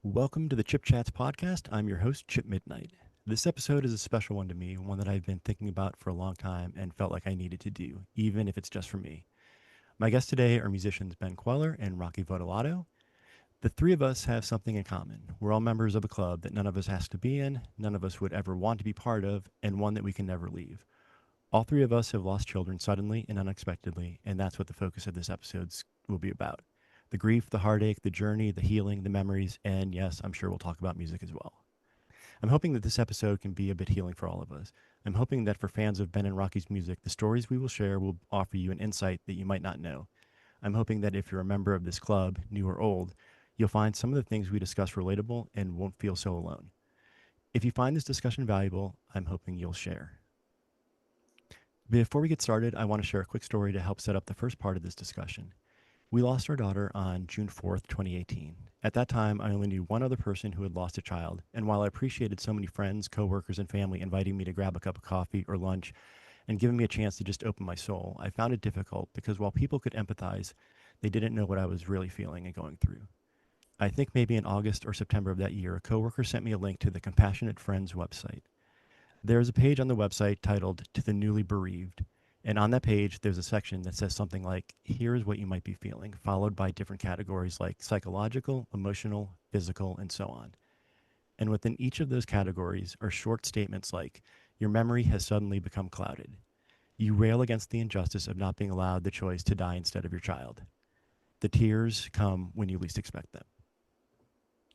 Welcome to the Chip Chats podcast. I'm your host, Chip Midnight. This episode is a special one to me, one that I've been thinking about for a long time and felt like I needed to do, even if it's just for me. My guests today are musicians Ben Kweller and Rocky Votolato. The three of us have something in common. We're all members of a club that none of us has to be in, none of us would ever want to be part of, and one that we can never leave. All three of us have lost children suddenly and unexpectedly, and that's what the focus of this episode will be about. The grief, the heartache, the journey, the healing, the memories, and yes, I'm sure we'll talk about music as well. I'm hoping that this episode can be a bit healing for all of us. I'm hoping that for fans of Ben and Rocky's music, the stories we will share will offer you an insight that you might not know. I'm hoping that if you're a member of this club, new or old, you'll find some of the things we discuss relatable and won't feel so alone. If you find this discussion valuable, I'm hoping you'll share. Before we get started, I want to share a quick story to help set up the first part of this discussion. We lost our daughter on June 4th, 2018. At that time, I only knew one other person who had lost a child, and while I appreciated so many friends, coworkers, and family inviting me to grab a cup of coffee or lunch and giving me a chance to just open my soul, I found it difficult because while people could empathize, they didn't know what I was really feeling and going through. I think maybe in August or September of that year, a coworker sent me a link to the Compassionate Friends website. There's a page on the website titled To the Newly Bereaved. And on that page, there's a section that says something like, here's what you might be feeling, followed by different categories like psychological, emotional, physical, and so on. And within each of those categories are short statements like, your memory has suddenly become clouded. You rail against the injustice of not being allowed the choice to die instead of your child. The tears come when you least expect them.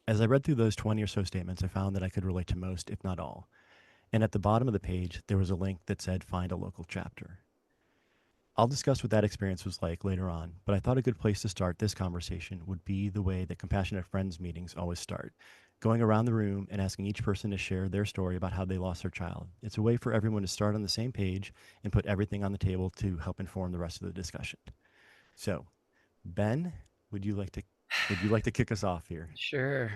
As I read through those 20 or so statements, I found that I could relate to most, if not all. And at the bottom of the page, there was a link that said find a local chapter. I'll discuss what that experience was like later on, but I thought a good place to start this conversation would be the way that Compassionate Friends meetings always start, going around the room and asking each person to share their story about how they lost their child. It's a way for everyone to start on the same page and put everything on the table to help inform the rest of the discussion. So, Ben, would you like to kick us off here? Sure.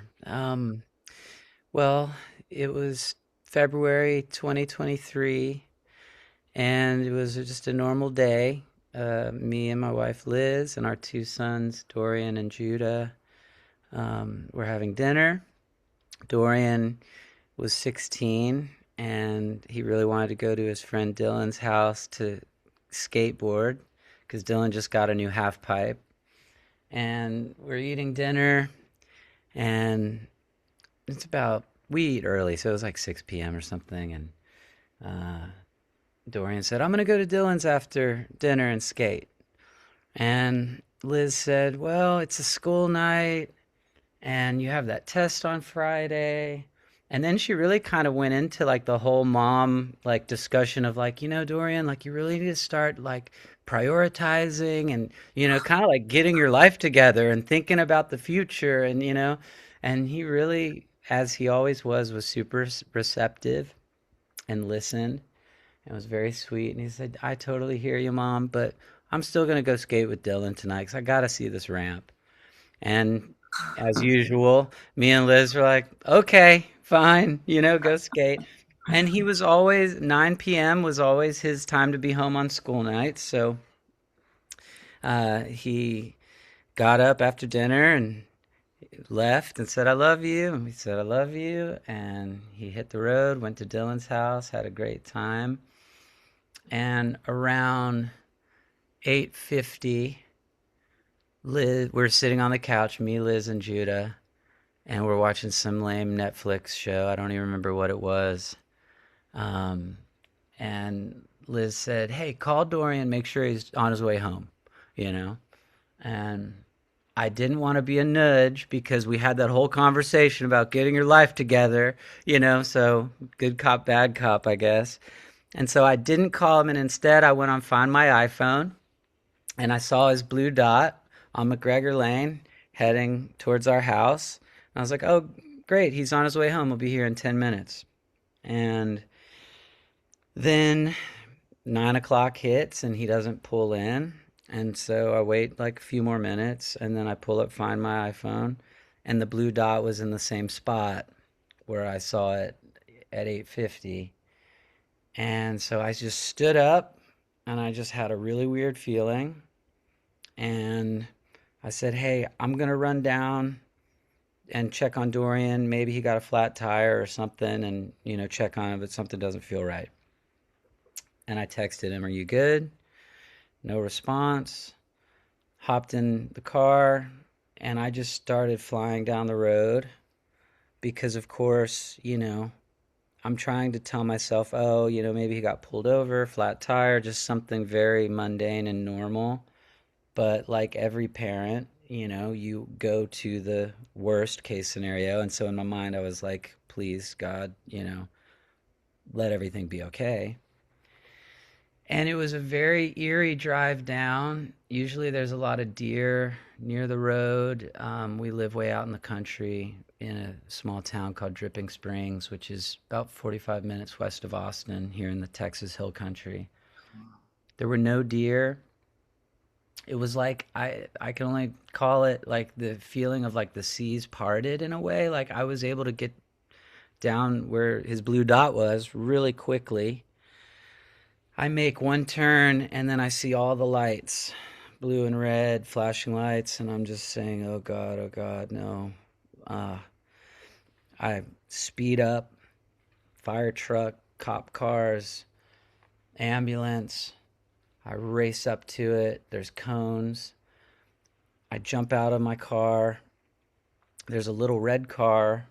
Well, it was February 2023, and it was just a normal day. Me and my wife Liz and our two sons, Dorian and Judah, were having dinner. Dorian was 16, and he really wanted to go to his friend Dylan's house to skateboard because Dylan just got a new half pipe. And we're eating dinner, and we eat early, so it was like 6 p.m. or something. And uh, Dorian said, I'm going to go to Dylan's after dinner and skate. And Liz said, well, it's a school night and you have that test on Friday. And then she really kind of went into like the whole mom like discussion of like, Dorian, like you really need to start like prioritizing and, kind of like getting your life together and thinking about the future. And he really, as he always was super receptive and listened and was very sweet. And he said, I totally hear you, Mom, but I'm still going to go skate with Dylan tonight because I got to see this ramp. And as usual, me and Liz were like, okay, fine, go skate. And he was always, 9 p.m. was always his time to be home on school nights. So he got up after dinner and left and said, I love you. And we said, I love you. And he hit the road, went to Dylan's house, had a great time. And around 8:50, we're sitting on the couch, me, Liz, and Judah, and we're watching some lame Netflix show. I don't even remember what it was. Um, and Liz said, hey, call Dorian, make sure he's on his way home, you know? And I didn't want to be a nudge because we had that whole conversation about getting your life together, so good cop, bad cop, I guess. And so I didn't call him, and instead I went on Find My iPhone, and I saw his blue dot on McGregor Lane heading towards our house. And I was like, oh, great, he's on his way home. He'll be here in 10 minutes. And then 9 o'clock hits, and he doesn't pull in. And so I wait like a few more minutes, and then I pull up Find My iPhone, and the blue dot was in the same spot where I saw it at 8:50. And so I just stood up and I just had a really weird feeling. And I said, hey, I'm going to run down and check on Dorian. Maybe he got a flat tire or something, and check on him, but something doesn't feel right. And I texted him, "Are you good?" No response. Hopped in the car, and I just started flying down the road because, of course, I'm trying to tell myself, oh, maybe he got pulled over, flat tire, just something very mundane and normal. But like every parent, you go to the worst case scenario. And so in my mind, I was like, please, God, let everything be okay. And it was a very eerie drive down. Usually there's a lot of deer near the road. We live way out in the country in a small town called Dripping Springs, which is about 45 minutes west of Austin here in the Texas Hill Country. There were no deer. It was like I can only call it like the feeling of like the seas parted in a way. Like I was able to get down where his blue dot was really quickly. I make one turn and then I see all the lights, blue and red flashing lights, and I'm just saying, oh God, no. Uh, I speed up, fire truck, cop cars, ambulance. I race up to it. There's cones. I jump out of my car. There's a little red car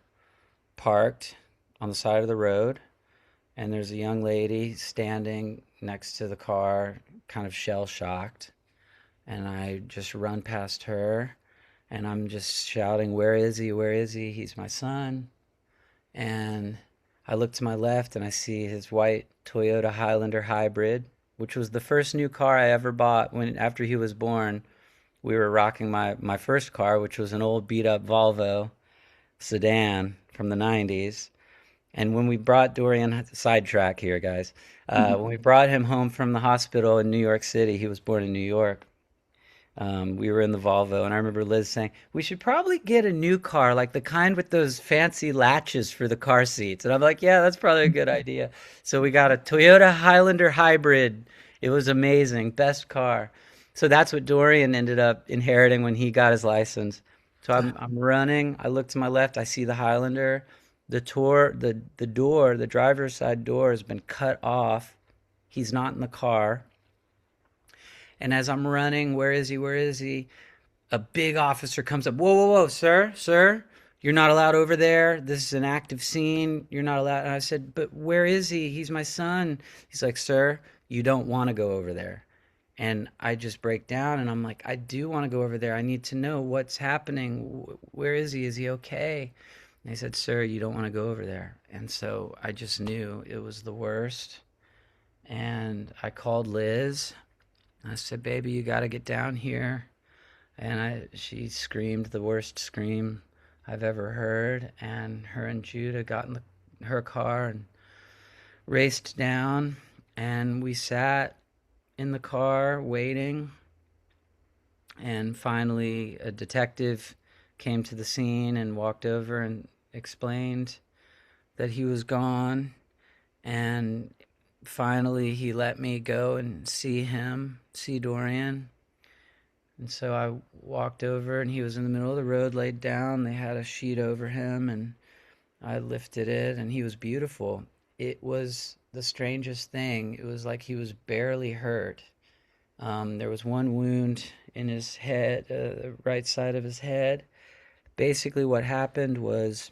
parked on the side of the road, and there's a young lady standing next to the car, kind of shell shocked. And I just run past her, and I'm just shouting, "Where is he? Where is he? He's my son." And I look to my left and I see his white Toyota Highlander hybrid, which was the first new car I ever bought when after he was born. We were rocking my first car, which was an old beat up Volvo sedan from the 90s. And when we brought Dorian, sidetrack here, guys, when we brought him home from the hospital in New York City, he was born in New York. We were in the Volvo, and I remember Liz saying, we should probably get a new car, like the kind with those fancy latches for the car seats. And I'm like, yeah, that's probably a good idea. So we got a Toyota Highlander hybrid. It was amazing, best car. So that's what Dorian ended up inheriting when he got his license. So I'm running. I look to my left. I see the Highlander. The door, the driver's side door has been cut off. He's not in the car. And as I'm running, where is he? Where is he? A big officer comes up. Whoa, whoa, whoa, sir, sir, you're not allowed over there. This is an active scene. You're not allowed. And I said, but where is he? He's my son. He's like, sir, you don't want to go over there. And I just break down and I'm like, I do want to go over there. I need to know what's happening. Where is he? Is he okay? And they said, sir, you don't want to go over there. And so I just knew it was the worst. And I called Liz. I said, baby, you got to get down here. And she screamed the worst scream I've ever heard. And her and Judah got in her car and raced down. And we sat in the car waiting. And finally, a detective came to the scene and walked over and explained that he was gone. And finally, he let me go and see him, see Dorian. And so I walked over, and he was in the middle of the road, laid down. They had a sheet over him, and I lifted it, and he was beautiful. It was the strangest thing. It was like he was barely hurt. There was one wound in his head, the right side of his head. Basically, what happened was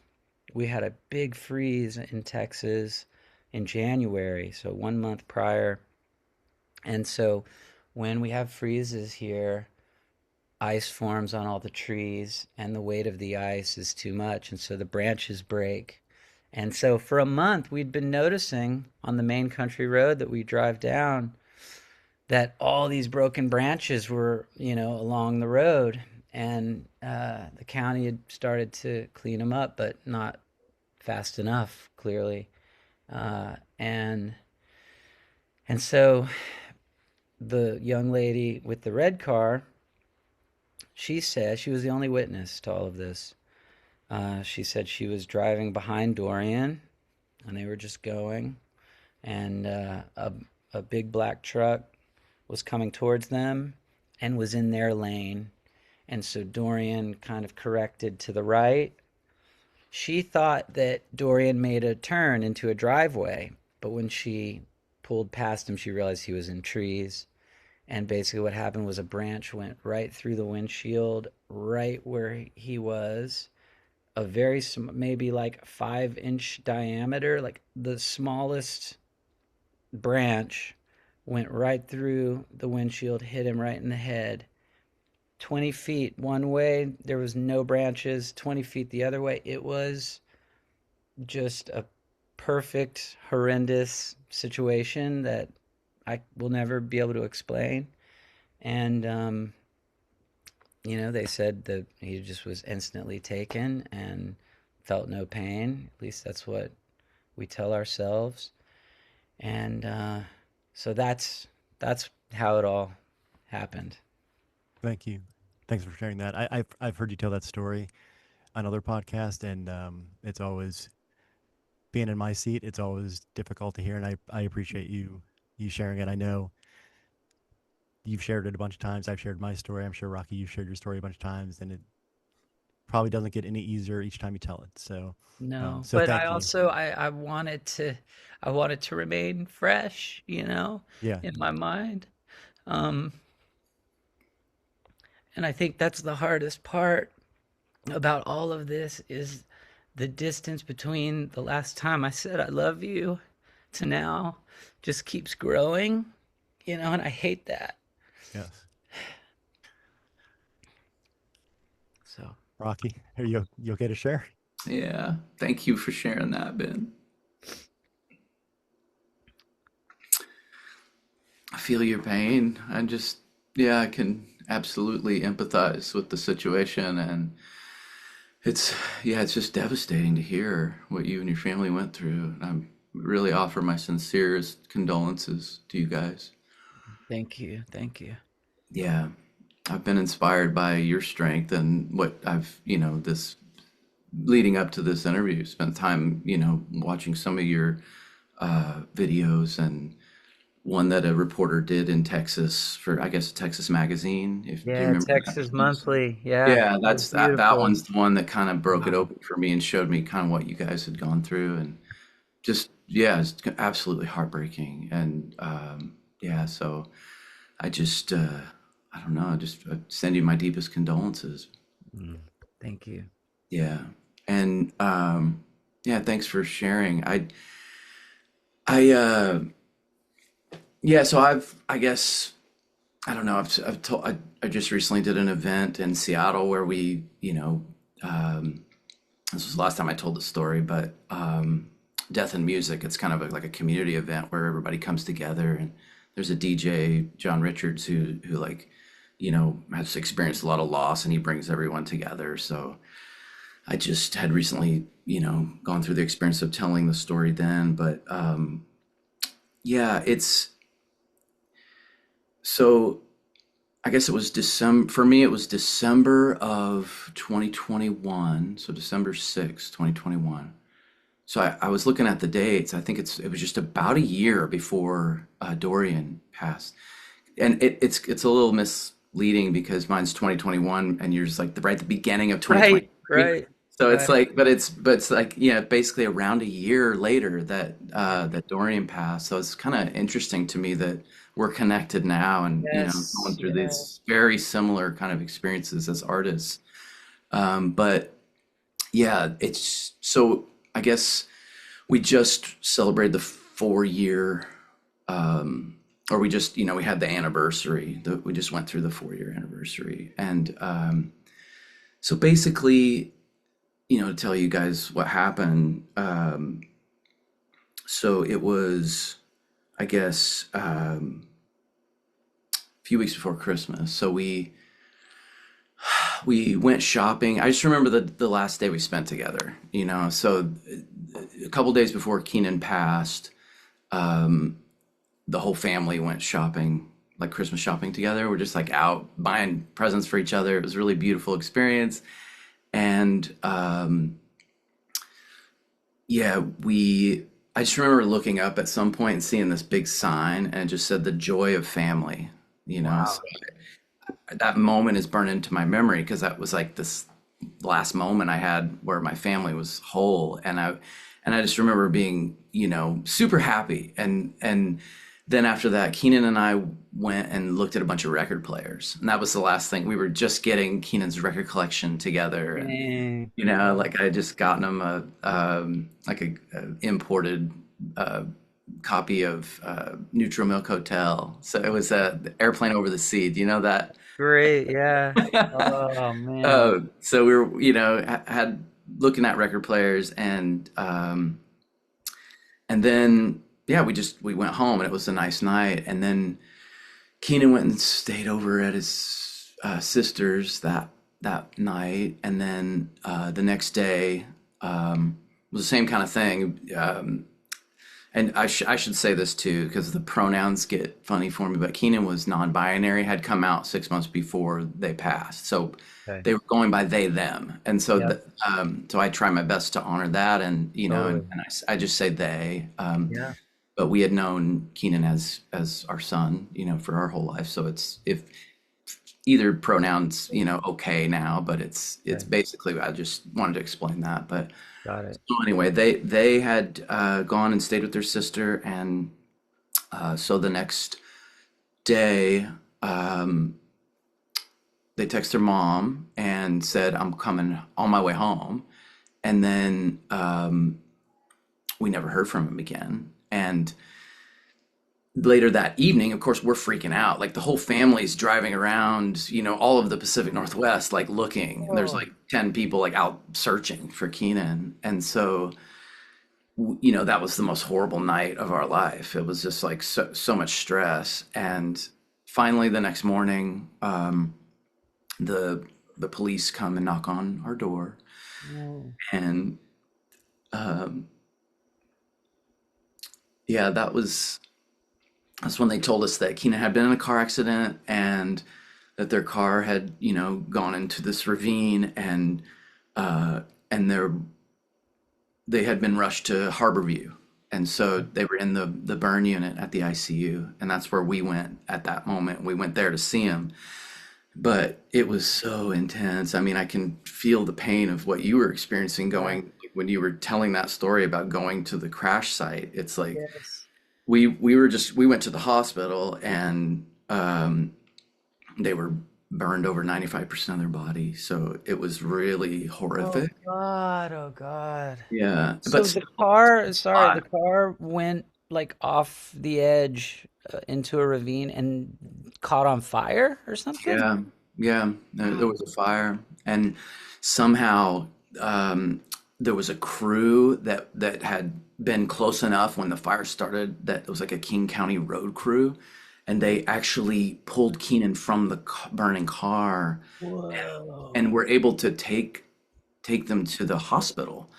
we had a big freeze in Texas in January, so 1 month prior. And so when we have freezes here, ice forms on all the trees, and the weight of the ice is too much, and so the branches break. And so for a month, we'd been noticing on the main country road that we drive down that all these broken branches were, along the road. And the county had started to clean them up, but not fast enough, clearly. And so the young lady with the red car, she said she was the only witness to all of this. She said she was driving behind Dorian, and they were just going, and a big black truck was coming towards them and was in their lane. And so Dorian kind of corrected to the right, She thought that Dorian made a turn into a driveway, but when she pulled past him, she realized he was in trees. And basically, what happened was a branch went right through the windshield, right where he was. A very, maybe like 5 inch diameter, like the smallest branch went right through the windshield, hit him right in the head. 20 feet one way, there was no branches. 20 feet the other way, it was just a perfect, horrendous situation that I will never be able to explain. And, they said that he just was instantly taken and felt no pain. At least that's what we tell ourselves. And so that's how it all happened. Thank you. Thanks for sharing that. I've heard you tell that story on other podcasts, and it's always being in my seat. It's always difficult to hear, and I appreciate you sharing it. I know you've shared it a bunch of times. I've shared my story. I'm sure Rocky, you've shared your story a bunch of times, and it probably doesn't get any easier each time you tell it. So, No, so but I thank you. also I wanted to remain fresh, Yeah. in my mind. Um, and I think that's the hardest part about all of this is the distance between the last time I said I love you to now just keeps growing, and I hate that. Yes. So, Rocky, are you okay to share? Yeah, thank you for sharing that, Ben. I feel your pain. Yeah, I can absolutely empathize with the situation. And it's, yeah, it's just devastating to hear what you and your family went through. And I really offer my sincerest condolences to you guys. thank you. Thank you. Yeah, I've been inspired by your strength and what this leading up to this interview, spent time, watching some of your videos, and one that a reporter did in Texas for, I guess, Texas Magazine. If do you Yeah, remember that Texas piece? Monthly. Yeah, Yeah, it was that beautiful. one's the one that kind of broke it Wow. open for me and showed me kind of what you guys had gone through, and just yeah, it's absolutely heartbreaking. And yeah, so I just I don't know, just send you my deepest condolences. Mm, thank you. Yeah, and yeah, thanks for sharing. I yeah, so I guess I don't know. I've told I just recently did an event in Seattle where we, this was the last time I told the story, but Death and Music. It's kind of like a community event where everybody comes together, and there's a DJ, John Richards, who like, has experienced a lot of loss, and he brings everyone together. So I just had recently, gone through the experience of telling the story then, but yeah, it's so I guess it was December for me. It was December of 2021, so December 6th, 2021. So I was looking at the dates. I think it was just about a year before Dorian passed, and it's a little misleading because mine's 2021 and yours like right at the beginning of Right, 2023. right, So it's right. like, but it's like, yeah, basically around a year later that that Dorian passed. So it's kind of interesting to me that we're connected now, and Yes, going through yeah. these very similar kind of experiences as artists. But yeah, it's so I guess we just celebrated the 4 year, or we just, we had the anniversary. We just went through the 4 year anniversary, and so basically, to tell you guys what happened. So it was, I guess, a few weeks before Christmas. So we went shopping. I just remember the last day we spent together. So a couple days before Keenan passed, the whole family went shopping, like Christmas shopping together. We're just like out buying presents for each other. It was a really beautiful experience. And yeah, I just remember looking up at some point and seeing this big sign, and it just said the joy of family. So Wow. that moment is burned into my memory because that was like this last moment I had where my family was whole, and I just remember being, super happy. And then after that, Keenan and I went and looked at a bunch of record players, and that was the last thing. We were just getting Keenan's record collection together, and Dang. like I had just gotten him a imported uh, copy of Neutral Milk Hotel. So it was the Airplane Over the Sea. Do you know that? Great. Yeah. Oh man. So we were, had looking at record players, and then yeah, we went home, and it was a nice night. And then Keenan went and stayed over at his sister's that night, and then the next day was the same kind of thing. And I should say this too, because the pronouns get funny for me, but Keenan was non-binary, had come out 6 months before they passed. So Okay. they were going by they, them. And so, Yep. so I try my best to honor that. And, Totally. and I just say they. Yeah. But we had known Keenan as our son, for our whole life. So it's, if either pronouns, okay now, but it's Okay. basically, I just wanted to explain that. But Got it. so anyway, they had gone and stayed with their sister, and so the next day, um, they text their mom and said, "I'm coming on my way home," and then we never heard from him again. And later that evening, of course, we're freaking out. Like the whole family's driving around, all of the Pacific Northwest, like looking. And there's Oh. like 10 people like out searching for Keenan. And so, that was the most horrible night of our life. It was just like so much stress. And finally, the next morning, the the police come and knock on our door, No. and um, yeah, that's when they told us that Keenan had been in a car accident, and that their car had, gone into this ravine, uh, and they had been rushed to Harborview. And so they were in the burn unit at the ICU, and that's where we went at that moment. We went there to see him, but it was so intense. I mean, I can feel the pain of what you were experiencing Yeah. going when you were telling that story about going to the crash site. It's like Yes. we went to the hospital, and they were burned over 95% of their body. So it was really Oh horrific. God. Oh God. Yeah, but So the still car, sorry, the alive. car went like off the edge into a ravine and caught on fire or something? Yeah, yeah. There was a fire, and somehow there was a crew that had been close enough when the fire started, that it was like a King County road crew, and they actually pulled Keenan from the burning car, and Whoa. were able to take them to the hospital.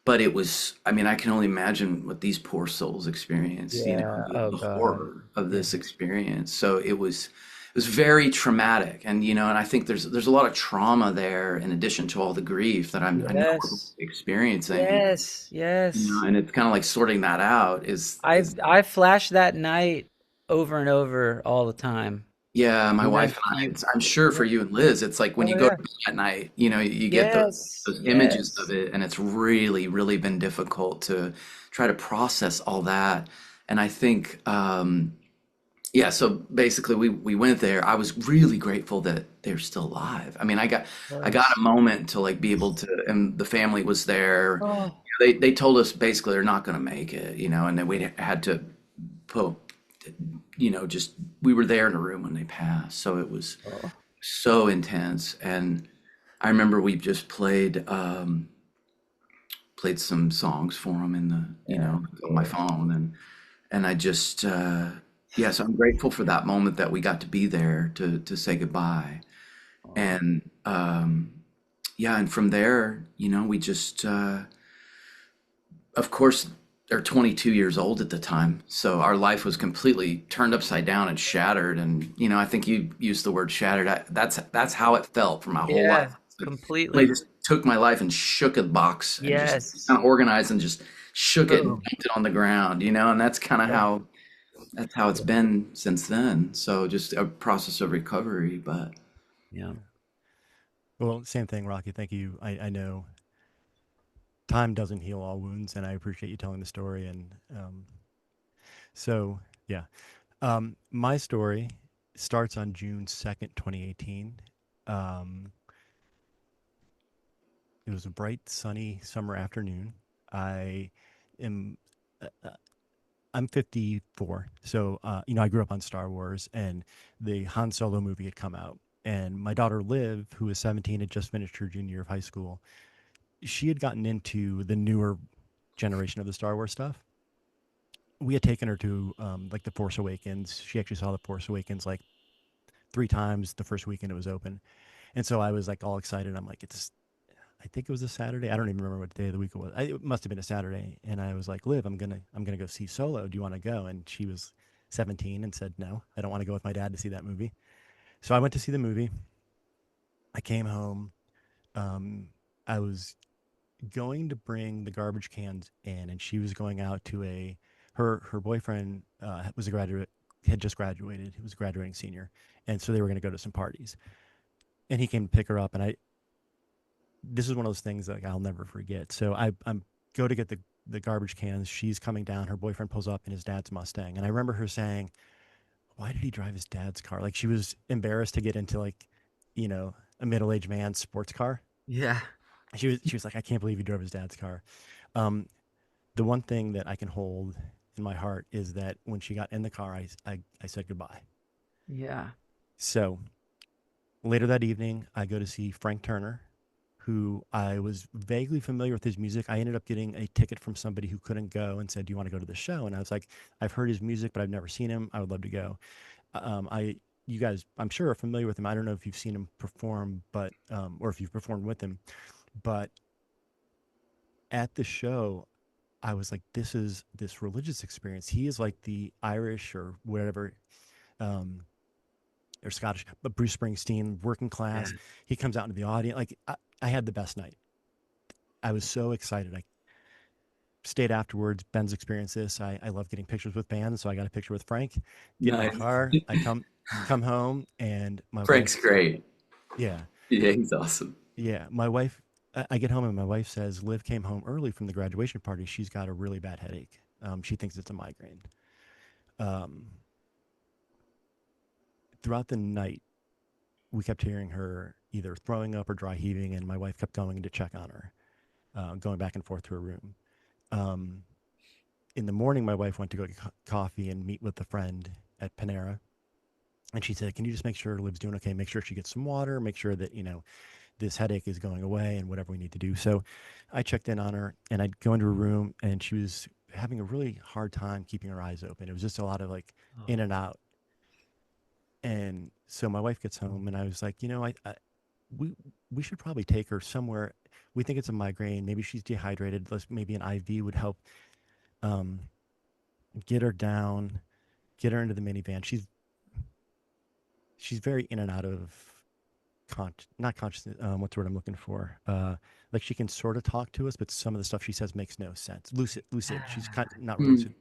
But it was, I mean, I can only imagine what these poor souls experienced, Yeah. Oh the God. horror of Yeah. this experience. So it was very traumatic. And, and I think there's a lot of trauma there in addition to all the grief that I know we're Yes. experiencing, Yes. Yes. and it's kind of like sorting that out is I flash that night over and over all the time. yeah, my And wife then and I, you, I'm sure for yeah. you and Liz, it's like when Oh you go to yeah. bed at night, you get Yes. those images of Yes. it, and it's really, really been difficult to try to process all that. And I think, yeah, so basically we went there. I was really grateful that they're still alive. I mean, I got Yes. a moment to like be able to, and the family was there. Oh. They told us basically they're not going to make it, and then we had to put, just we were there in a room when they passed. So it was Oh. so intense. And I remember we just played some songs for them in the, Yeah. on my Good. phone, and I just yeah, so I'm grateful for that moment that we got to be there to say goodbye. Oh. And yeah, and from there, we just of course, they're 22 years old at the time, so our life was completely turned upside down and shattered. And I think you used the word shattered. That's how it felt for my whole life. Yeah. It's like they Completely. just took my life and shook a box and just kind Yes. of organized and just shook it and Boom. dumped it on the ground. And that's kind of Yeah. how it's been since then. So just a process of recovery. But Yeah. Well, same thing, Rocky. Thank you. I know time doesn't heal all wounds, and I appreciate you telling the story. And so, yeah, my story starts on June 2nd, 2018. Um, it was a bright, sunny summer afternoon. I am I'm 54, so I grew up on Star Wars, and the Han Solo movie had come out, and my daughter Liv, who was 17, had just finished her junior year of high school. She had gotten into the newer generation of the Star Wars stuff. We had taken her to like the Force Awakens. She actually saw the Force Awakens like three times the first weekend it was open, and so I was like all excited. I'm like, it's I think it was a Saturday. I don't even remember what day of the week it was. It must have been a Saturday. And I was like, Liv, I'm gonna go see Solo. Do you want to go? And she was 17 and said, no, I don't want to go with my dad to see that movie. So I went to see the movie. I came home. Um, I was going to bring the garbage cans in, and she was going out to her boyfriend was a graduate, had just graduated. He was a graduating senior, and so they were going to go to some parties. And he came to pick her up, and I this is one of those things like I'll never forget. So I'm go to get the garbage cans. She's coming down. Her boyfriend pulls up in his dad's Mustang, and I remember her saying, "Why did he drive his dad's car?" Like she was embarrassed to get into like, a middle aged man's sports car. Yeah. She was like, "I can't believe he drove his dad's car." Um, the one thing that I can hold in my heart is that when she got in the car, I said goodbye. Yeah. So later that evening, I go to see Frank Turner, who I was vaguely familiar with his music. I ended up getting a ticket from somebody who couldn't go and said, "Do you want to go to the show?" And I was like, "I've heard his music, but I've never seen him. I would love to go." You guys, I'm sure are familiar with him. I don't know if you've seen him perform, but or if you've performed with him. But at the show, I was like, "This is this religious experience." He is like the Irish or whatever. Um, or Scottish, but Bruce Springsteen, working Yeah. class. He comes out into the audience. Like I had the best night. I was so excited. I stayed afterwards. Ben's experienced this. I love getting pictures with bands, so I got a picture with Frank. Get in my Nice. car. I come home, and my Frank's wife. great. Yeah, Yeah, he's awesome. yeah. My wife. I get home, and my wife says Liv came home early from the graduation party. She's got a really bad headache. She thinks it's a migraine. Um, Throughout the night, we kept hearing her either throwing up or dry heaving, and my wife kept going to check on her, going back and forth to her room. Um, in the morning, my wife went to go get coffee and meet with a friend at Panera. And she said, "Can you just make sure Liv's doing okay? Make sure she gets some water, make sure that, this headache is going away and whatever we need to do." So I checked in on her and I'd go into her room and she was having a really hard time keeping her eyes open. It was just a lot of like Oh, in and out. And so my wife gets home and I was like, we, we should probably take her somewhere. We think it's a migraine. Maybe she's dehydrated. Maybe an IV would help um, get her down, get her into the minivan. She's very in and out of not consciousness. What's the word I'm looking for? Like she can sort of talk to us, but some of the stuff she says makes no sense. Lucid. She's not really Hmm.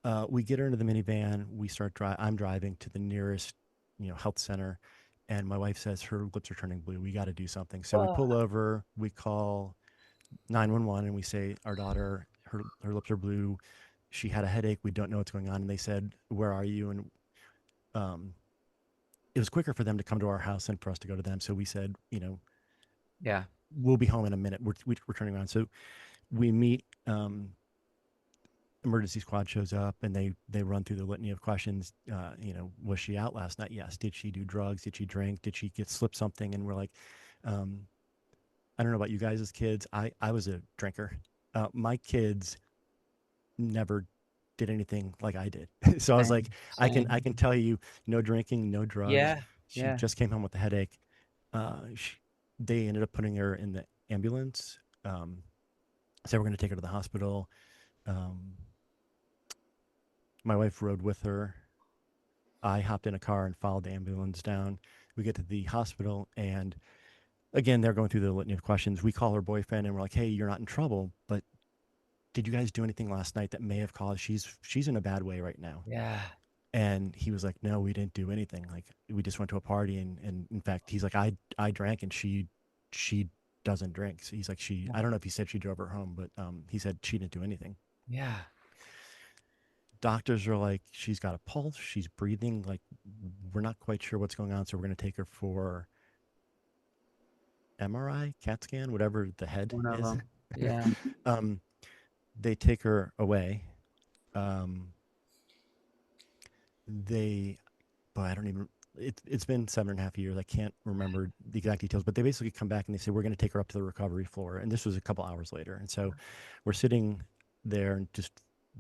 lucid. We get her into the minivan. We start I'm driving to the nearest, health center, and my wife says her lips are turning blue. We got to do something. So we oh, pull over. We call 911 and we say our daughter, her lips are blue. She had a headache. We don't know what's going on. And they said, "Where are you?" And um, it was quicker for them to come to our house than for us to go to them. So we said, yeah. we'll be home in a minute. We're turning around. So we meet. Emergency squad shows up and they run through the litany of questions. Was she out last night? Yes. Did she do drugs? Did she drink? Did she get slipped something? And we're like, um, I don't know about you guys as kids. I was a drinker. My kids never did anything like I did. So I was like, Same. I can Same. tell you, no drinking, no drugs. Yeah. She Yeah. just came home with a headache. She, they ended up putting her in the ambulance. So we're going to take her to the hospital. Um, my wife rode with her. I hopped in a car and followed the ambulance down. We get to the hospital, and again, they're going through the litany of questions. We call her boyfriend, and we're like, "Hey, you're not in trouble, but did you guys do anything last night that may have caused she's in a bad way right now?" Yeah. And he was like, "No, we didn't do anything. Like we just went to a party, and in fact, he's like, I drank, and she she doesn't drink. So he's like, I don't know if he said she drove her home, but he said she didn't do anything. Yeah. Doctors are like, she's got a pulse, she's breathing. Like, we're not quite sure what's going on. So we're going to take her for MRI, CAT scan, whatever the head One of is. them. Yeah. um, they take her away. Um, they, but I don't even, it's been 7.5 years. I can't remember the exact details, but they basically come back and they say, we're going to take her up to the recovery floor. And this was a couple hours later. And so we're sitting there and just,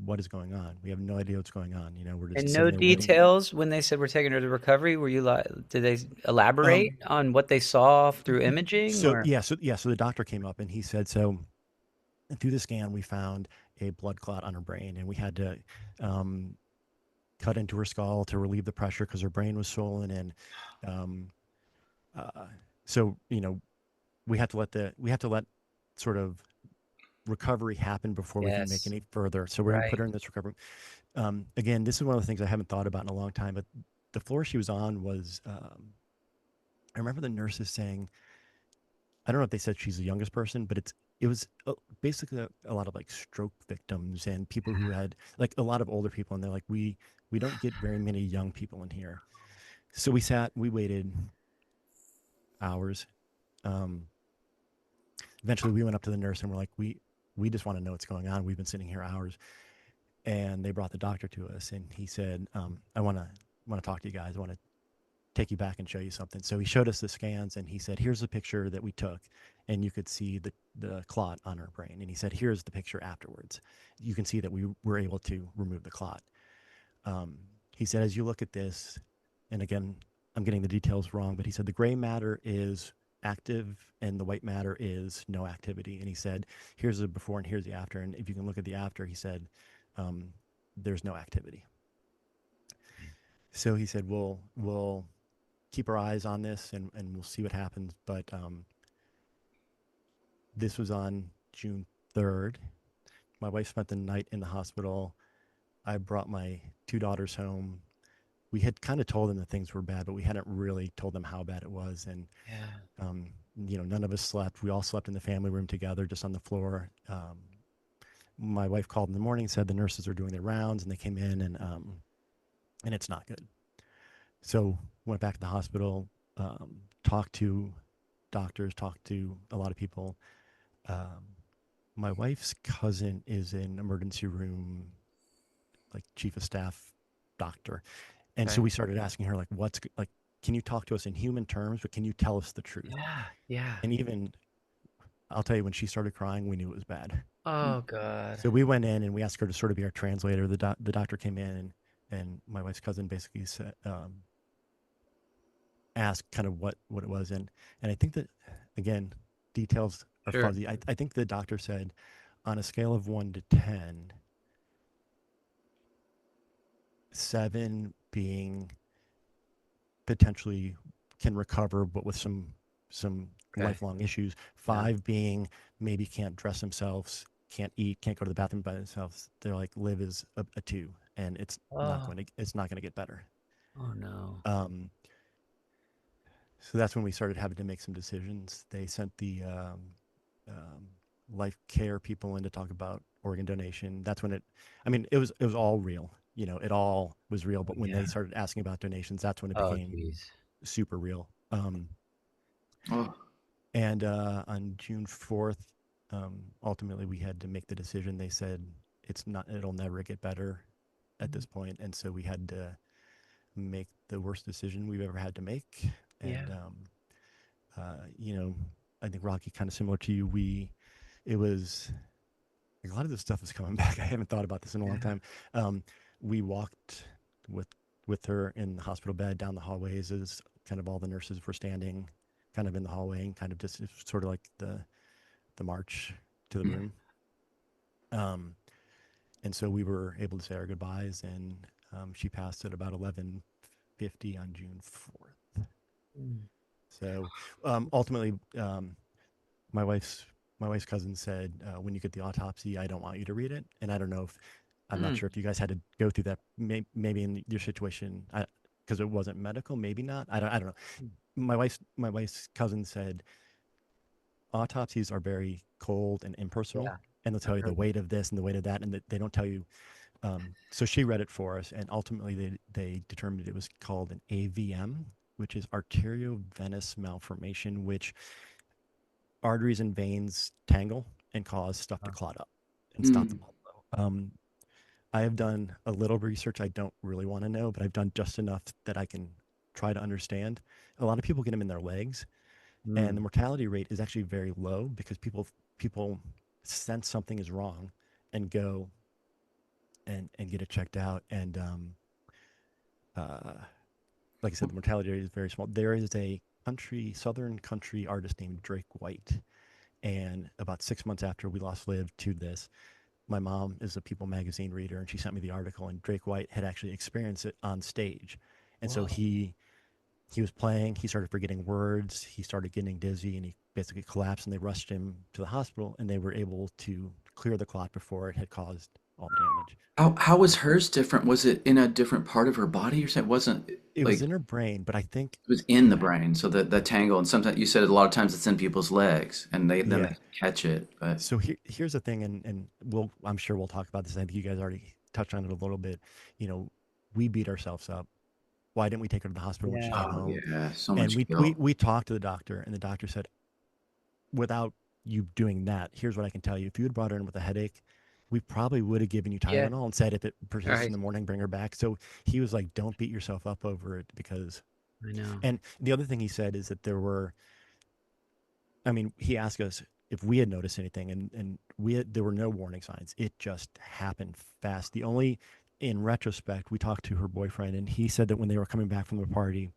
what is going on? We have no idea what's going on. We're just And sitting no there waiting. details when they said we're taking her to recovery. Were you like, did they elaborate Um, on what they saw through imaging so or? yeah, so the doctor came up and he said, so through the scan, we found a blood clot on her brain and we had to, um, cut into her skull to relieve the pressure because her brain was swollen. And um, uh, so, we have to let sort of recovery happen before we can make Yes. any further. So we're going to put Right. her in this recovery. Again, this is one of the things I haven't thought about in a long time, but the floor she was on was, I remember the nurses saying, I don't know if they said she's the youngest person, but it was basically a lot of like stroke victims and people who had like a lot of older people. And they're like, we don't get very many young people in here. So we waited hours. Um, Eventually we went up to the nurse and we're like, we just want to know what's going on. We've been sitting here hours. And they brought the doctor to us and he said, I want to talk to you guys. I want to take you back and show you something. So he showed us the scans and he said, here's the picture that we took. And you could see the clot on her brain. And he said, here's the picture afterwards. You can see that we were able to remove the clot. Um, he said, as you look at this, and again, I'm getting the details wrong, but he said the gray matter is active and the white matter is no activity. And he said, here's the before and here's the after. And if you can look at the after, he said, um, there's no activity. So he said, we'll keep our eyes on this and we'll see what happens. But this was on June 3rd. My wife spent the night in the hospital. I brought my two daughters home. We had kind of told them that things were bad, but we hadn't really told them how bad it was. And, Yeah. um, none of us slept. We all slept in the family room together, just on the floor. My wife called in the morning, said the nurses are doing their rounds, and they came in, and it's not good. So went back to the hospital, talked to doctors, talked to a lot of people. Um, my wife's cousin is an emergency room, like chief of staff doctor. And so Okay. we started asking her, like, can you talk to us in human terms, but can you tell us the truth? Yeah. Yeah. And even, I'll tell you, when she started crying, we knew it was bad. Oh God. So we went in and we asked her to sort of be our translator. The doctor came in and my wife's cousin basically said, asked kind of what it was. And I think that, again, details are Sure. fuzzy. I think the doctor said on a scale of 1 to 10, 7 being potentially can recover, but with some Okay. lifelong issues. Yeah. 5 being maybe can't dress themselves, can't eat, can't go to the bathroom by themselves. They're like live is a 2, and Oh. it's not going to get better. Oh no. Um, so that's when we started having to make some decisions. They sent the um, life care people in to talk about organ donation. That's when it was all real. It all was real. Oh But when they yeah. started asking about donations, that's when it Oh became geez. super real. Oh, And on June 4th, ultimately we had to make the decision. They said it'll never get better at this point, and so we had to make the worst decision we've ever had to make. Yeah. And uh, you know, I think Rocky, kind of similar to you, it was like, a lot of this stuff is coming back. I haven't thought about this in a long Yeah. time. We walked with with her in the hospital bed down the hallways as kind of all the nurses were standing kind of in the hallway and kind of just sort of like the march to the room. Um, and so we were able to say our goodbyes, and she passed at about 11:50 on June 4th. Mm. So ultimately, my wife's my wife's cousin said, when you get the autopsy, I don't want you to read it. And I don't know if I'm not Mm. sure if you guys had to go through that. Maybe in your situation, because it wasn't medical, maybe not. I don't know. Mm. My wife's cousin said autopsies are very cold and impersonal, Yeah, and they'll tell I've you the heard that. weight of this and the weight of that, and they don't tell you. So she read it for us, and ultimately they determined it was called an AVM, which is arteriovenous malformation, which arteries and veins tangle and cause stuff to Oh, clot up and stop the Mm. blood flow. I have done a little research. I don't really want to know, but I've done just enough that I can try to understand. A lot of people get them in their legs, and the mm, mortality rate is actually very low because people sense something is wrong and go and get it checked out. And uh, like I said, the mortality rate is very small. There is a southern country artist named Drake White, and about 6 months after we lost Liv to this, my mom is a People magazine reader, and she sent me the article. And Drake White had actually experienced it on stage, and so whoa. he was playing. He started forgetting words. He started getting dizzy, and he basically collapsed. And they rushed him to the hospital, and they were able to clear the clot before it had caused all the damage. How was Um, hers different? Was it in a different part of her body or something? It wasn't it was like in her brain, but I think, it was in the brain, so the tangle, and sometimes you said a lot of times it's in people's legs, and they yeah. catch it. But So here's the thing, and I'm sure we'll talk about this. I think you guys already touched on it a little bit. You know, we beat ourselves up. Why didn't we take her to the hospital when she Yeah. came oh home? yeah, so And much we guilt. we talked to the doctor, and the doctor said, without you doing that, here's what I can tell you. If you had brought her in with a headache, we probably would have given you Yeah. Tylenol and said if it persists in Right. the morning, bring her back. So he was like, don't beat yourself up over it because. I know. And the other thing he said is that I mean, he asked us if we had noticed anything, and there were no warning signs. It just happened fast. The only, in retrospect, we talked to her boyfriend, and he said that when they were coming back from the party,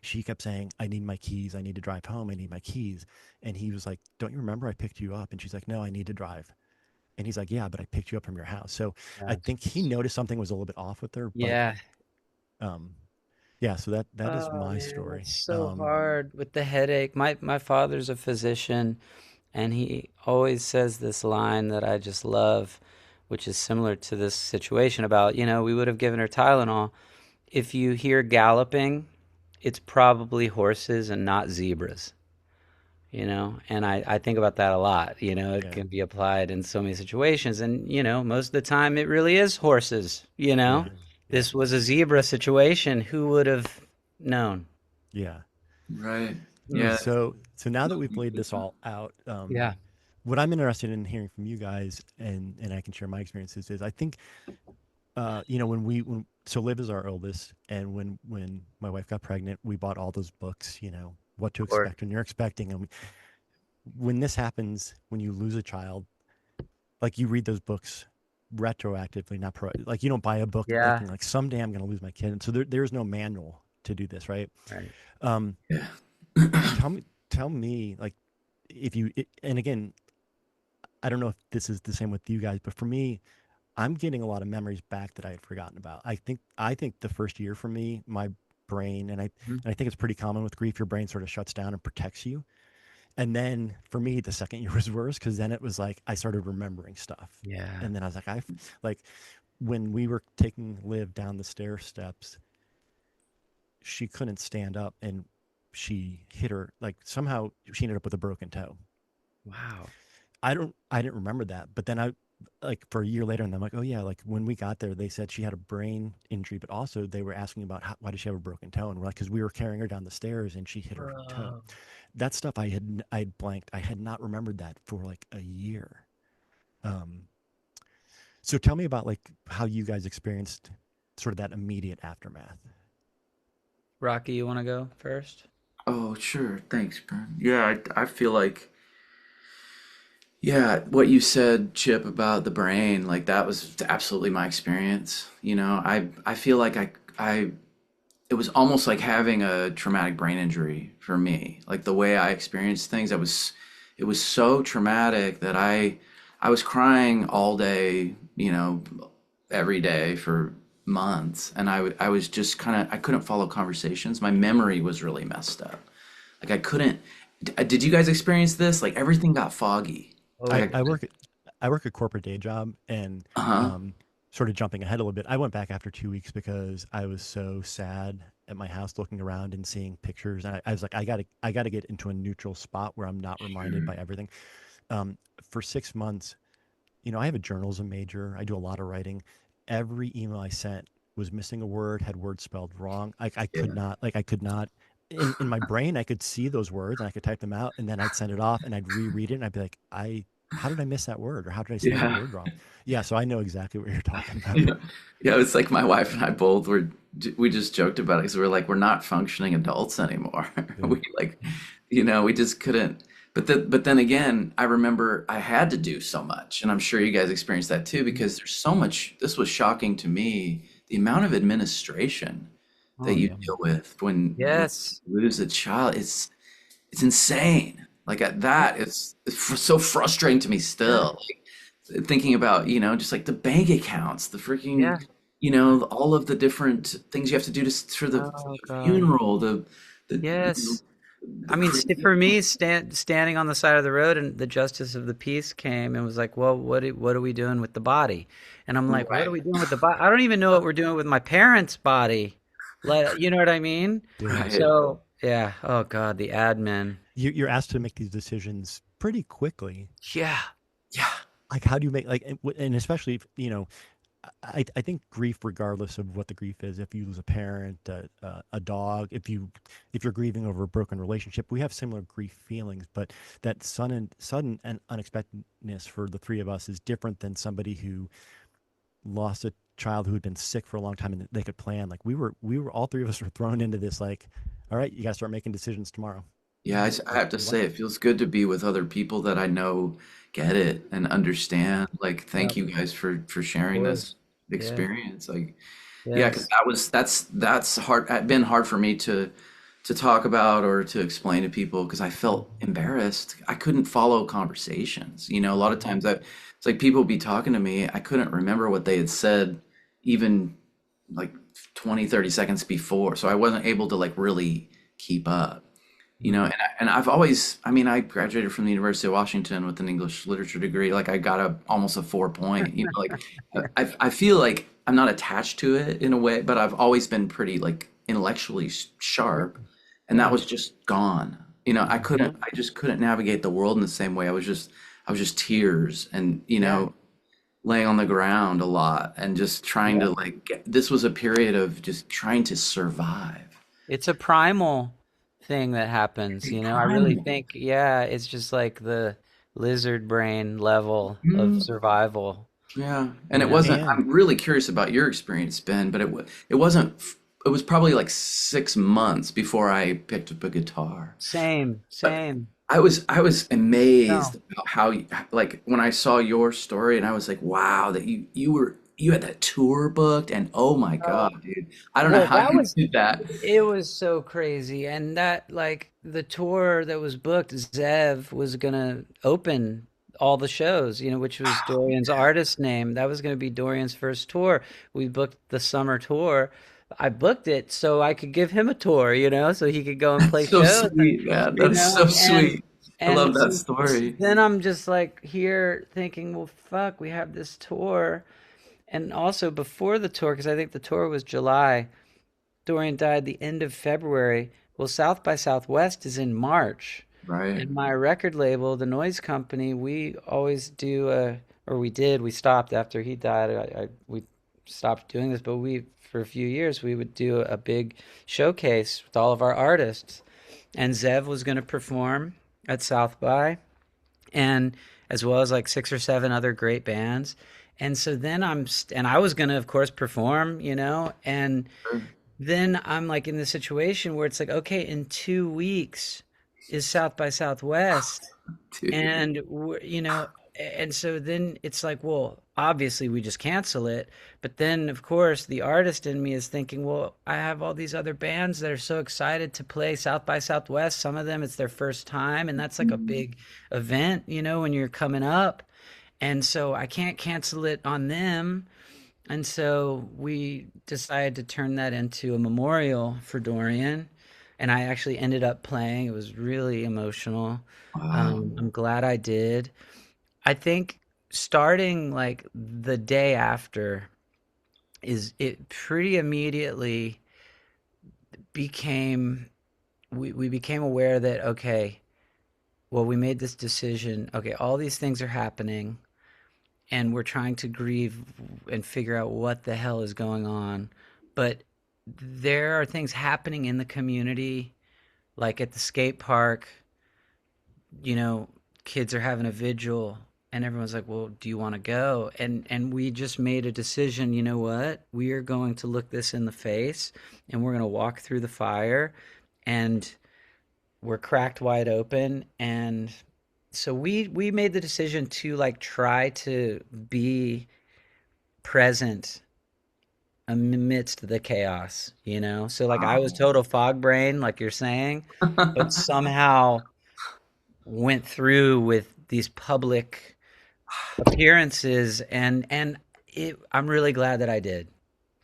she kept saying, I need my keys. I need to drive home. I need my keys. And he was like, don't you remember I picked you up? And she's like, no, I need to drive. And he's like, yeah, but I picked you up from your house. So I That's, think he noticed something was a little bit off with her. But yeah. um, yeah, so that is Oh my man, story. that's so hard with the headache. My father's a physician, and he always says this line that I just love, which is similar to this situation about, we would have given her Tylenol. If you hear galloping, it's probably horses and not zebras. And I think about that a lot. It Yeah, can be applied in so many situations. And, most of the time it really is horses. yeah, yeah, This was a zebra situation. Who would have known? yeah. Right. Mm. Yeah. So now that we've laid this all out, Yeah. what I'm interested in hearing from you guys, and I can share my experiences, is I think when so Liv is our oldest, and when my wife got pregnant, we bought all those books, what to Or, expect when you're expecting, and when this happens, when you lose a child, like you read those books retroactively, not like you don't buy a book yeah. thinking like someday I'm going to lose my kid, and so there's no manual to do this, right? Right. Um, Yeah. tell me like and again, I don't know if this is the same with you guys, but for me, I'm getting a lot of memories back that I had forgotten about. I think the first year for me, my brain, Mhm. and I think it's pretty common with grief, your brain sort of shuts down and protects you. And then for me, the second year was worse because then it was like I started remembering stuff, Yeah. and then I was like, like when we were taking Liv down the stair steps, she couldn't stand up, and she hit her like somehow she ended up with a broken toe. Wow. I didn't remember that, but then I like for a year later, and I'm like, oh yeah, like when we got there, they said she had a brain injury, but also they were asking about why did she have a broken toe, and we're like, because we were carrying her down the stairs and she hit her toe. Whoa. That stuff I had blanked. I had not remembered that for like a year. Um, so tell me about like how you guys experienced sort of that immediate aftermath. Rocky, you want to go first? Oh, sure. Thanks, Brian. Yeah, I feel like, yeah, what you said, Chip, about the brain, like that was absolutely my experience. I feel like it was almost like having a traumatic brain injury for me. Like the way I experienced things, it was so traumatic that I was crying all day, every day for months, and I was just kind of I couldn't follow conversations. My memory was really messed up. Like I couldn't. Did you guys experience this? Like everything got foggy. Oh, I, Like I work I work a corporate day job, and uh huh. sort of jumping ahead a little bit. I went back after 2 weeks because I was so sad at my house looking around and seeing pictures, and I was like, I gotta get into a neutral spot where I'm not reminded by Sure. everything. For 6 months, I have a journalism major. I do a lot of writing. Every email I sent was missing a word, had words spelled wrong. I could Yeah. not, I could not, in my brain, I could see those words and I could type them out, and then I'd send it off and I'd reread it and I'd be like, how did I miss that word, or how did I spell that Yeah. word wrong? Yeah. So I know exactly what you're talking about. Yeah. Yeah, it's like my wife and I both we just joked about it because we're like we're not functioning adults anymore. Yeah. We like, we just couldn't. But then again, I remember I had to do so much, and I'm sure you guys experienced that too because there's so much. This was shocking to me, the amount of administration that Oh you yeah. deal with when Yes. you lose a child. It's insane. Like at that, it's so frustrating to me Yeah. still. Like, thinking about, just like the bank accounts, the freaking, Yeah. all of the different things you have to do for the Oh God. funeral, the, Yes. the I mean, crazy. for me, standing on the side of the road, and the justice of the peace came and was like, "Well, what are we doing with the body?" And I'm like, "What are Right, we doing with the body? I don't even know what we're doing with my parents' body." Like, you know what I mean? Yeah. right. So, yeah. Oh God, the admin. You're asked to make these decisions pretty quickly. Yeah. Yeah, Like, how do you make, like, and especially if, I think grief, regardless of what the grief is, if you lose a parent, a dog, if you're grieving over a broken relationship, we have similar grief feelings. But that sudden and unexpectedness for the three of us is different than somebody who lost a child who had been sick for a long time and they could plan. Like, we were all three of us were thrown into this. Like, all right, you got to start making decisions tomorrow. yeah. I Like, have to what? say, it feels good to be with other people that I know get it and understand. Like, Yeah. thank you guys for Of sharing this course. Yeah. experience. Like, yeah, because Yes. that's hard. It's been hard for me to talk about or to explain to people because I felt embarrassed. I couldn't follow conversations. A lot of times it's like people be talking to me. I couldn't remember what they had said even like 20, 30 seconds before. So I wasn't able to like really keep up. And I've always, I mean, I graduated from the University of Washington with an English literature degree. Like I got almost a 4 point, like I feel like I'm not attached to it in a way, but I've always been pretty like intellectually sharp, and that Yeah. was just gone. I just couldn't navigate the world in the same way. I was just tears and, Yeah. laying on the ground a lot and just trying Yeah. to like, this was a period of just trying to survive. It's a primal thing that happens, Very you know. I really primal. think, yeah, it's just like the lizard brain level of Mhm. survival, Yeah, and you it know. wasn't. And I'm really curious about your experience, Ben, but it wasn't. It was probably like 6 months before I picked up a guitar. Same, But same. I was amazed No. about how like when I saw your story, and I was like, wow, that you had that tour booked, and oh my Oh, God, dude, I don't know well, how that you was did that. it was so crazy. And that like the tour that was booked, Zev was gonna open all the shows, you know, which was Dorian's artist name. That was gonna be Dorian's first tour. We booked the summer tour. I booked it so I could give him a tour, you know, so he could go and play So shows and sweet, man. you That's know, so sweet. I love and that so story. then I'm just like here thinking, well, fuck, we have this tour. And also before the tour, because I think the tour was July, Dorian died the end of February. Well, South by Southwest is in March. Right. And my record label, the Noise Company, we always do or we did, we stopped after he died. We stopped doing this, but for a few years, we would do a big showcase with all of our artists. And Zev was going to perform at South by, and as well as like six or seven other great bands. And so then and I was going to, of course, perform, you know, and Sure. then I'm like in the situation where it's like, okay, in 2 weeks is South by Southwest, Dude. and you know, and so then it's like, well, obviously we just cancel it. But then, of course, the artist in me is thinking, well, I have all these other bands that are so excited to play South by Southwest. Some of them it's their first time, and that's like a big event, you know, when you're coming up. And so I can't cancel it on them. And so we decided to turn that into a memorial for Dorian. And I actually ended up playing. It was really emotional. Wow. I'm glad I did. I think starting like the day after is it pretty immediately became we became aware that, okay, well, we made this decision. Okay, all these things are happening, and we're trying to grieve and figure out what the hell is going on. But there are things happening in the community, like at the skate park, you know, kids are having a vigil, and everyone's like, "Well, do you want to go?" And we just made a decision, you know what? We are going to look this in the face, and we're going to walk through the fire, and we're cracked wide open. And so we made the decision to like try to be present amidst the chaos, you know? So like I was Wow. total fog brain, like you're saying, but somehow went through with these public appearances, and I'm really glad that I did.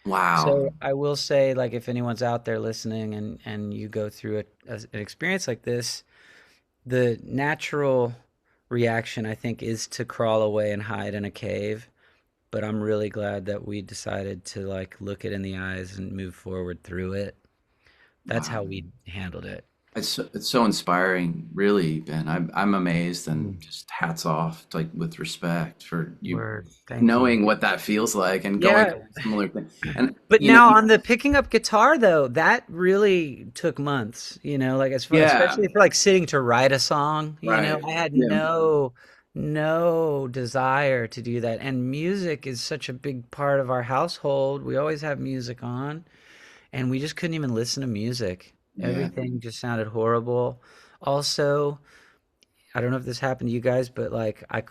Wow. So I will say, like, if anyone's out there listening and you go through an experience like this, the natural reaction, I think, is to crawl away and hide in a cave. But I'm really glad that we decided to like look it in the eyes and move forward through it. That's Wow. how we handled it. It's so inspiring, really, Ben. I'm amazed and Mm. just hats off, like with respect for you Word. Thank you. knowing what that feels like and going Yeah. through a similar thing. And But you know, now on the picking up guitar though, that really took months, you know, like as far, yeah, especially for like sitting to write a song, you know, right. I had Yeah. no desire to do that. And music is such a big part of our household. We always have music on, and we just couldn't even listen to music. Yeah. Everything just sounded horrible. Also, I don't know if this happened to you guys, but like I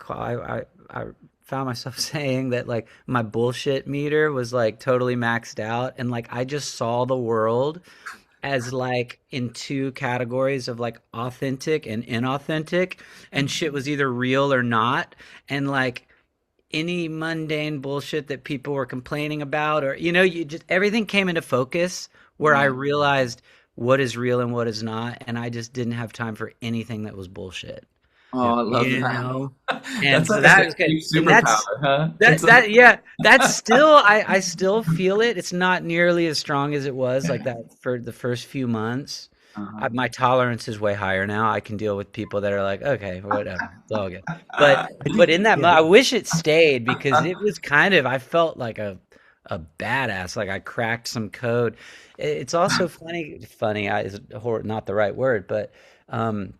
found myself saying that like my bullshit meter was like totally maxed out, and like I just saw the world as like in two categories of like authentic and inauthentic, and shit was either real or not, and like any mundane bullshit that people were complaining about, or you know, you just everything came into focus where I Yeah. realized what is real and what is not, and I just didn't have time for anything that was bullshit, Oh, Yeah. I love you that. know? And That's so like a that was good. huge And superpower, huh? It's like, yeah, that's still I still feel it. It's not nearly as strong as it was like that for the first few months. uh, My tolerance is way higher now. I can deal with people that are like, okay, whatever, it's all good. But I think, in that yeah. I wish it stayed because it was kind of I felt like a badass. Like I cracked some code. It's also funny is not the right word, but um,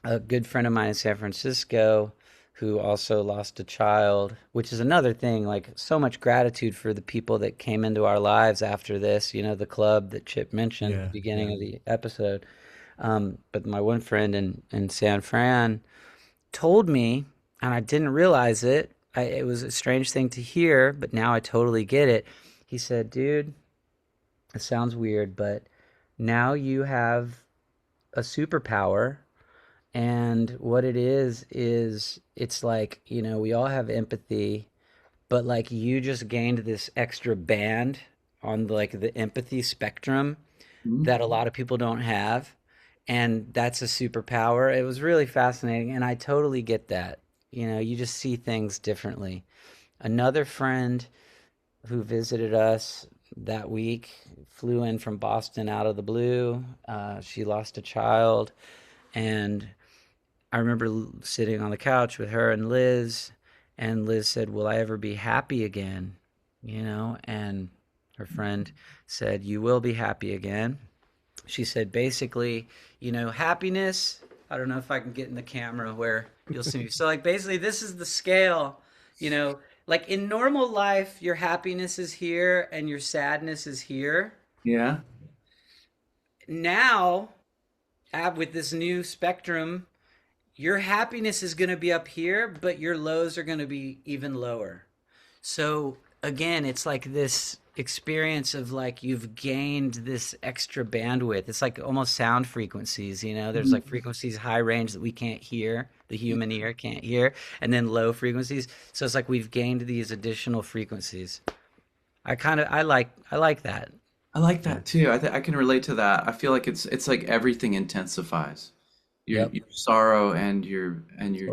a good friend of mine in San Francisco who also lost a child, which is another thing, like so much gratitude for the people that came into our lives after this, you know, the club that Chip mentioned at the Yeah. beginning Yeah. of the episode. But my one friend in San Fran told me, and I didn't realize it. It was a strange thing to hear, but now I totally get it. He said, dude, it sounds weird, but now you have a superpower, and what it is it's like, you know, we all have empathy, but like you just gained this extra band on like the empathy spectrum mhm. that a lot of people don't have. And that's a superpower. It was really fascinating. And I totally get that. You know, you just see things differently. Another friend who visited us that week flew in from Boston out of the blue. She lost a child. And I remember sitting on the couch with her and Liz, and Liz said, "Will I ever be happy again?" You know, and her friend said, "You will be happy again." She said, basically, you know, happiness. I don't know if I can get in the camera where you'll see me. So, like, basically, this is the scale, you know, like in normal life, your happiness is here and your sadness is here. Yeah. Now, with this new spectrum, your happiness is going to be up here, but your lows are going to be even lower. So again, it's like this experience of like you've gained this extra bandwidth. It's like almost sound frequencies, you know, there's like Mhm. frequencies high range that we can't hear, the human ear can't hear, and then low frequencies. So it's like we've gained these additional frequencies. I like that. I like Yeah. that too. I can relate to that. I feel like it's like everything intensifies Yep. your sorrow and your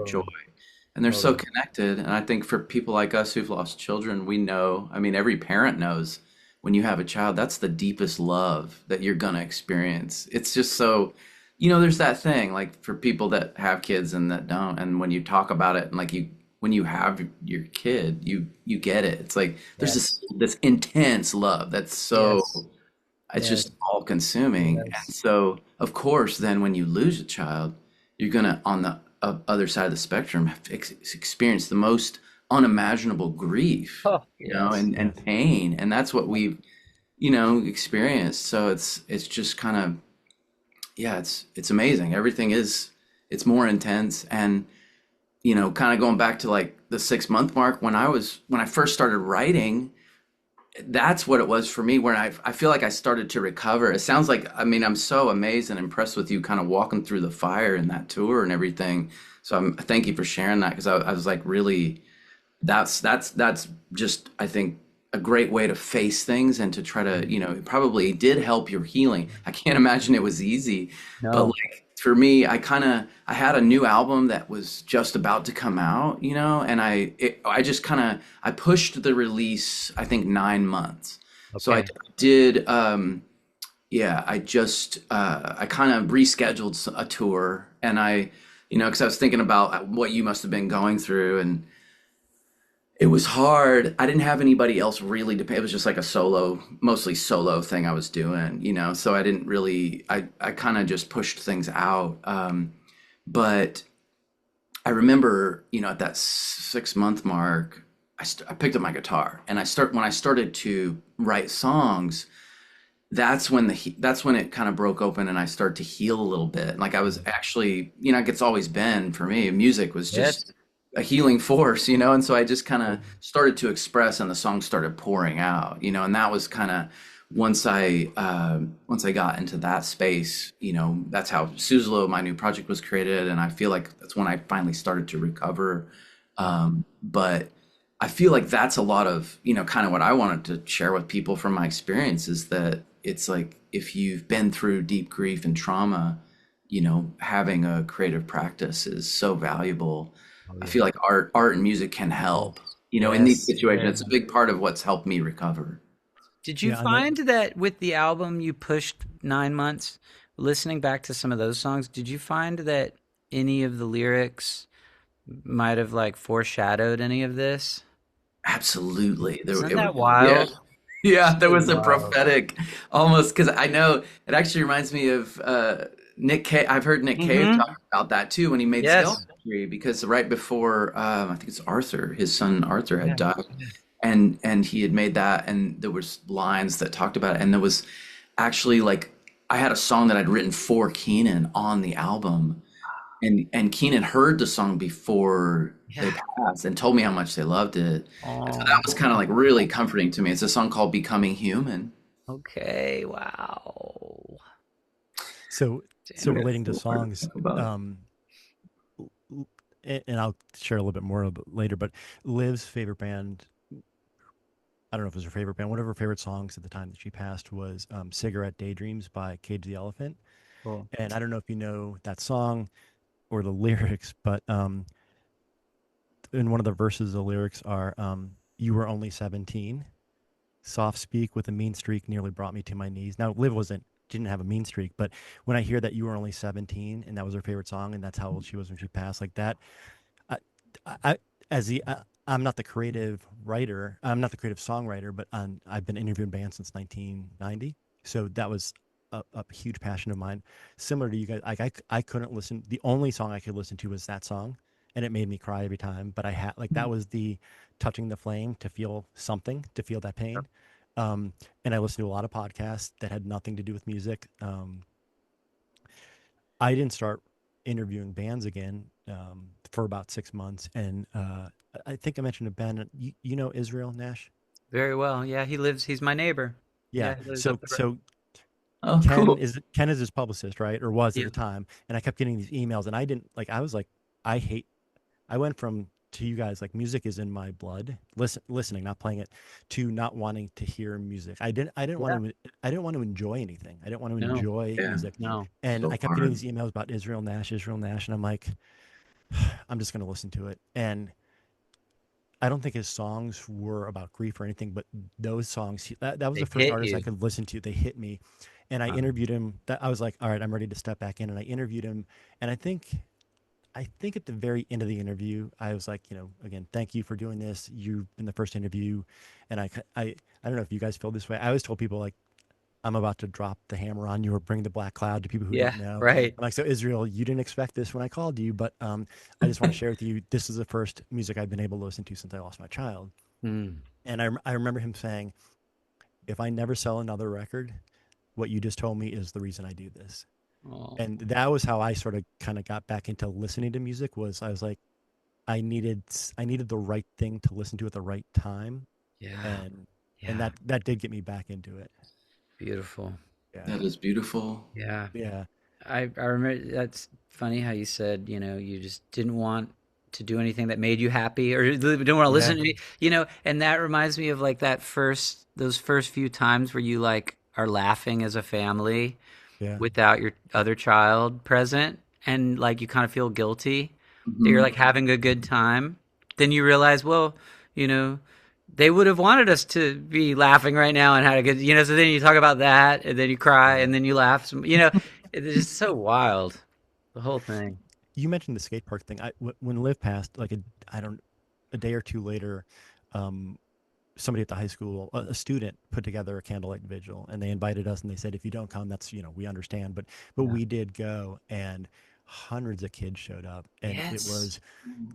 joy, Totally. and they're so Totally. connected. And I think for people like us who've lost children, we know. I mean, every parent knows when you have a child, that's the deepest love that you're gonna experience. It's just so, there's that thing like for people that have kids and that don't, and when you talk about it, and like when you have your kid, you get it. It's like there's Yes. this intense love that's so Yes. it's Yes. just all consuming. And Yes. so, of course, then when you lose a child, you're gonna on the other side of the spectrum experience the most unimaginable grief, Oh, yes. and Yes. pain, and that's what we've experienced. So it's just kind of, yeah, it's amazing. Everything is it's more intense. And kind of going back to like the 6 month mark, when I first started writing, that's what it was for me, when I feel like I started to recover. It sounds like, I mean, I'm so amazed and impressed with you kind of walking through the fire in that tour and everything. So thank you for sharing that, because I was like, really, that's just, I think, a great way to face things, and to try to, it probably did help your healing. I can't imagine it was easy, but No. like for me, I had a new album that was just about to come out, and I just kind of I pushed the release, I think, 9 months. So I Okay. did, yeah, I kind of rescheduled a tour, and because I was thinking about what you must have been going through, and it was hard. I didn't have anybody else really to pay. It was just like a mostly solo thing I was doing, so I didn't really, I kind of just pushed things out. But I remember, at that 6 month mark, I picked up my guitar, and when I started to write songs, that's when it kind of broke open, and I started to heal a little bit. Like I was actually, like it's always been for me, music was Yes. just a healing force, and so I just kind of started to express, and the songs started pouring out, and that was kind of, once I got into that space, that's how Suzlo, my new project, was created, and I feel like that's when I finally started to recover. But I feel like that's a lot of, kind of what I wanted to share with people from my experience, is that it's like, if you've been through deep grief and trauma, having a creative practice is so valuable. Oh, I feel yeah. like art and music can help, Yes. in these Yes. situations. It's Yes. a big part of what's helped me recover. Did you Yeah, I know. find that with the album you pushed 9 months, listening back to some of those songs, did you find that any of the lyrics might have like foreshadowed any of this? Absolutely. Isn't It was, that yeah. wild? Yeah, So there was a wild. prophetic, almost, because I know it actually reminds me of Nick Cave. I've heard Nick Cave Mm-hmm. talk about that too, when he made Yes. Skeleton, because right before, I think it's Arthur, his son Arthur had Yeah. died, and he had made that, and there was lines that talked about it, and there was actually, like, I had a song that I'd written for Keenan on the album, and Keenan heard the song before they Yeah. passed and told me how much they loved it. And so that Oh, was kind of like really comforting to me. It's a song called Becoming Human. okay. Wow. So, Damn. so Okay, relating to so hard to songs, talk about. um, and I'll share a little bit more later, but Liv's favorite band, I don't know if it was her favorite band, one of her favorite songs at the time that she passed was Cigarette Daydreams by Cage the Elephant. Cool. And I don't know if you know that song or the lyrics, but in one of the verses, the lyrics are, "You were only 17. Soft speak with a mean streak nearly brought me to my knees." Now, Liv didn't have a mean streak, but when I hear that you were only 17 and that was her favorite song and that's how old she was when she passed, like that, I, I as the I'm not the creative writer, I'm not the creative songwriter, but I've been interviewing bands since 1990, so that was a huge passion of mine. Similar to you guys, like I couldn't listen. The only song I could listen to was that song, and it made me cry every time. But I had like that was the touching the flame to feel something, to feel that pain. And I listened to a lot of podcasts that had nothing to do with music. I didn't start interviewing bands again for about 6 months, and I think I mentioned to Ben. You know Israel Nash? Very well. Yeah, he's my neighbor. Yeah. Yeah, he lives up So the road. so Oh, cool. Ken is his publicist, right? Or was at Yeah. the time, and I kept getting these emails, and I didn't like. I was like, I hate. I went from to you guys like music is in my blood. Listening, not playing it, to not wanting to hear music. I didn't want Yeah. to. I didn't want to enjoy anything. I didn't want to No. enjoy Yeah, music, No. and so I kept getting hard. these emails about Israel Nash, and I'm like, I'm just gonna listen to it. And I don't think his songs were about grief or anything, but those songs, that was the They first hit artist I you. could listen to. They hit me. And I Huh. interviewed him. That I was like, all right, I'm ready to step back in. And I interviewed him. And I think at the very end of the interview, I was like, again, thank you for doing this. You've been the first interview. And I don't know if you guys feel this way. I always told people like, I'm about to drop the hammer on you or bring the black cloud to people who Yeah, don't know. right. I'm like, so Israel, you didn't expect this when I called you, but I just want to share with you, this is the first music I've been able to listen to since I lost my child. Mm. And I remember him saying, if I never sell another record, what you just told me is the reason I do this. Oh, And that was how I sort of kind of got back into listening to music was I was like, I needed the right thing to listen to at the right time. yeah, And yeah. that did get me back into it. Beautiful. Yeah. That is beautiful. Yeah. Yeah. I remember that's funny how you said, you just didn't want to do anything that made you happy or didn't want to listen Yeah. to and that reminds me of like those first few times where you like are laughing as a family Yeah. without your other child present and like you kind of feel guilty that you're Hmm. like having a good time. Then you realize, well, you know, they would have wanted us to be laughing right now and had a good, so then you talk about that and then you cry Yeah. and then you laugh it's just so wild, the whole thing. You mentioned the skate park thing. When Liv passed, like I don't, a day or two later, um, somebody at the high school, a student, put together a candlelight vigil, and they invited us, and they said, if you don't come, that's we understand, but Yeah. we did go, and hundreds of kids showed up, and Yes.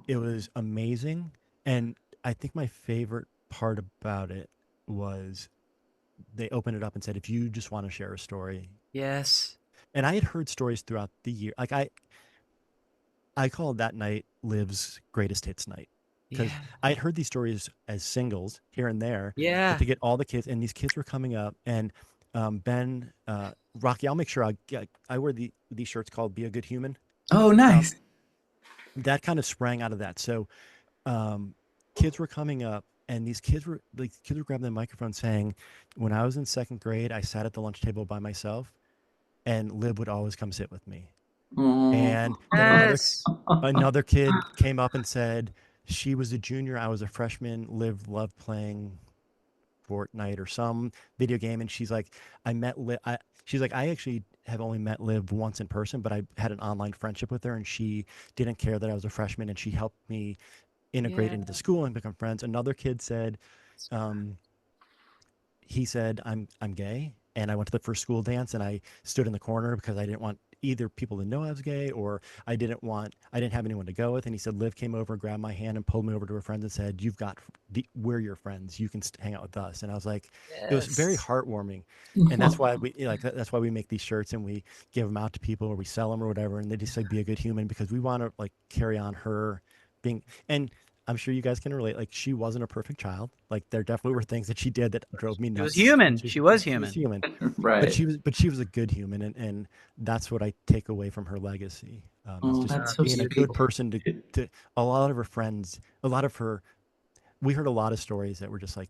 it was amazing, and I think my favorite part about it was they opened it up and said, if you just want to share a story, Yes. and I had heard stories throughout the year, like I called that night Liv's greatest hits night because Yeah. I had heard these stories as singles here and there, but Yeah. to get all the kids and these kids were coming up and Ben Rocky, I'll make sure I wear these shirts called "Be a Good Human." Oh, Um, nice. that kind of sprang out of that. So um, kids were coming up. And these kids were grabbing the microphone saying, when I was in second grade, I sat at the lunch table by myself and Liv would always come sit with me. Oh. And then Yes. another kid came up and said she was a junior, I was a freshman. Liv loved playing Fortnite or some video game, and she's like, I met Liv. She's like, I actually have only met Liv once in person, but I had an online friendship with her, and she didn't care that I was a freshman, and she helped me integrate Yeah. into the school and become friends. Another kid said, um, he said, I'm gay, and I went to the first school dance, and I stood in the corner because I didn't want either people to know I was gay, or I didn't have anyone to go with. And he said, Liv came over, grabbed my hand, and pulled me over to her friends and said, we're your friends. You can hang out with us. And I was like, it was very Yes. heartwarming, and that's why we make these shirts and we give them out to people or we sell them or whatever, and they just say, be a good human, because we want to like carry on her being and I'm sure you guys can relate. Like she wasn't a perfect child. Like there definitely were things that she did that drove me She was nuts. human. She was She was human. human, Right. but she was a good human, and that's what I take away from her legacy. Is Oh, just that's so being a good sweet. Beautiful. person to a lot of her friends, a lot of her. We heard a lot of stories that were just like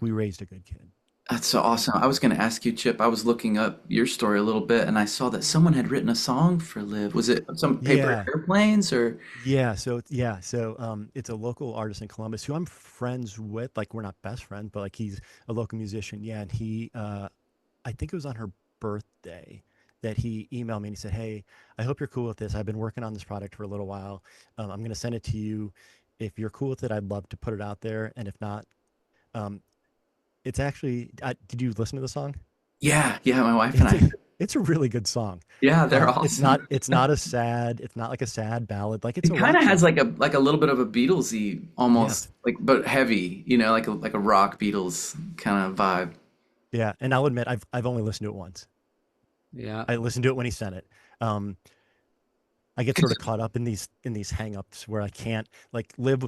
we raised a good kid. That's so awesome. I was going to ask you, Chip. I was looking up your story a little bit, and I saw that someone had written a song for Liv. Was it some paper Yeah, airplanes or? it's a local artist in Columbus who I'm friends with. Like we're not best friends, but like he's a local musician. Yeah, and I think it was on her birthday that he emailed me and he said, "Hey, I hope you're cool with this. I've been working on this product for a little while. I'm going to send it to you. If you're cool with it, I'd love to put it out there. And if not, um, it's actually. Did you listen to the song? Yeah, yeah. My wife and It's I. a it's a really good song. Yeah, they're awesome. It's not a sad. It's not like a sad ballad. Like it's It a kind of rock has song. like a little bit of a Beatlesy Yeah, almost like, but heavy. Like a rock Beatles kind of vibe. yeah. And I'll admit, I've only listened to it once. Yeah. I listened to it when he sent it. Um, I get sort of caught up in these hangups where I can't like Liv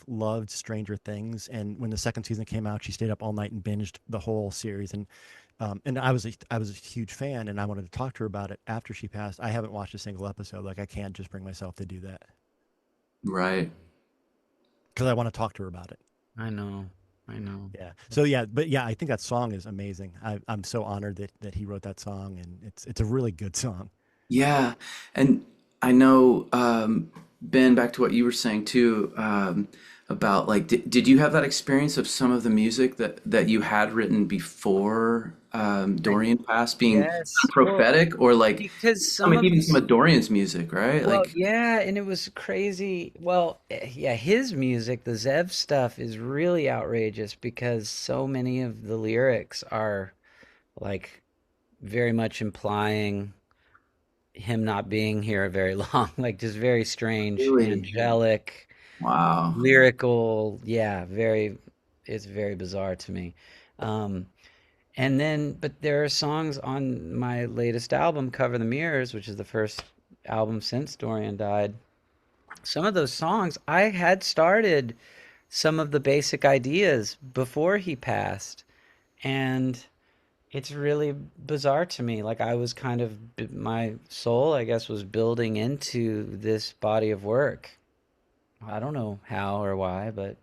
loved Stranger Things, and when the second season came out, she stayed up all night and binged the whole series. And I was a huge fan, and I wanted to talk to her about it after she passed. I haven't watched a single episode. Like I can't just bring myself to do that Right. because I want to talk to her about it. I know. I know. Yeah. So yeah, but yeah, I think that song is amazing. I'm so honored that he wrote that song, and it's a really good song. Yeah. And I know Ben, back to what you were saying too, about like, did you have that experience of some of the music that you had written before I, Dorian passed being yes. Well, prophetic, or like because some some of even the some of Dorian's music, right? Well, Like, yeah, and it was crazy. Well, yeah, his music, the Zev stuff, is really outrageous because so many of the lyrics are like very much implying him not being here very long, like just very strange, really, angelic, wow. lyrical. Yeah, it's very bizarre to me. Um, and then, but there are songs on my latest album, Cover the Mirrors, which is the first album since Dorian died. Some of those songs I had started some of the basic ideas before he passed, and it's really bizarre to me. Like I was kind of my soul, I guess, was building into this body of work. I don't know how or why, but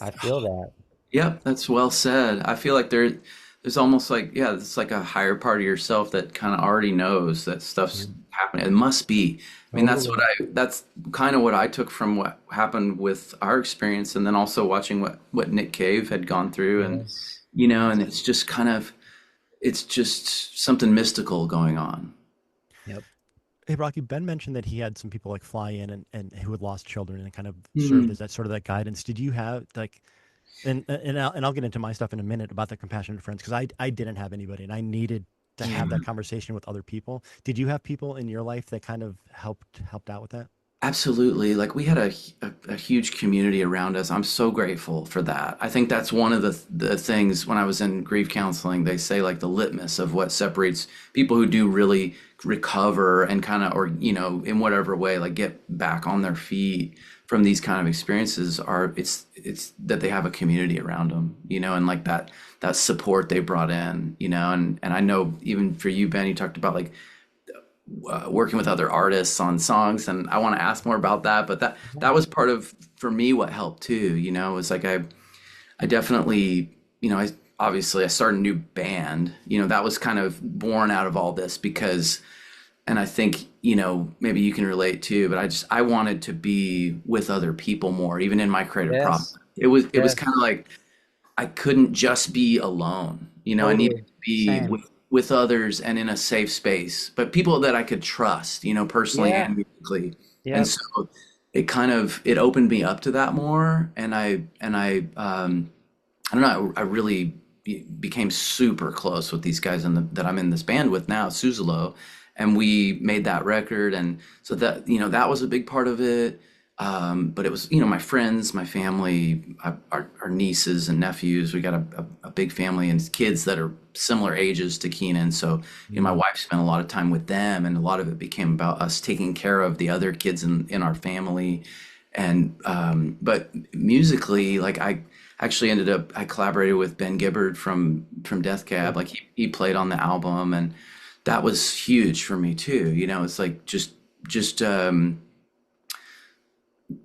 I feel that. Yep, that's well said. I feel like there's almost like, yeah, it's like a higher part of yourself that kind of already knows that stuff's Mm, happening. It must be. I mean, totally. that's kind of what I took from what happened with our experience, and then also watching what Nick Cave had gone through, and Yes. and Yes. it's just kind of it's just something mystical going on. Yep. Hey, Rocky, Ben mentioned that he had some people like fly in and who had lost children and kind of served Hmm. as that sort of that guidance. Did you have like, and I'll get into my stuff in a minute about the compassionate friends because I didn't have anybody and I needed to have that conversation with other people. Did you have people in your life that kind of helped out with that? Absolutely. Like we had a huge community around us. I'm so grateful for that. I think that's one of the things when I was in grief counseling, they say like the litmus of what separates people who do really recover and kind of, or, in whatever way, like get back on their feet from these kind of experiences are it's that they have a community around them, and like that support they brought in, and I know even for you, Ben, you talked about like working with other artists on songs, and I want to ask more about that, but that was part of for me what helped too, it was like I definitely, I obviously I started a new band, that was kind of born out of all this because, and I think, maybe you can relate too, but I wanted to be with other people more even in my creative process. Yes. It was kind Yes. of like I couldn't just be alone. I needed Totally. to be Same. with others and in a safe space, but people that I could trust, personally Yeah. and musically. And Yep. so it opened me up to that more, and I don't know, I really became super close with these guys that I'm in this band with now, Suzalo, and we made that record, and so that was a big part of it. But it was, my friends, my family, our nieces and nephews. We got a big family and kids that are similar ages to Keenan. So, my Mm. wife spent a lot of time with them, and a lot of it became about us taking care of the other kids in our family. And but musically, like I actually I collaborated with Ben Gibbard from Death Cab. Like he played on the album, and that was huge for me too. It's like just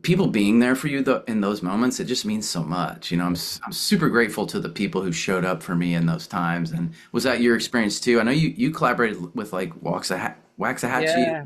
people being there for you in those moments. It just means so much. I'm super grateful to the people who showed up for me in those times. And was that your experience too? I know you collaborated with like Waxahachie, Yeah.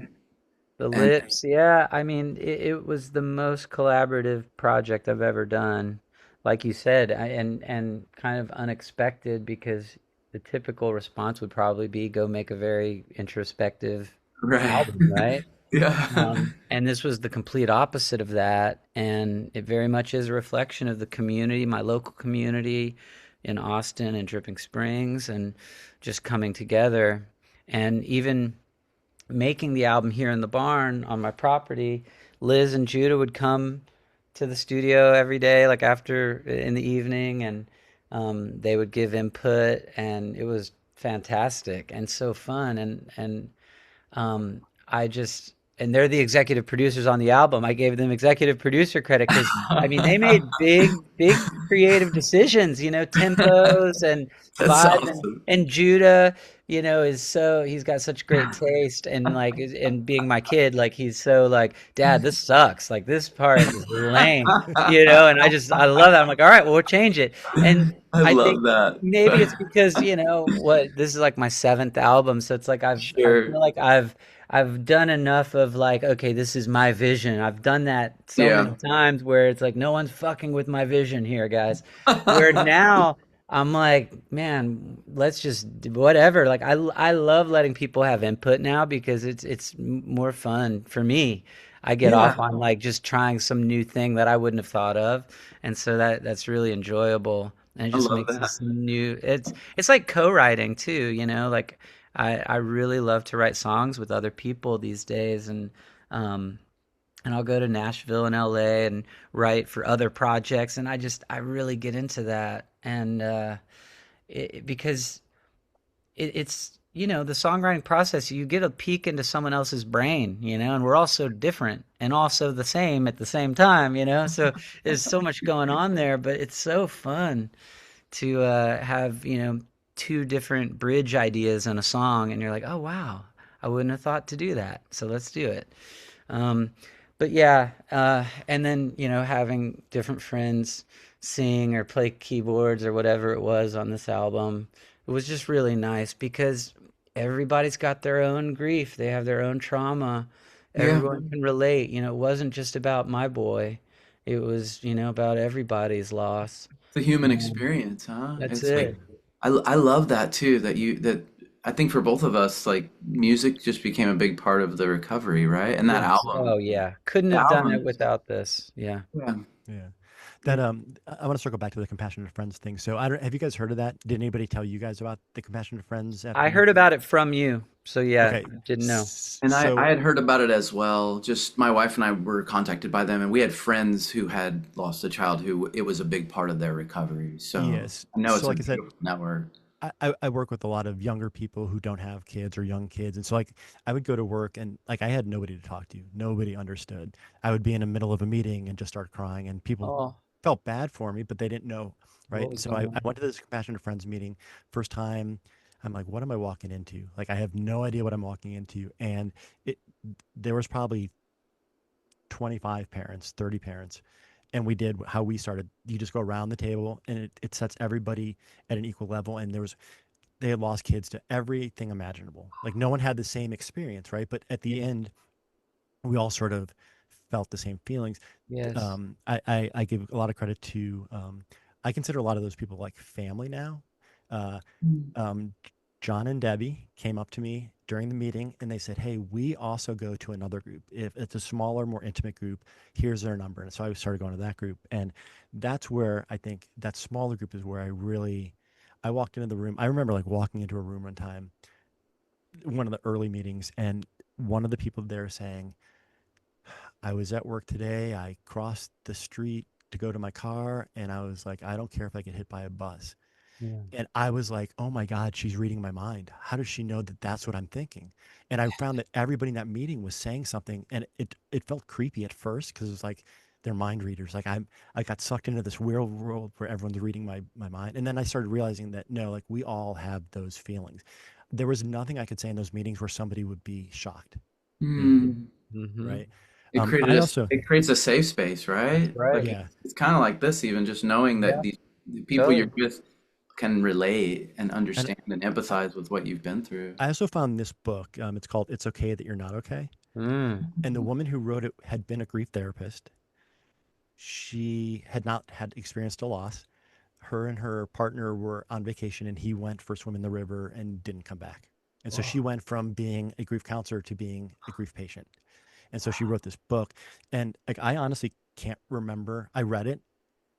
The and Lips, yeah. I mean, it was the most collaborative project I've ever done. Like you said, and kind of unexpected because the typical response would probably be go make a very introspective right. album, right? Yeah. And this was the complete opposite of that, and it very much is a reflection of the community, my local community in Austin and Dripping Springs, and just coming together. And even making the album here in the barn on my property, Liz and Judah would come to the studio every day, like after in the evening, and they would give input, and it was fantastic and so fun. I just, and they're the executive producers on the album. I gave them executive producer credit because, I mean, they made big creative decisions, tempos and That's vibe. awesome. And Judah, he's got such great taste. And like, and being my kid, like, he's so like, Dad, this sucks. Like, this part is lame, and I love that. I'm like, all right, well, we'll change it. And I I think love that. maybe it's because, this is like my seventh album. So it's like I Sure. feel like I've done enough of like, okay, this is my vision. I've done that so Yeah. many times where it's like, no one's fucking with my vision here, guys. Where now I'm like, man, let's just do whatever. Like I love letting people have input now because it's more fun for me. I get off Yeah. on like just trying some new thing that I wouldn't have thought of, and so that's really enjoyable. And it I just love makes that. this new. It's like co-writing too, you know. Like I really love to write songs with other people these days, um, and I'll go to Nashville and LA and write for other projects, and I really get into that, and because it's you know the songwriting process, you get a peek into someone else's brain, you know, and we're all so different and also the same at the same time, you know, so there's so much going on there, but it's so fun to have you know two different bridge ideas on a song, and you're like, oh wow, I wouldn't have thought to do that, so let's do it. um, but yeah, and then you know having different friends sing or play keyboards or whatever it was on this album, it was just really nice because everybody's got their own grief, they have their own trauma, Yeah. everyone can relate, you know, it wasn't just about my boy, it was you know about everybody's loss. The human And experience, huh? that's It's like it. I love that too, that I think for both of us, like music just became a big part of the recovery, right? And that Yes. Oh, album, yeah. Couldn't the have done it album, without this. Yeah. yeah, Yeah. yeah. That I want to circle back to the compassionate friends thing. So I don't have you guys heard of that? Did anybody tell you guys about the compassionate friends after I you? heard about it from you. So yeah, Okay. didn't know. And I So had heard about it as well. Just my wife and I were contacted by them, and we had friends who had lost a child who it was a big part of their recovery. So yes. I know So it's a like I said, beautiful network. I work with a lot of younger people who don't have kids or young kids. And so like I would go to work and like I had nobody to talk to. Nobody understood. I would be in the middle of a meeting and just start crying and people Oh, felt bad for me, but they didn't know. Right. what And was so going I on? went to this compassionate friends meeting first time. I'm like, what am I walking into? Like I have no idea what I'm walking into. And it there was probably 25 parents, 30 parents. And we did how we started. You just go around the table and it sets everybody at an equal level. And they had lost kids to everything imaginable. Like no one had the same experience, right? But at the Yeah. end, we all sort of felt the same feelings. Yes. I give a lot of credit to, I consider a lot of those people like family now. Uh, Mm. um, John and Debbie came up to me during the meeting and they said, hey, we also go to another group. If it's a smaller, more intimate group, here's their number. And so I started going to that group. And that's where I think that smaller group is where I walked into the room. I remember like walking into a room one time, one of the early meetings, and one of the people there saying, I was at work today. I crossed the street to go to my car and I was like, I don't care if I get hit by a bus. Yeah. And I was like, oh my God, she's reading my mind. How does she know that that's what I'm thinking? And I found that everybody in that meeting was saying something, and it felt creepy at first because it was like they're mind readers. Like I got sucked into this weird world where everyone's reading my mind. And then I started realizing that no, like we all have those feelings. There was nothing I could say in those meetings where somebody would be shocked, Mm-hmm. Mm. Mm-hmm. right? I also, It creates a safe space, That's right? Like right. yeah, it's kind of like this, even just knowing that Yeah. the people you're Totally. with can relate and and understand and empathize with what you've been through. I also found this book. It's called "It's Okay That You're Not Okay," Mm. and the woman who wrote it had been a grief therapist. She had not had experienced a loss. Her and her partner were on vacation and he went for a swim in the river and didn't come back. And so she Whoa. went from being a grief counselor to being a grief patient. And so she wrote this book. And like I honestly can't remember. I read it.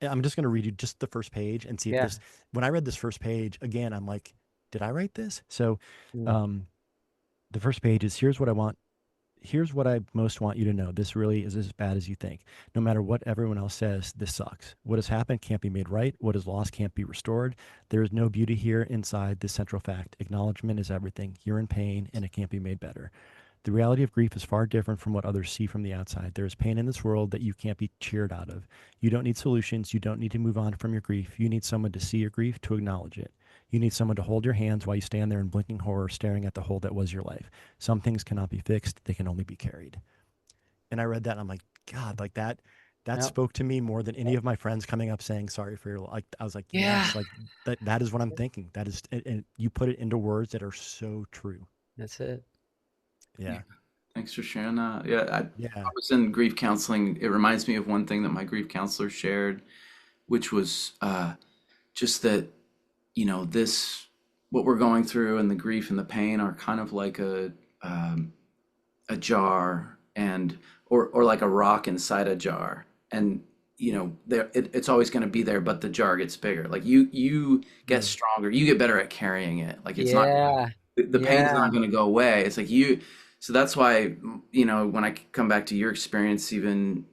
I'm just going to read you just the first page and see if Yeah. this when I read this first page again, I'm like, did I write this? So Mm. um the first page is here's what I most want you to know. This really is as bad as you think. No matter what everyone else says, this sucks. What has happened can't be made right. What is lost can't be restored. There is no beauty here inside this central fact. Acknowledgement is everything. You're in pain and it can't be made better. The reality of grief is far different from what others see from the outside. There is pain in this world that you can't be cheered out of. You don't need solutions. You don't need to move on from your grief. You need someone to see your grief, to acknowledge it. You need someone to hold your hands while you stand there in blinking horror, staring at the hole that was your life. Some things cannot be fixed, they can only be carried. And I read that and I'm like, God, like that Yeah. spoke to me more than any of my friends coming up saying sorry for your like I was like, Yeah. yes, like that is what I'm thinking. That is and you put it into words that are so true. That's it. Yeah. Thanks for sharing that. Yeah, I Yeah. was in grief counseling. It reminds me of one thing that my grief counselor shared, which was just that, this, what we're going through and the grief and the pain are kind of like a jar and or like a rock inside a jar. And it's always going to be there, but the jar gets bigger. Like you get Mm. stronger, you get better at carrying it. Like it's not Yeah. the pain's Yeah. not going to go away. It's like so that's why, when I come back to your experience, even,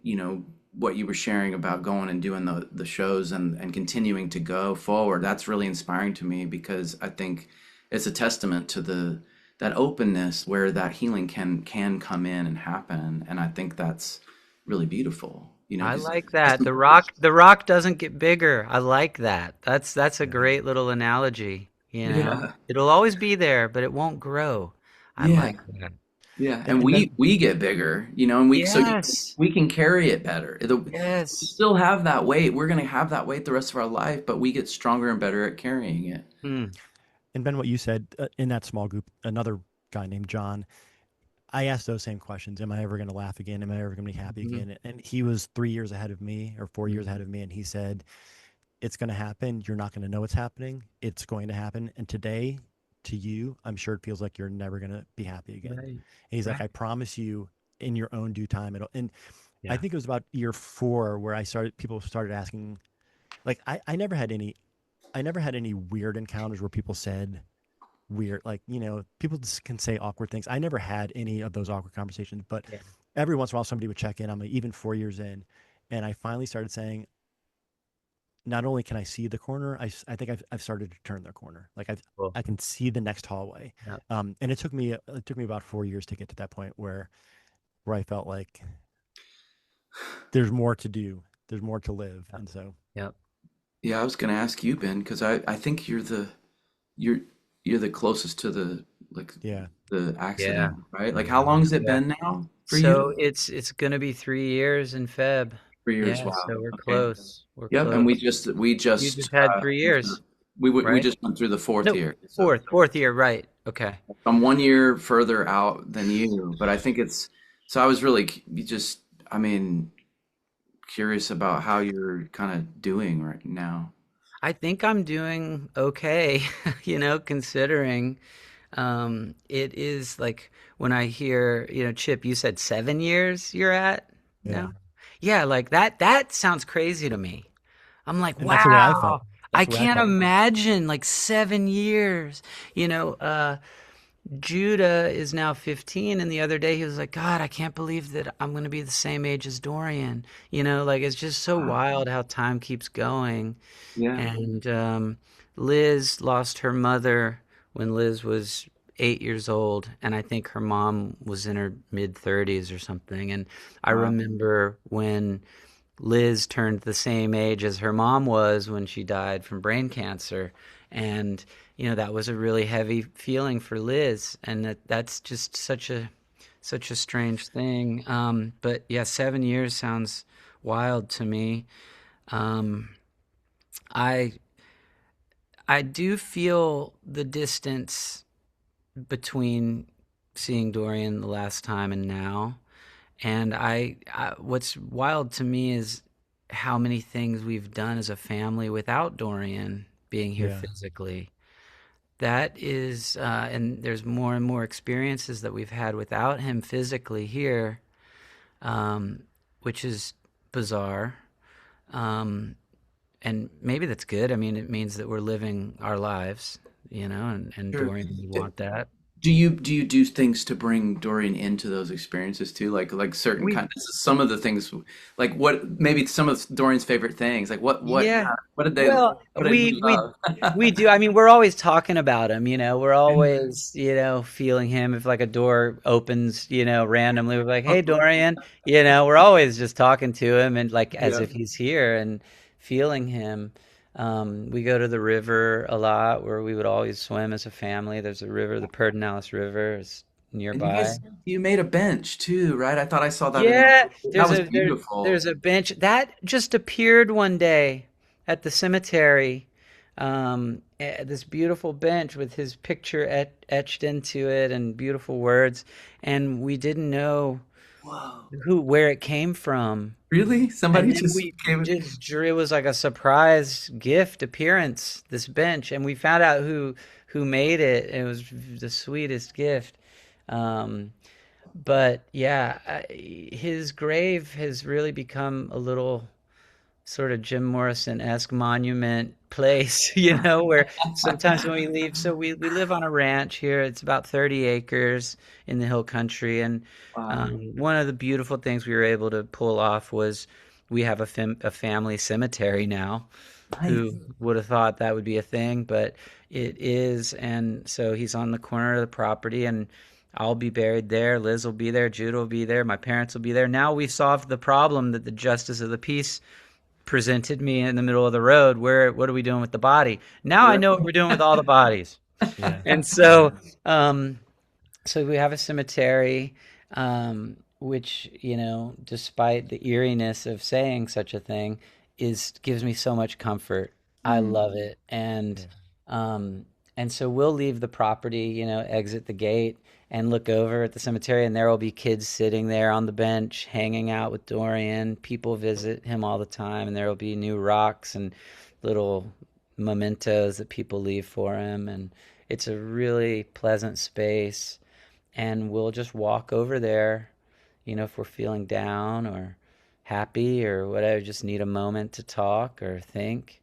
what you were sharing about going and doing the shows and continuing to go forward, that's really inspiring to me because I think it's a testament to that openness where that healing can come in and happen. And I think that's really beautiful, I because like that. The rock doesn't get bigger. I like that. That's a Yeah. great little analogy, yeah, It'll always be there, but it won't grow. I yeah. like that. Yeah, And and and we Ben, we get bigger, and Yes. we can carry it better. We Yes. still have that weight. We're gonna have that weight the rest of our life, but we get stronger and better at carrying it. Hmm. and Ben, what you said in that small group, another guy named John, I asked those same questions. Am I ever going to laugh again? Am I ever going to be happy Hmm. again? And he was 3 years ahead of me or 4 years ahead Hmm. of me. And he said, it's going to happen. You're not going to know it's happening. It's going to happen. And today, to you, I'm sure it feels like you're never going to be happy again. And Right. he's like, Right. I promise you in your own due time. And I Yeah. think it was about year 4 where people started asking, like, I never had any weird encounters where people said, weird, like, people just can say awkward things. I never had any of those awkward conversations, but Yeah. every once in a while somebody would check in. I'm like, even 4 years in, and I finally started saying, not only can I see the corner, I think I've started to turn the corner. Like Cool. I can see the next hallway. Yeah. And it took me about 4 years to get to that point where I felt like there's more to do, there's more to live, Yeah. and so Yeah. Yeah, I was gonna ask you, Ben, because I think you're you're the closest to like yeah, the Yeah. accident, right? Like how Yeah. long has it Yeah. been now for So you? it's gonna be 3 years in Feb. 3 years. Yeah. Wow. So we're Okay. close. We're Yep. And close. we You just just had uh, 3 years, we right? just went through the fourth No, year. So fourth year, right? Okay. I'm 1 year further out than you, but I think it's so I was really I mean, curious about how you're kind of doing right now. I think I'm doing okay, considering it is like when I hear, Chip, you said 7 years you're at yeah. now? Yeah, like that sounds crazy to me. I'm like, And that's the way I felt. wow, I That's the way I can't felt. imagine like 7 years. Judah is now 15, and the other day he was like, God, I can't believe that I'm going to be the same age as Dorian. Like it's just so Wow. wild how time keeps going. Yeah, And Liz lost her mother when Liz was 8 years old, and I think her mom was in her mid 30s or something. And I wow. remember when Liz turned the same age as her mom was when she died from brain cancer. And, that was a really heavy feeling for Liz. And that's just such a strange thing. But yeah, 7 years sounds wild to me. Um, I I do feel the distance between seeing Dorian the last time and now. And what's wild to me is how many things we've done as a family without Dorian being here Yeah, physically. That is, and there's more and more experiences that we've had without him physically here, um, which is bizarre. Um, and maybe that's good. I mean, it means that we're living our lives, and Sure. Dorian would D- want that. do you do things to bring Dorian into those experiences too? Like certain We, kind some of the things, like what maybe some of Dorian's favorite things, like yeah. Well, what did we he we love? we do. I mean, we're always talking about him. We're always, feeling him. If like a door opens, randomly, we're like, "Hey, Dorian." We're always just talking to him and like as Yeah, if he's here and feeling him. We go to the river a lot, where we would always swim as a family. There's a river, the Pedernales River, is and nearby. you made a bench too, right? I thought I saw that in Yeah, that there's was a there, beautiful. there's a bench that just appeared one day at the cemetery, this beautiful bench with his picture etched into it and beautiful words, and we didn't know Whoa. where it came from. Really? And Somebody then just we gave it. just drew, it was like a surprise gift appearance, this bench, and we found out who made it. It was the sweetest gift. Um, but yeah, his grave has really become a little sort of Jim Morrison-esque monument place, where sometimes when we leave, so we live on a ranch here. It's about 30 acres in the hill country. And Wow. one of the beautiful things we were able to pull off was we have a family cemetery now. Who Nice. would have thought that would be a thing, but it is. And so he's on the corner of the property, and I'll be buried there. Liz will be there. Judah will be there. My parents will be there. Now we've solved the problem that the justice of the peace presented me in the middle of the road. What are we doing with the body? Now I Right. know what we're doing with all the bodies. Yeah. And Yeah. um, so we have a cemetery, which, despite the eeriness of saying such a thing, is gives me so much comfort. I Mm. love it. Yeah. Um, and so we'll leave the property, exit the gate and look over at the cemetery, and there will be kids sitting there on the bench, hanging out with Dorian. People visit him all the time, and there will be new rocks and little mementos that people leave for him. And it's a really pleasant space, and we'll just walk over there, if we're feeling down or happy or whatever, just need a moment to talk or think.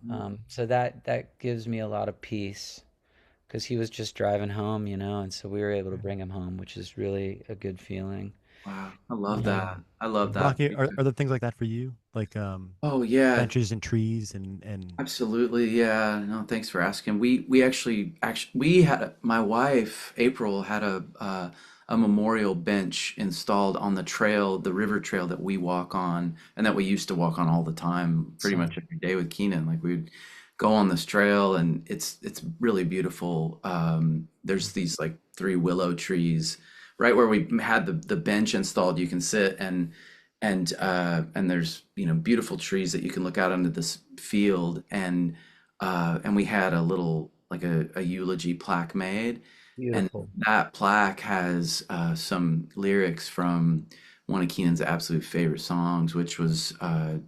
Mhm. So that gives me a lot of peace because he was just driving home, and so we were able to Yeah. bring him home, which is really a good feeling. Wow. I love Yeah. that. I love that. Rocky, are there things like that for you? Like Oh yeah, benches and trees and absolutely. Yeah. No, thanks for asking. We actually we had my wife April had a memorial bench installed on the trail, the river trail that we walk on and that we used to walk on all the time, pretty so much every day with Keenan. Like we'd go on this trail and it's really beautiful. There's these like three willow trees right where we had the bench installed. You can sit and there's beautiful trees that you can look out into this field and we had a little like a eulogy plaque made and Beautiful. that plaque has some lyrics from one of Keenan's absolute favorite songs, which was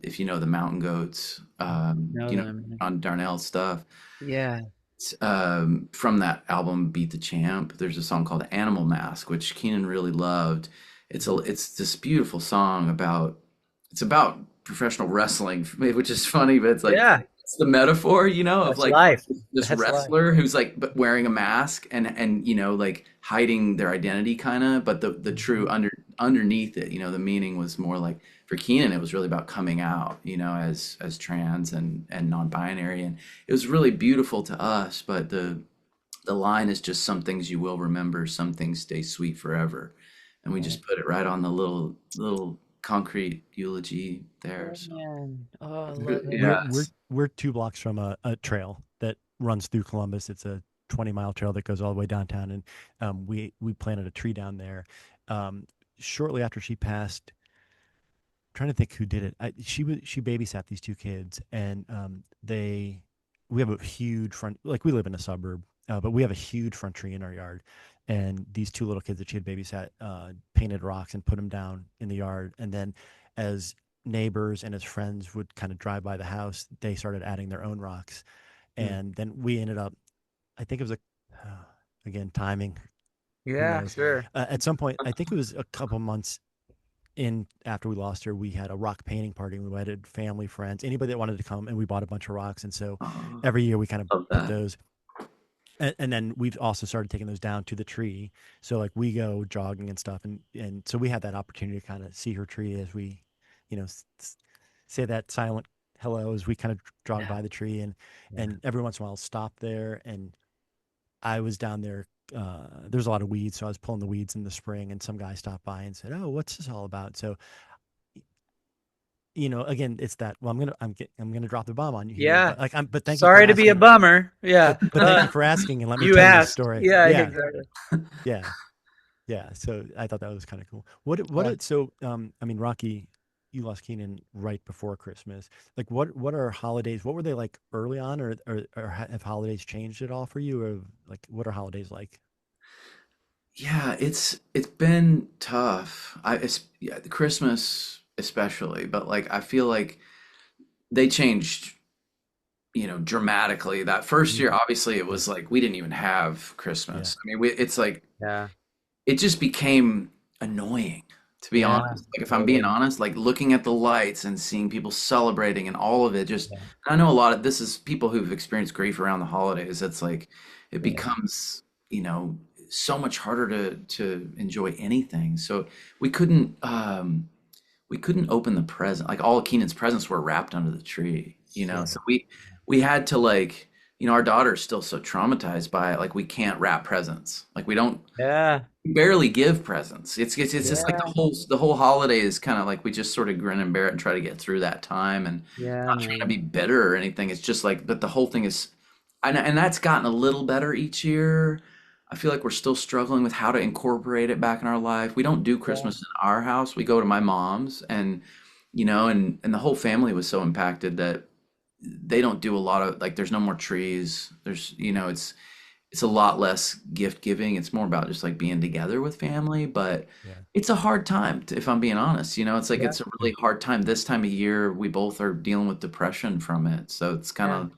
if you know the Mountain Goats, Know them. on Darnell's stuff. Yeah. From that album Beat the Champ, there's a song called Animal Mask, which Keenan really loved. It's this beautiful song about it's about professional wrestling, which is funny, but it's like Yeah. it's the metaphor, of That's like life. this That's life. wrestler who's like but wearing a mask and like hiding their identity kind of, but the true underneath it, the meaning was more like for Keenan, it was really about coming out, as trans and non-binary, and it was really beautiful to us. But the line is just some things you will remember, some things stay sweet forever, and we Right. just put it right on the little concrete eulogy there. Oh, So man. Oh, I love we're it. we're yeah, we're, we're 2 blocks from a trail that runs through Columbus. It's a 20-mile trail that goes all the way downtown, and we planted a tree down there. Um, Shortly after she passed, trying to think who did it. She babysat these 2 kids, and we have a huge front. Like we live in a suburb, but we have a huge front tree in our yard. And these 2 little kids that she had babysat painted rocks and put them down in the yard. And then, as neighbors and as friends would kind of drive by the house, they started adding their own rocks. Mm. And then we ended up. I think it was again timing. Who Yeah, knows? sure. At some point, I think it was a couple months in after we lost her, we had a rock painting party. We invited family, friends, anybody that wanted to come, and we bought a bunch of rocks. And so oh, every year we kind of love put that. those, and then we've also started taking those down to the tree. So like we go jogging and stuff, and so we had that opportunity to kind of see her tree as we, say that silent hello as we kind of jog Yeah. by the tree, and Yeah. and every once in a while I'll stop there. And I was down there. There's a lot of weeds, so I was pulling the weeds in the spring, and some guy stopped by and said, "Oh, what's this all about?" So again, it's that. Well, I'm gonna drop the bomb on you here, Yeah. but but thank you for Sorry to be a asking. bummer. But Yeah. but thank you for asking, and let me You tell you this asked. story. Yeah, Yeah, exactly. yeah, yeah. So I thought that was kind of cool. What Uh, it so I mean, Rocky. you lost Keenan right before Christmas. Like, what are holidays? What were they like early on, or have holidays changed at all for you, or like what are holidays like? Yeah, it's been tough. Yeah, Christmas especially, but like I feel like they changed, dramatically. That first Mhm. year, obviously, it Yeah, was like we didn't even have yeah, Christmas. I mean, it's like Yeah. it just became annoying, to be Yeah. honest. Like if I'm being Totally. honest, like looking at the lights and seeing people celebrating and all of it just Yeah. I know a lot of this is people who've experienced grief around the holidays. It's like it Yeah. becomes, so much harder to enjoy anything. So we couldn't we couldn't open the present. Like all of Keenan's presents were wrapped under the tree, yeah, So we had to like, our daughter's still so traumatized by it. Like we can't wrap presents. Like we don't Yeah. barely give presents. It's just like Yeah. the whole holiday is kind of like we just sort of grin and bear it and try to get through that time and Yeah, not trying to man. be bitter or anything. It's just like, but the whole thing is, and that's gotten a little better each year. I feel like we're still struggling with how to incorporate it back in our life. We don't do Yeah. Christmas in our house. We go to my mom's and and the whole family was so impacted that they don't do a lot of like there's no more trees. There's it's a lot less gift giving. It's more about just like being together with family, but yeah, it's a hard time if I'm being honest. It's like Yeah. it's a yeah, really hard time this time of year. We both are dealing with depression from it. So it's kind Yeah. of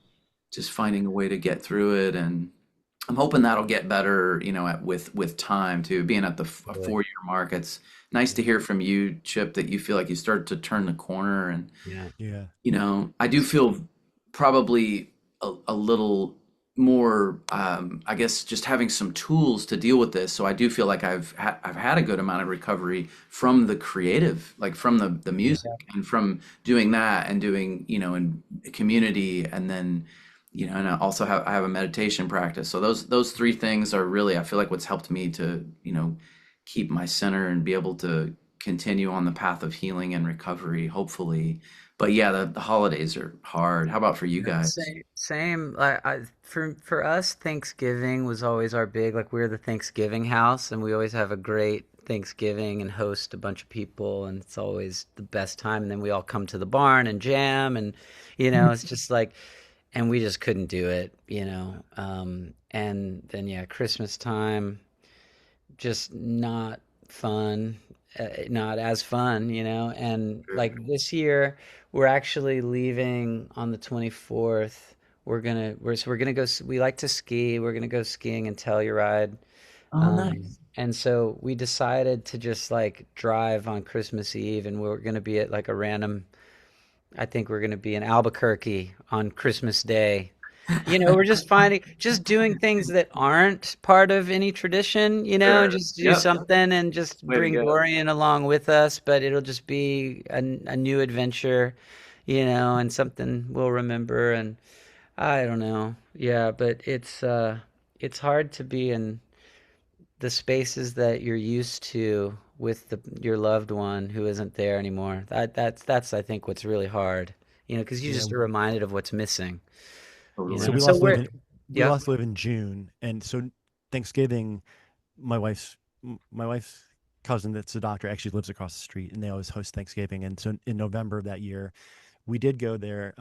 just finding a way to get through it and I'm hoping that'll get better, with time too. Being at the Totally. 4 year mark, it's nice to yeah, hear from you, Chip, that you feel like you start to turn the corner and Yeah. yeah. I do feel probably a little more, I guess, just having some tools to deal with this. So I do feel like I've had a good amount of recovery from the creative, like from the Yeah. music and from doing that and doing, in community and then, and I have a meditation practice. So those three things are really, I feel like what's helped me to, keep my center and be able to continue on the path of healing and recovery, hopefully. But yeah, the holidays are hard. How about for you Yeah, guys? same. Like for us, Thanksgiving was always our big. Like we're the Thanksgiving house, and we always have a great Thanksgiving and host a bunch of people, and it's always the best time. And then we all come to the barn and jam, and it's just like, and we just couldn't do it, And then yeah, Christmas time, just not fun, not as fun, And like this year, we're actually leaving on the 24th. We're gonna go. We like to ski. We're gonna go skiing in Telluride. Oh, nice. And so we decided to just like drive on Christmas Eve, and we're gonna be at like a random. I think we're gonna be in Albuquerque on Christmas Day. We're just just doing things that aren't part of any tradition, and Sure. just do Yep. something and just Way to bring go. Dorian along with us, but it'll just be a new adventure, and something we'll remember. And I don't know. Yeah, but it's hard to be in the spaces that you're used to with your loved one who isn't there anymore. That's I think what's really hard, because you Yeah. just are reminded of what's missing, So Totally. So we yeah. lost live in June, and so Thanksgiving, my wife's my wife's cousin that's a doctor actually lives across the street, and they always host Thanksgiving. And so in November of that year, we did go there.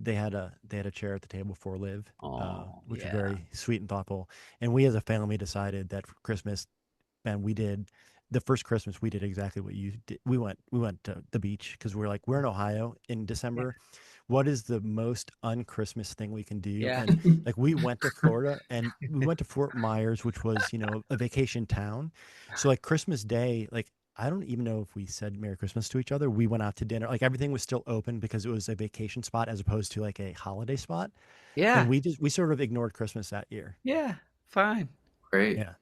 They had a chair at the table for Liv, Oh, which was yeah. very sweet and thoughtful. And we as a family decided that for Christmas, and we did the first Christmas we did exactly what you did. We went to the beach because we're like we're in Ohio in Yeah. December. What is the most un-Christmas thing we can do? Yeah. And like we went to Florida and we went to Fort Myers, which was a vacation town. So like Christmas Day, like I don't even know if we said Merry Christmas to each other. We went out to dinner. Like everything was still open because it was a vacation spot as opposed to like a holiday spot. And Yeah. we sort of ignored Christmas that year. Yeah. Fine. Great. Yeah.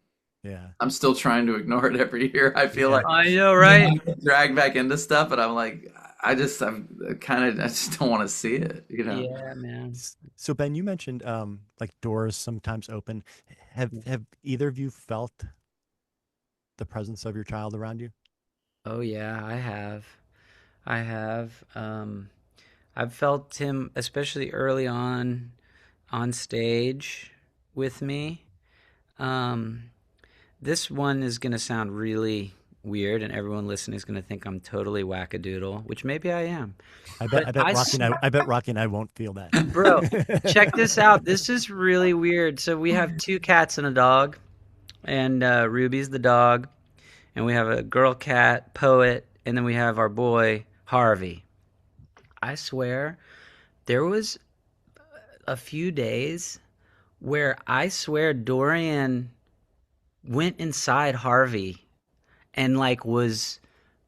Yeah. I'm still trying to ignore it every year. I feel Yeah. like I know, right? I get dragged back into stuff, and I'm like, I just don't want to see it. Yeah, man. So Ben, you mentioned like doors sometimes open. Have either of you felt the presence of your child around you? Oh yeah, I have. I have. I've felt him, especially early on stage with me. Um, this one is gonna sound really weird, and everyone listening is going to think I'm totally wackadoodle, which maybe I am. I bet But I bet Rocky and I bet Rocky and I won't feel that. bro, check this out. This is really weird. So we have two cats and a dog, and Ruby's the dog, and we have a girl cat, Poet, and then we have our boy, Harvey. I swear, there was a few days where I swear Dorian went inside Harvey and like was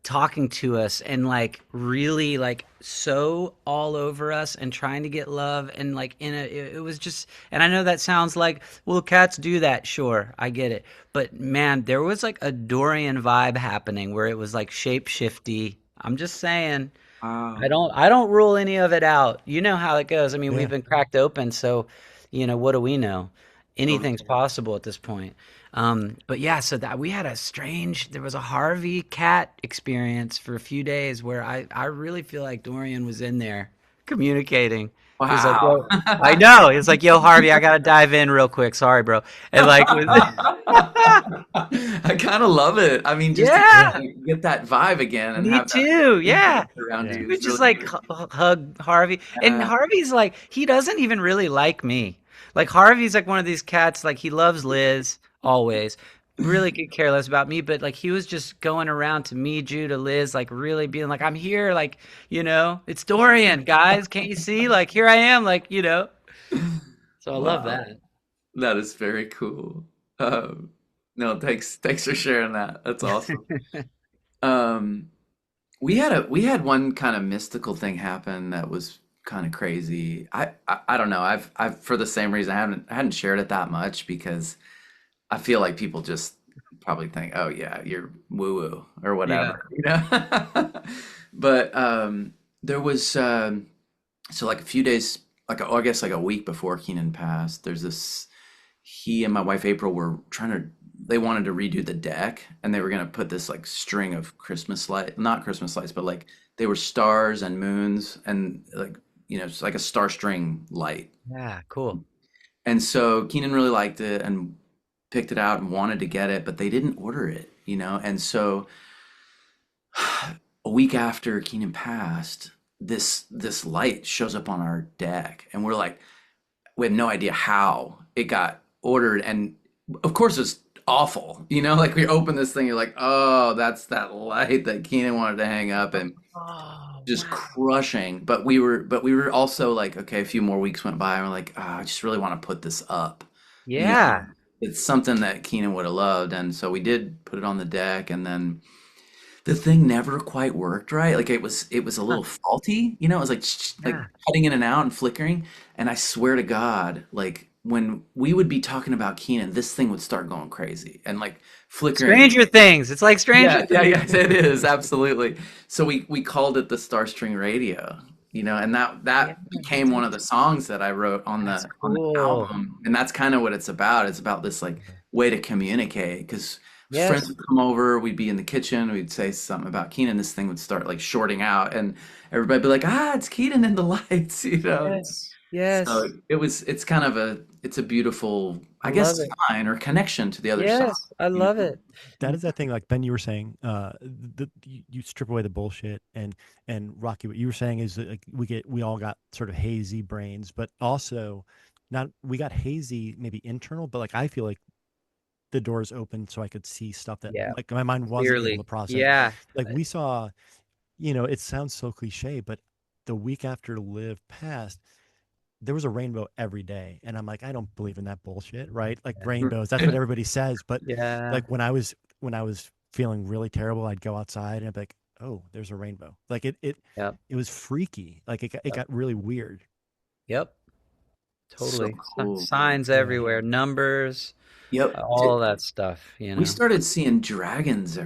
talking to us and like really like so all over us and trying to get love and like it was just, and I know that sounds like, well, cats do that, sure, I get it, but man, there was like a Dorian vibe happening where it was like shape shifty. I'm just saying. I Wow. don't I don't rule any of it out. You know how it goes. I mean, we've Yeah. been cracked open, so what do we know? Totally. Anything's possible at this point. But yeah, so that we had there was a Harvey cat experience for a few days where I really feel like Dorian was in there communicating. He's like, Wow. yo, I know. He's like, yo, Harvey, I gotta dive in real quick. Sorry, bro. And like, I kind of love it. I mean, just to Yeah. yeah, get that vibe again and me have that too. Yeah. around Yeah. He you would is just really like good. hug Harvey. And Uh, Harvey's like, he doesn't even really like me. Like, Harvey's like one of these cats, like, he loves Liz always. Really could care less about me, but like, he was just going around to me, Judah, Liz, like, really being like, I'm here. Like, it's Dorian, guys. Can't you see? Like, here I am. Like, so I love wow, that. that is very cool. Um, no, thanks for sharing that. That's awesome. Um, we had one kind of mystical thing happen that was kind of crazy. I don't know. I've for the same reason I hadn't shared it that much because I feel like people just probably think, oh yeah, you're woo woo or Yeah. whatever, you know. But there was so like a few days, I guess like a week before Keenan passed. There's this. He and my wife April were trying to. They wanted to redo the deck, and they were gonna put this like string of Christmas light, not Christmas lights, but like they were stars and moons, and like it's like a star string light. Yeah. Cool. And so Keenan really liked it and picked it out and wanted to get it, but they didn't order it, you know? And so a week after Keenan passed, this light shows up on our deck, and we're like, we had no idea how it got ordered, and of course it's awful, like we open this thing, you're like, oh, that's that light that Keenan wanted to hang up, and Oh, just wow. crushing. But we were also like, okay, a few more weeks went by, and we're like, I just really want to put this up. You know, Yeah. it's something that Keenan would have loved, and so we did put it on the deck, and then the thing never quite worked right. Like it was a Huh. little faulty. It was like like Yeah. cutting in and out and flickering. And I swear to God, like when we would be talking about Keenan, this thing would start going crazy and like flickering. Stranger Things. It's like Stranger Yeah, yeah, Things. yeah, it is absolutely. So we called it the Star String Radio, and Yeah. that became one of the songs that I wrote on That's the cool. album, and that's kind of what it's about. It's about this like way to communicate because friends Yes. would come over, we'd be in the kitchen, we'd say something about Keenan, this thing would start like shorting out, and everybody'd be like, it's Keenan in the lights, Yes. So Yes. it's kind of it's a beautiful, I I love guess, it. sign or connection to the other side. Yes. I You love know? it. That is that thing, like Ben, you were saying, you strip away the bullshit, and Rocky, what you were saying is that like we all got sort of hazy brains, but also not we got hazy maybe internal, but like I feel like the doors opened so I could see stuff that Yeah. like my mind wasn't able to Clearly. process. Yeah. Like we saw, it sounds so cliche, but the week after Liv passed, there was a rainbow every day, and I'm like, I don't believe in that bullshit, right? Like rainbows, that's what everybody says, but Yeah. like when I was feeling really terrible, I'd go outside and I'd be like, oh, there's a rainbow. Like Yep. it was freaky. Like it Yep. got really weird. Yep. So Totally. cool. Signs Yeah. everywhere, numbers, Yep. all that stuff. We started seeing dragons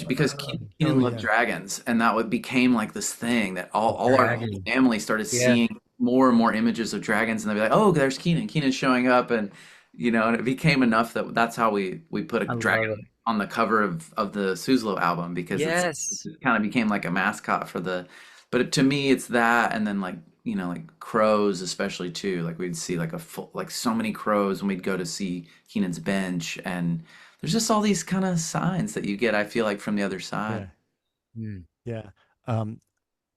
because Oh, Keenan Oh loved yeah. dragons, and that became like this thing that the all our whole dragon. family started Yes. seeing more and more images of dragons, and they'd be like, "Oh, there's Keenan. Keenan's showing up," and it became enough that that's how we put a I love it. dragon on the cover of the Suzlo album because Yes. it kind of became like a mascot for the. But to me, it's that, and then like like crows, especially too. Like we'd see like a full like so many crows when we'd go to see Keenan's bench, and there's just all these kind of signs that you get, I feel like, from the other side. Yeah. Hmm. Yeah. Um,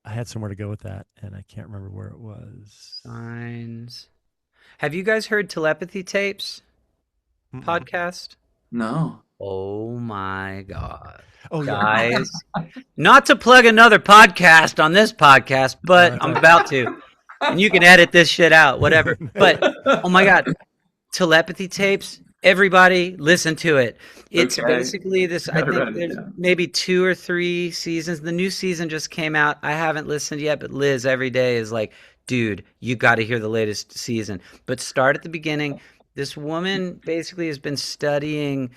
I had somewhere to go with that, and I can't remember where it was. Signs. Have you guys heard Telepathy Tapes Mm-mm. podcast? No. Oh my God. Oh yeah. Guys, not to plug another podcast on this podcast, No, but it's I'm all about to. And you can edit this shit out, whatever. But oh my God, Telepathy Tapes, everybody listen to it. It's Okay. basically this, I Gotta think write it there's down. maybe 2 or 3 seasons. The new season just came out. I haven't listened yet, but Liz every day is like, dude, you got to hear the latest season. But start at the beginning. This woman basically has been studying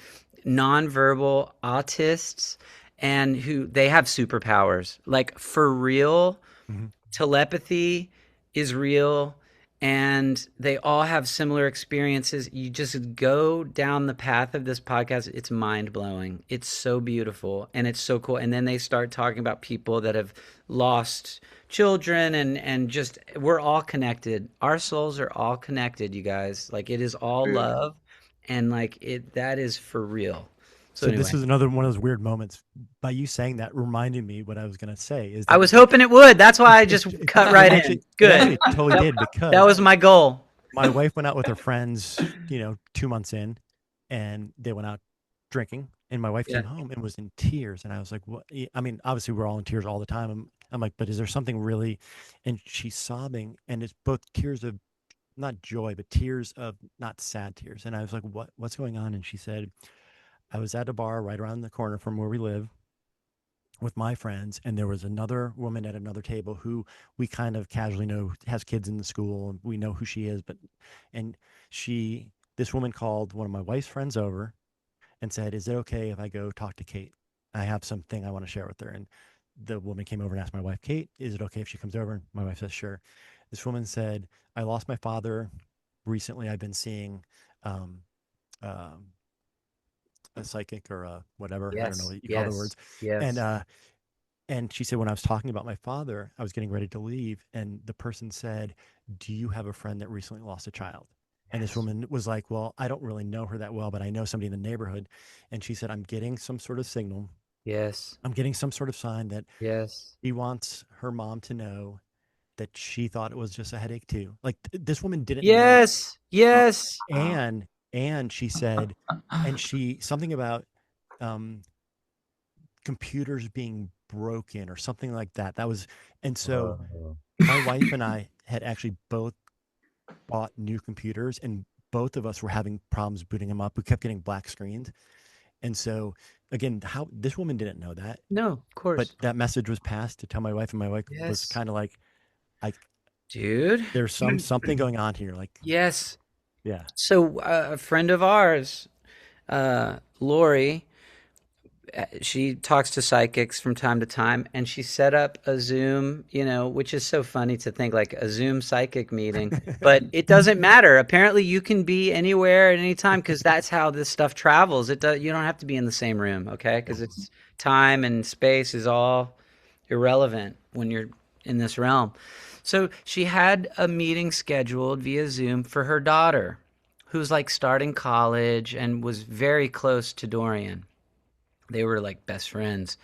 nonverbal autists and who they have superpowers. Like for real, Mhm. telepathy is real and they all have similar experiences. You just go down the path of this podcast. It's mind blowing. It's so beautiful and it's so cool. And then they start talking about people that have lost children and just we're all connected. Our souls are all connected, you guys. Like it is all True. love and like it that is for real. So So this anyway, is another one of those weird moments. By you saying that reminded me what I was going to say is I that was hoping it would. That's why I just cut it right in. actually it Good. actually totally That did that because was my goal. my wife went out with her friends, 2 months in, and they went out drinking. And my wife Yeah. came home and was in tears. And I was like, "What?" I mean, obviously, we're all in tears all the time. I'm like, "But is there something really?" And she's sobbing, and it's both tears of not joy, but tears of not sad tears. And I was like, "What's going on?" And she said, "I was at a bar right around the corner from where we live with my friends, and there was another woman at another table who we kind of casually know has kids in the school, and we know who she is. But and she, this woman called one of my wife's friends over and said, "Is it okay if I go talk to Kate? I have something I want to share with her." And the woman came over and asked my wife, "Kate, is it okay if she comes over?" And my wife says, "Sure." This woman said, "I lost my father recently. I've been seeing." Um, um, a psychic or a whatever, I don't know Yes. what you call the Yes. words, and Yes. she said, when I was talking about my father, I was getting ready to leave. And the person said, "Do you have a friend that recently lost a child?" And this Yes. woman was like, "Well, I don't really know her that well, but I know somebody in the neighborhood." And she said, "I'm getting some sort of signal. Yes. I'm getting some sort of sign that Yes. she wants her mom to know that she thought it was just a headache too." Like this woman didn't know. Yes. Oh, Yes. wow. And she said, and she, something about, um, computers being broken or something like that. That was, and so Whoa. my wife and I had actually both bought new computers, and both of us were having problems booting them up. We kept getting black screens. And so again, how this woman didn't know that, No, of but course. that message was passed to tell my wife, and my wife was Yes. kind of like, I Dude. there's something going on here. Like, Yes. yeah. So a friend of ours, Lori, she talks to psychics from time to time and she set up a Zoom, which is so funny to think like a Zoom psychic meeting, but it doesn't matter. Apparently you can be anywhere at any time because that's how this stuff travels. You don't have to be in the same room, okay? Because it's time and space is all irrelevant when you're in this realm. So she had a meeting scheduled via Zoom for her daughter, who's like starting college and was very close to Dorian. They were like best friends.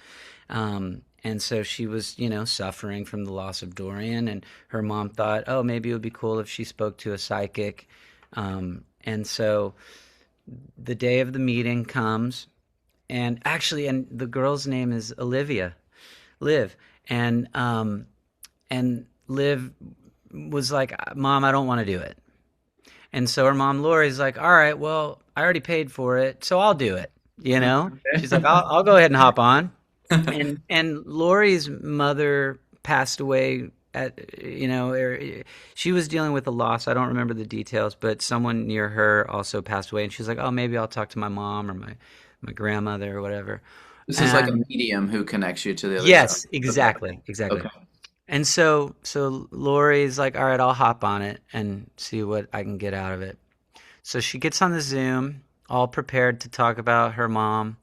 And so she was, suffering from the loss of Dorian. And her mom thought, oh, maybe it would be cool if she spoke to a psychic. And so the day of the meeting comes, and the girl's name is Liv. And Liv was like, Mom, I don't want to do it. And so her mom, Lori's like, all right, well, I already paid for it, so I'll do it. She's like, I'll go ahead and hop on. And Lori's mother passed away she was dealing with a loss. I don't remember the details, but someone near her also passed away. And she's like, oh, maybe I'll talk to my mom or my grandmother or whatever. This is like a And medium who connects you to the other side. yes, Okay. exactly, exactly. Okay. And so Lori's like, all right, I'll hop on it and see what I can get out of it. So she gets on the Zoom, all prepared to talk about her mom,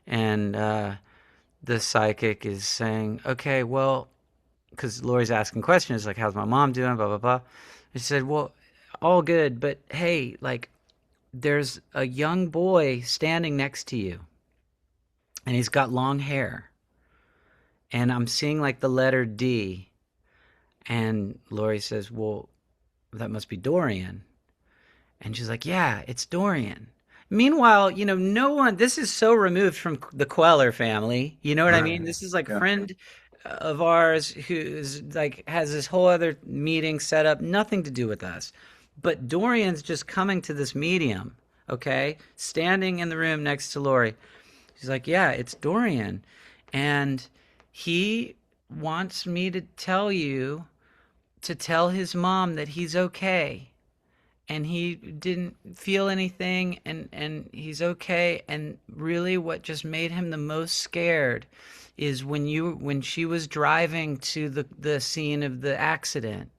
and the psychic is saying, okay, well, because Lori's asking questions like, how's my mom doing, blah, blah, blah. And she said, well, all good, but hey, like, there's a young boy standing next to you, and he's got long hair, and I'm seeing like the letter D. And Lori says, well, that must be Dorian. And she's like, yeah, it's Dorian. Meanwhile, no one, this is so removed from the Kweller family. You know what I Right. mean? This is like a Yeah. friend of ours who's like has this whole other meeting set up, nothing to do with us. But Dorian's just coming to this medium, okay? Standing in the room next to Lori. She's like, yeah, it's Dorian. And he wants me to tell you to tell his mom that he's okay and he didn't feel anything and he's okay. And really what just made him the most scared is when she was driving to the scene of the accident,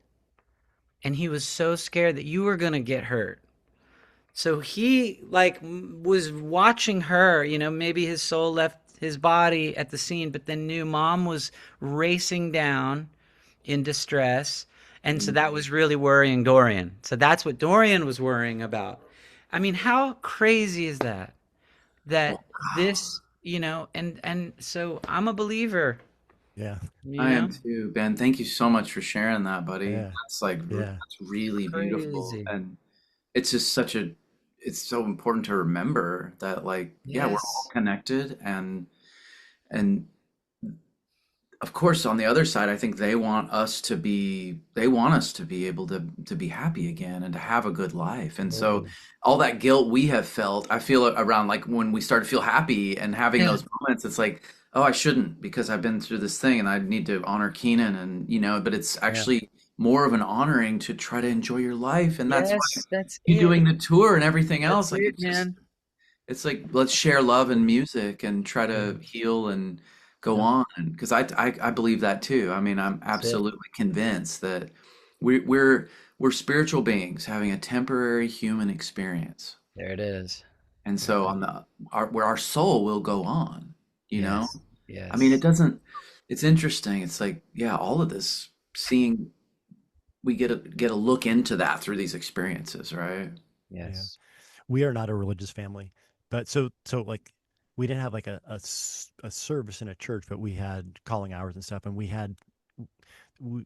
and he was so scared that you were going to get hurt. So he like was watching her, maybe his soul left his body at the scene, but then knew mom was racing down in distress. And so that was really worrying Dorian. So that's what Dorian was worrying about. I mean, how crazy is that? That Wow. this, and so I'm a believer, Yeah. I you am know? too, Ben. Thank you so much for sharing that, buddy. Yeah. That's like Yeah. that's really beautiful, Crazy. and it's just it's so important to remember that, like, yeah, we're all Yes. connected, and of course, on the other side, I think they want us to be able to be happy again and to have a good life. And so Totally. all that guilt we have felt, I feel around like when we start to feel happy and having Yeah. those moments, it's like, oh, I shouldn't because I've been through this thing and I need to honor Keenan and but it's Yeah. actually more of an honoring to try to enjoy your life. And that's why Yes, that's you it. doing the tour and everything That's else, like it, man. it's like let's share love and music and try Yeah. to heal and go Yep. on. And because I believe that too. I mean, I'm That's it. absolutely convinced that we, we're we're spiritual beings having a temporary human experience, There it is. and There so it on is. where our soul will go on. You know, Yes. I mean, it Yes. doesn't. It's interesting. It's like yeah, all of this seeing we get a look into that through these experiences, right? Yeah. Yes. We are not a religious family, but so like we didn't have like a service in a church, but we had calling hours and stuff, and we had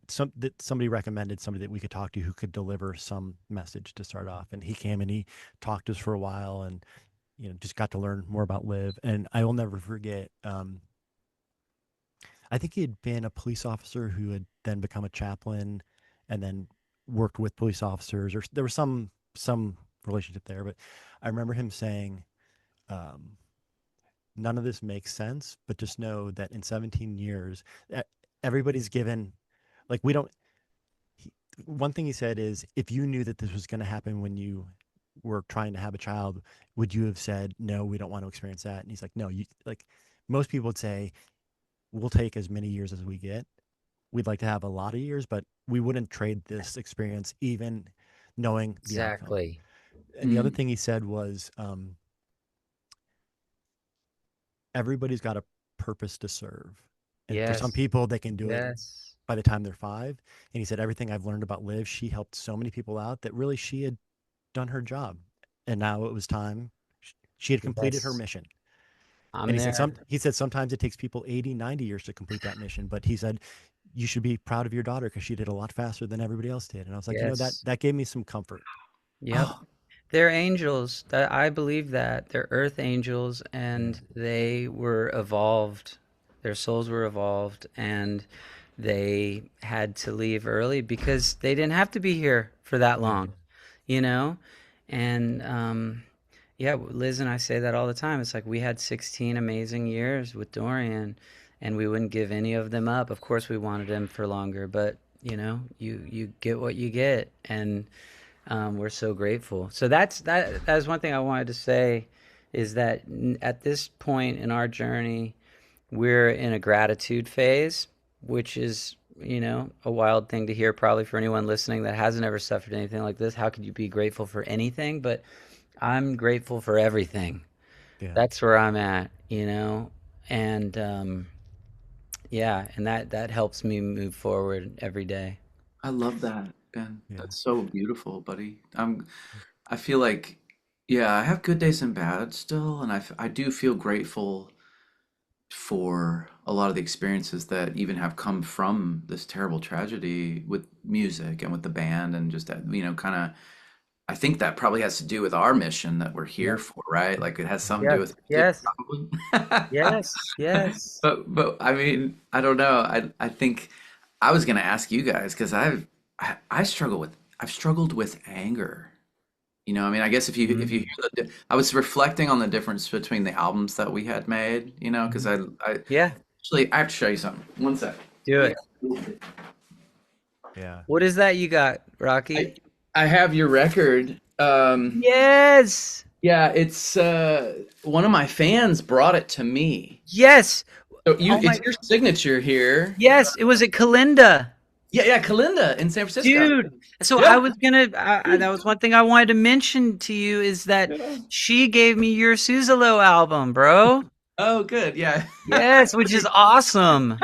somebody recommended somebody that we could talk to who could deliver some message to start off, and he came and he talked to us for a while, and just got to learn more about Liv, and I will never forget. I think he had been a police officer who had then become a chaplain, and then worked with police officers, or there was some relationship there, but I remember him saying, um, none of this makes sense, but just know that in 17 years, e- everybody's given, like, we don't, he, one thing he said is, if you knew that this was going to happen when you were trying to have a child, would you have said, no, we don't want to experience that? And he's like, no, you, like, most people would say, we'll take as many years as we get. We'd like to have a lot of years, but we wouldn't trade this experience even knowing the outcome. Exactly. And the other Mm, thing he said was, everybody's got a purpose to serve. And for some Yes. people, they can do it Yes. by the time they're 5. And he said, everything I've learned about Liv, she helped so many people out that really she had done her job. And now it was time. She had completed her Yes. mission. And I'm he said, there. sometimes it takes people 80, 90 years to complete that mission. But he said, you should be proud of your daughter because she did a lot faster than everybody else did. And I was like, Yes. that gave me some comfort. Yep. oh, They're angels. That I believe that. They're earth angels Yeah. and they were evolved. Their souls were evolved and they had to leave early because they didn't have to be here for that Yeah. long, you know? And yeah, Liz and I say that all the time. It's like we had 16 amazing years with Dorian and we wouldn't give any of them up. Of course we wanted him for longer, but you get what you get and we're so grateful. So that is one thing I wanted to say is that at this point in our journey, we're in a gratitude phase, which is, a wild thing to hear probably for anyone listening that hasn't ever suffered anything like this. How could you be grateful for anything? But I'm grateful for everything. Yeah. That's where I'm at. And yeah, and that helps me move forward every day. I love that, Ben. Yeah. That's so beautiful, buddy. I feel like Yeah, I have good days and bad still, and I do feel grateful for a lot of the experiences that even have come from this terrible tragedy with music and with the band and just that, kind of, I think that probably has to do with our mission that we're here Yep. for, right? Like it has something to do Yes. with music, Yes. probably. Yes. Yes. But I mean, I don't know. I think I was gonna ask you guys because I struggle with I've struggled with anger. I mean, I guess if you Mm. hear I was reflecting on the difference between the albums that we had made, because Mhm. I Yeah. actually I have to show you something. One sec. Do Yeah. it. Yeah. What is that you got, I Rocky? I have your record. Yes. Yeah, it's one of my fans brought it to me. Yes. So Oh it's my. your signature here. Yes. It was at Kalinda. Yeah, yeah, Kalinda in San Francisco. Dude, so I Yeah. was gonna, that was one thing I wanted to mention to you is that Yeah. she gave me your Suzalo album, bro. Oh, good. Yeah. Yes, which is awesome.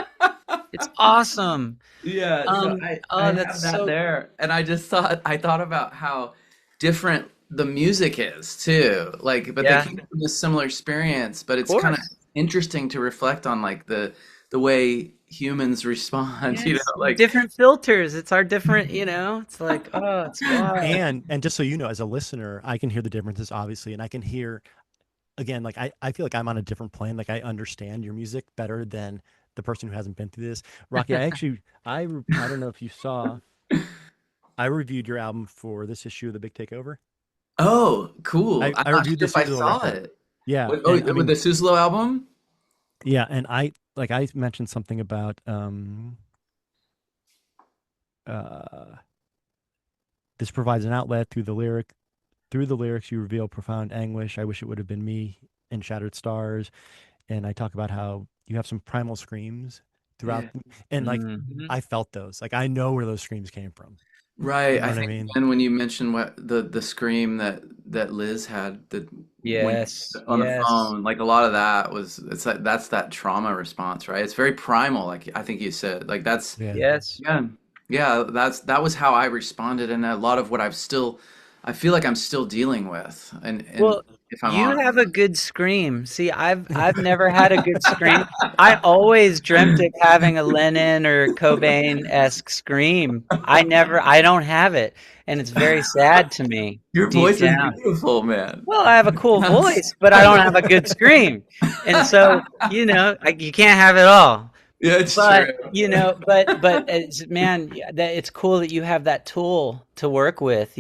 It's awesome. Yeah, so I Oh, have that's that so, there, and I thought about how different the music is too. Like, but they yeah, came from a similar experience, but of it's kind of course. interesting to reflect on like the way humans respond, Yes, like different filters. It's our different, it's like, oh, it's wild. And just so you know, as a listener, I can hear the differences obviously, and I can hear again, like I feel like I'm on a different plane. Like I understand your music better than the person who hasn't been through this. Rocky, I don't know if you saw, I reviewed your album for this issue of the Big Takeover. oh, cool. I'm I not reviewed the sure if I Suzalo saw record. it. Yeah, Oh, and I with the mean, Suslo album? yeah, and I mentioned something about uh this provides an outlet through the lyrics you reveal profound anguish. I wish it would have been me and Shattered Stars. And I talk about how you have some primal screams throughout, Yeah. and like Hmm. I felt those. Like I know where those screams came from. You Right. know I what I think mean? and when you mentioned what the scream that Liz had that when Yes, on the yes. phone, like a lot of that was it's like that's that trauma response, right? It's very primal, like I think you said. Like that's Yeah. Yes. yeah. Yeah, that was how I responded and a lot of what I feel like I'm still dealing with and Well, if I'm you honest. have a good scream. See, I've never had a good scream. I always dreamt of having a Lennon or Cobain-esque scream. I don't have it, and it's very sad to me Your deep voice is down. beautiful, man. Well, I have a cool voice, but I don't have a good scream. And so, you can't have it all. Yeah, it's true. But, but man, yeah, that it's cool that you have that tool to work with.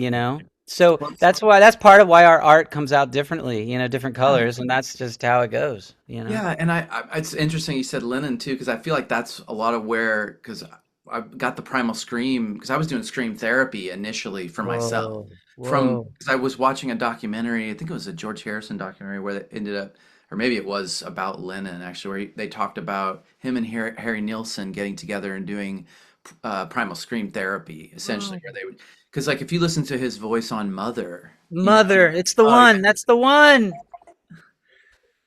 So Well, that's part of why our art comes out differently, different colors, and that's just how it goes. yeah, and it's interesting you said Lennon too, because I feel like that's a lot of where, because I got the primal scream, because I was doing scream therapy initially for myself Whoa, from, whoa. because I was watching a documentary, I think it was a George Harrison documentary where it ended up, or maybe it was about Lennon actually, where they talked about him and Harry Nilsson getting together and doing primal scream therapy, essentially, Oh. where they would, because like if you listen to his voice on Mother, Mother, it's the oh, one. That's the one.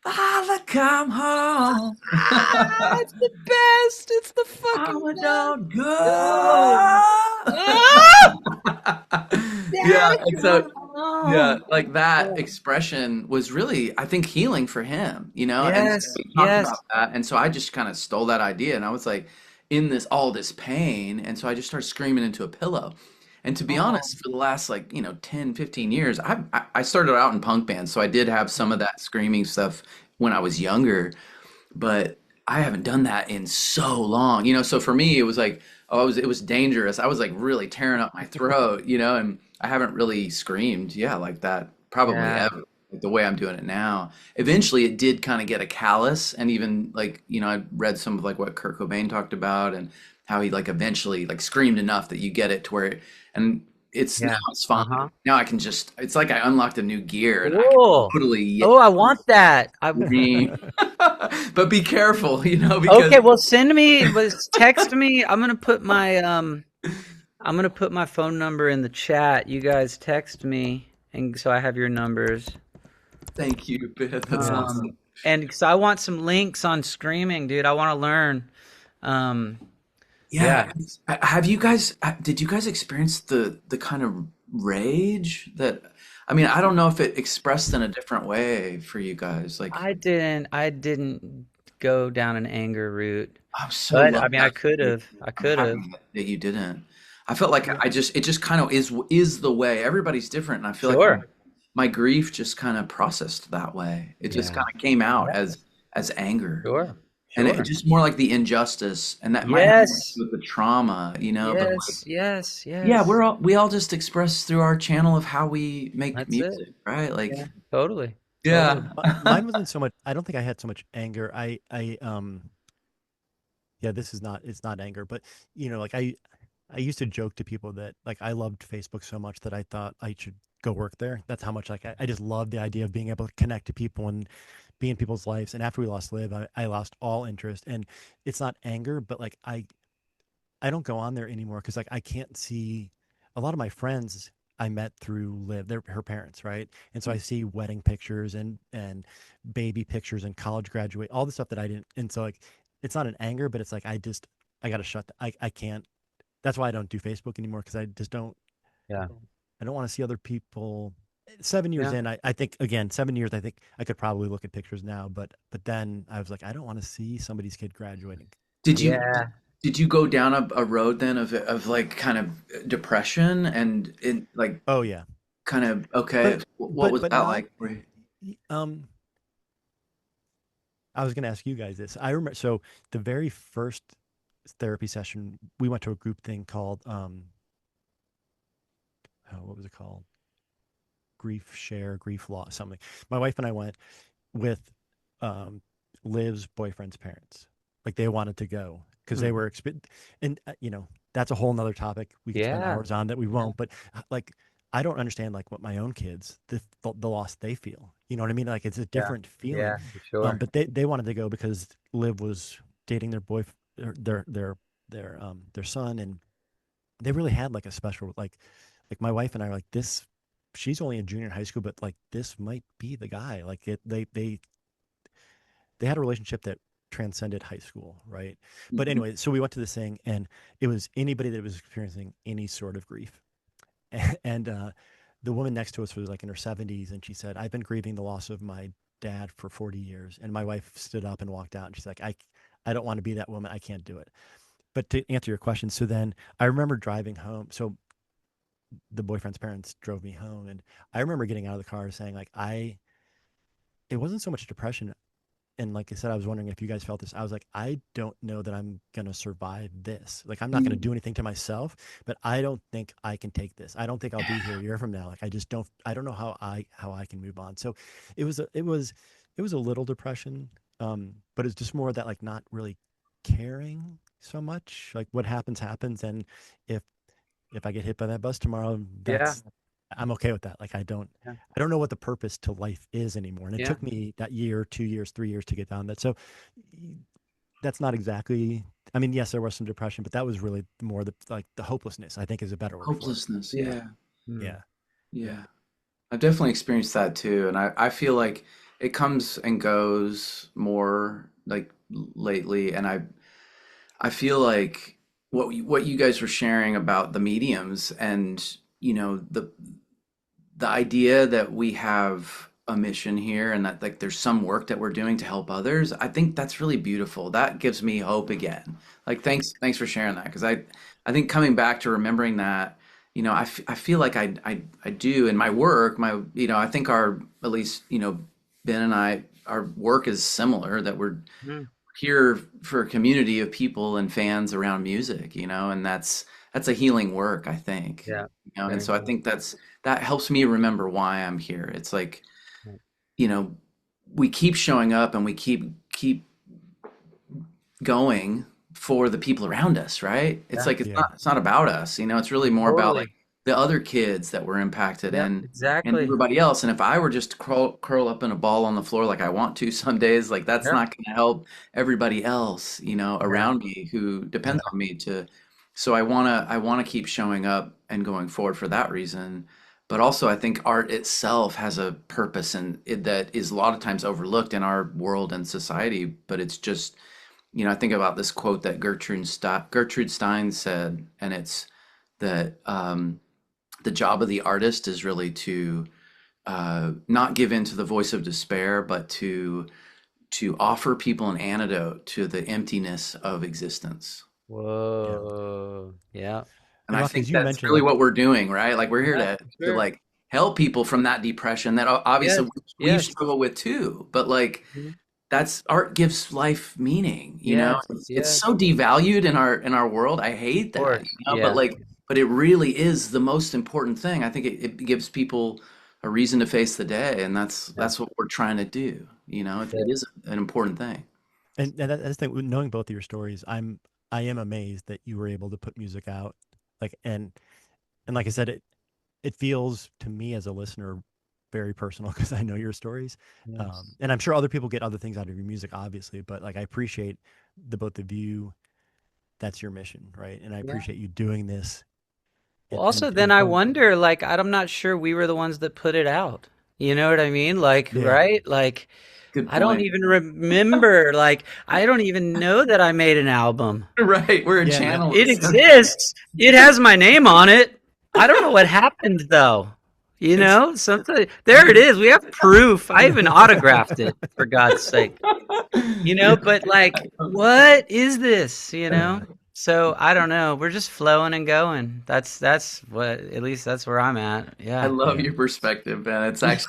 Father, come home. It's the best. It's the fucking Mama, best. don't Oh. go. Ah! Yeah, Dad, and so come yeah, home. like that Oh. expression was really, I think, healing for him. And so Yes, we talked yes. about that, and so I just kind of stole that idea, and I was like, in this pain, and so I just started screaming into a pillow. And to be Oh, honest, for the last like 10, 15 years, I started out in punk bands, so I did have some of that screaming stuff when I was younger, but I haven't done that in so long. So for me it was like, oh, it was dangerous. I was like really tearing up my throat, and I haven't really screamed, yeah, like that probably yeah, ever, like the way I'm doing it now. Eventually it did kind of get a callus, and even like, I read some of like what Kurt Cobain talked about and how he like eventually like screamed enough that you get it to where and now yeah. it's fine. Uh-huh. Now I can just it's like I unlocked a new gear and I can Cool. totally Oh, I want that. scream. But be careful, because Okay, well text me. I'm gonna put my phone number in the chat. You guys text me, and so I have your numbers. thank you, Ben. That's Yeah. awesome. And so I want some links on streaming, dude. I want to learn. Um, Yeah. yeah. Did you guys experience the kind of rage that I mean, I don't know if it expressed in a different way for you guys. Like, I didn't go down an anger route, I'm so but I lucky. mean, I could have. I I'm could happy have. that you didn't. I felt like Yeah. it just kind of is the way. Everybody's different, and I feel like Sure. my grief just kind of processed that way. It just Yeah. kind of came out Yeah. as anger, Sure. and it Sure. just more like the injustice, and that might have something to Yes. do with the trauma, but like, Yes. Yes. yeah, Yes. we all just express through our channel of how we make That's it. music, right? Yeah. Like, Totally. Totally. yeah. Mine wasn't so much. I don't think I had so much anger. Yeah, this is not. It's not anger, but like I used to joke to people that like I loved Facebook so much that I thought I should go work there. That's how much like I just loved the idea of being able to connect to people and be in people's lives. And after we lost Liv, I lost all interest. And it's not anger, but like I don't go on there anymore because like I can't see a lot of my friends I met through Liv, they're her parents, right? And so I see wedding pictures and baby pictures and college graduate, all the stuff that I didn't. And so like it's not an anger, but it's like I got to shut. I can't. That's why I don't do Facebook anymore because I just don't. Yeah. I don't want to see other people. 7 years Yeah. in, I think again 7 years. I think I could probably look at pictures now, but then I was like, I don't want to see somebody's kid graduating. Did you Yeah. did you go down a road then of like kind of depression and in like Oh yeah, kind of okay, but what was but that not. like for you? I was going to ask you guys this. I remember so the very first therapy session we went to a group thing called oh, what was it called? Grief share, grief loss, something. My wife and I went with um, Liv's boyfriend's parents. Like they wanted to go because they Hmm. were, and that's a whole nother topic we could spend Yeah. hours on that we won't. But like, I don't understand like what my own kids, the loss they feel. You know what I mean? Like it's a Yeah. different feeling. Yeah. For sure. But they wanted to go because Liv was dating their boy, their son, and they really had like a special like my wife and I are like this. She's only in junior high school, but like this might be the guy. Like they had a relationship that transcended high school, right? But Mhm. anyway, so we went to this thing, and it was anybody that was experiencing any sort of grief, and the woman next to us was like in her 70s, and she said, "I've been grieving the loss of my dad for 40 years." And my wife stood up and walked out, and she's like, I don't want to be that woman. I can't do it. But to answer your question, so then I remember driving home. So the boyfriend's parents drove me home, and I remember getting out of the car saying like it wasn't so much depression. And like I said, I was wondering if you guys felt this. I was like, I don't know that I'm gonna survive this. Like I'm not gonna Mm. do anything to myself, but I don't think I can take this. I don't think I'll be here a year from now. Like I don't know how I can move on. So it was a little depression. But it's just more that like not really caring so much. Like what happens happens, and if if I get hit by that bus tomorrow, Yeah. I'm okay with that. Like Yeah. I don't know what the purpose to life is anymore. And it Yeah. took me that year, 2 years, 3 years to get down that. So that's not exactly. I mean, yes, there was some depression, but that was really more the like the hopelessness. I think is a better word for it. Hopelessness, Yeah, yeah. Mm. yeah, Yeah. I've definitely experienced that too, and I feel like it comes and goes more like lately, and I feel like what you guys were sharing about the mediums and the idea that we have a mission here and that like there's some work that we're doing to help others, I think that's really beautiful. That gives me hope again. Like thanks for sharing that because I think coming back to remembering that, I feel like I do in my work, I think our at least, Ben and I our work is similar that we're Mm. here for a community of people and fans around music, and that's a healing work, I think. Yeah. And Very so I cool. think that helps me remember why I'm here. It's like, Yeah. you know, we keep showing up and we keep going for the people around us, right? It's Yeah. like yeah, it's not about us, it's really more about like Totally. the other kids that were impacted Yep. and Exactly. everybody else. And if I were just to curl up in a ball on the floor like I want to some days, like that's Yep. not going to help everybody else, Yeah. around me who depends yeah. on me to. So I want to keep showing up and going forward for that reason. But also, I think art itself has a purpose and that is a lot of times overlooked in our world and society. But it's just I think about this quote that Gertrude Stein said, and it's that the job of the artist is really to not give in to the voice of despair, but to offer people an antidote to the emptiness of existence. Yeah. Whoa. Yeah. And And I Rocky, think as you that's mentioned, really like, what we're doing, right? Like we're here Yeah, to for to sure. like help people from that depression that Yes. obviously we Yes. struggle with too. But like Mhm. that's art gives life meaning, you know? Yes. It's Yes. so devalued in our world. I Of hate that, course. but Yeah. like but it really is the most important thing. I think it gives people a reason to face the day, and Yeah. that's what we're trying to do, you know? That's It it. is an important thing. and that's the thing, knowing both of your stories, I am amazed that you were able to put music out, like, and like I said, it feels to me as a listener very personal because I know your stories, Yes. and I'm sure other people get other things out of your music, obviously, but like I appreciate the both of you. That's your mission, right? And I Yeah. appreciate you doing this Well, also and then I showing. wonder, like, I'm not sure we were the ones that put it out. You know what I mean? Like, Yeah, right? Like, Good I don't point. even remember, like, I don't even know that I made an album. Right, we're a yeah, and channel. It exists. It has my name on it. I don't know what happened though. You It's know, something there it is. We have proof. I even autographed it for God's sake. You know, yeah. but like, what is this? You know? So I don't know. We're just flowing and going. That's what at least that's where I'm at. I Yeah. love yeah, your perspective, man. It's actually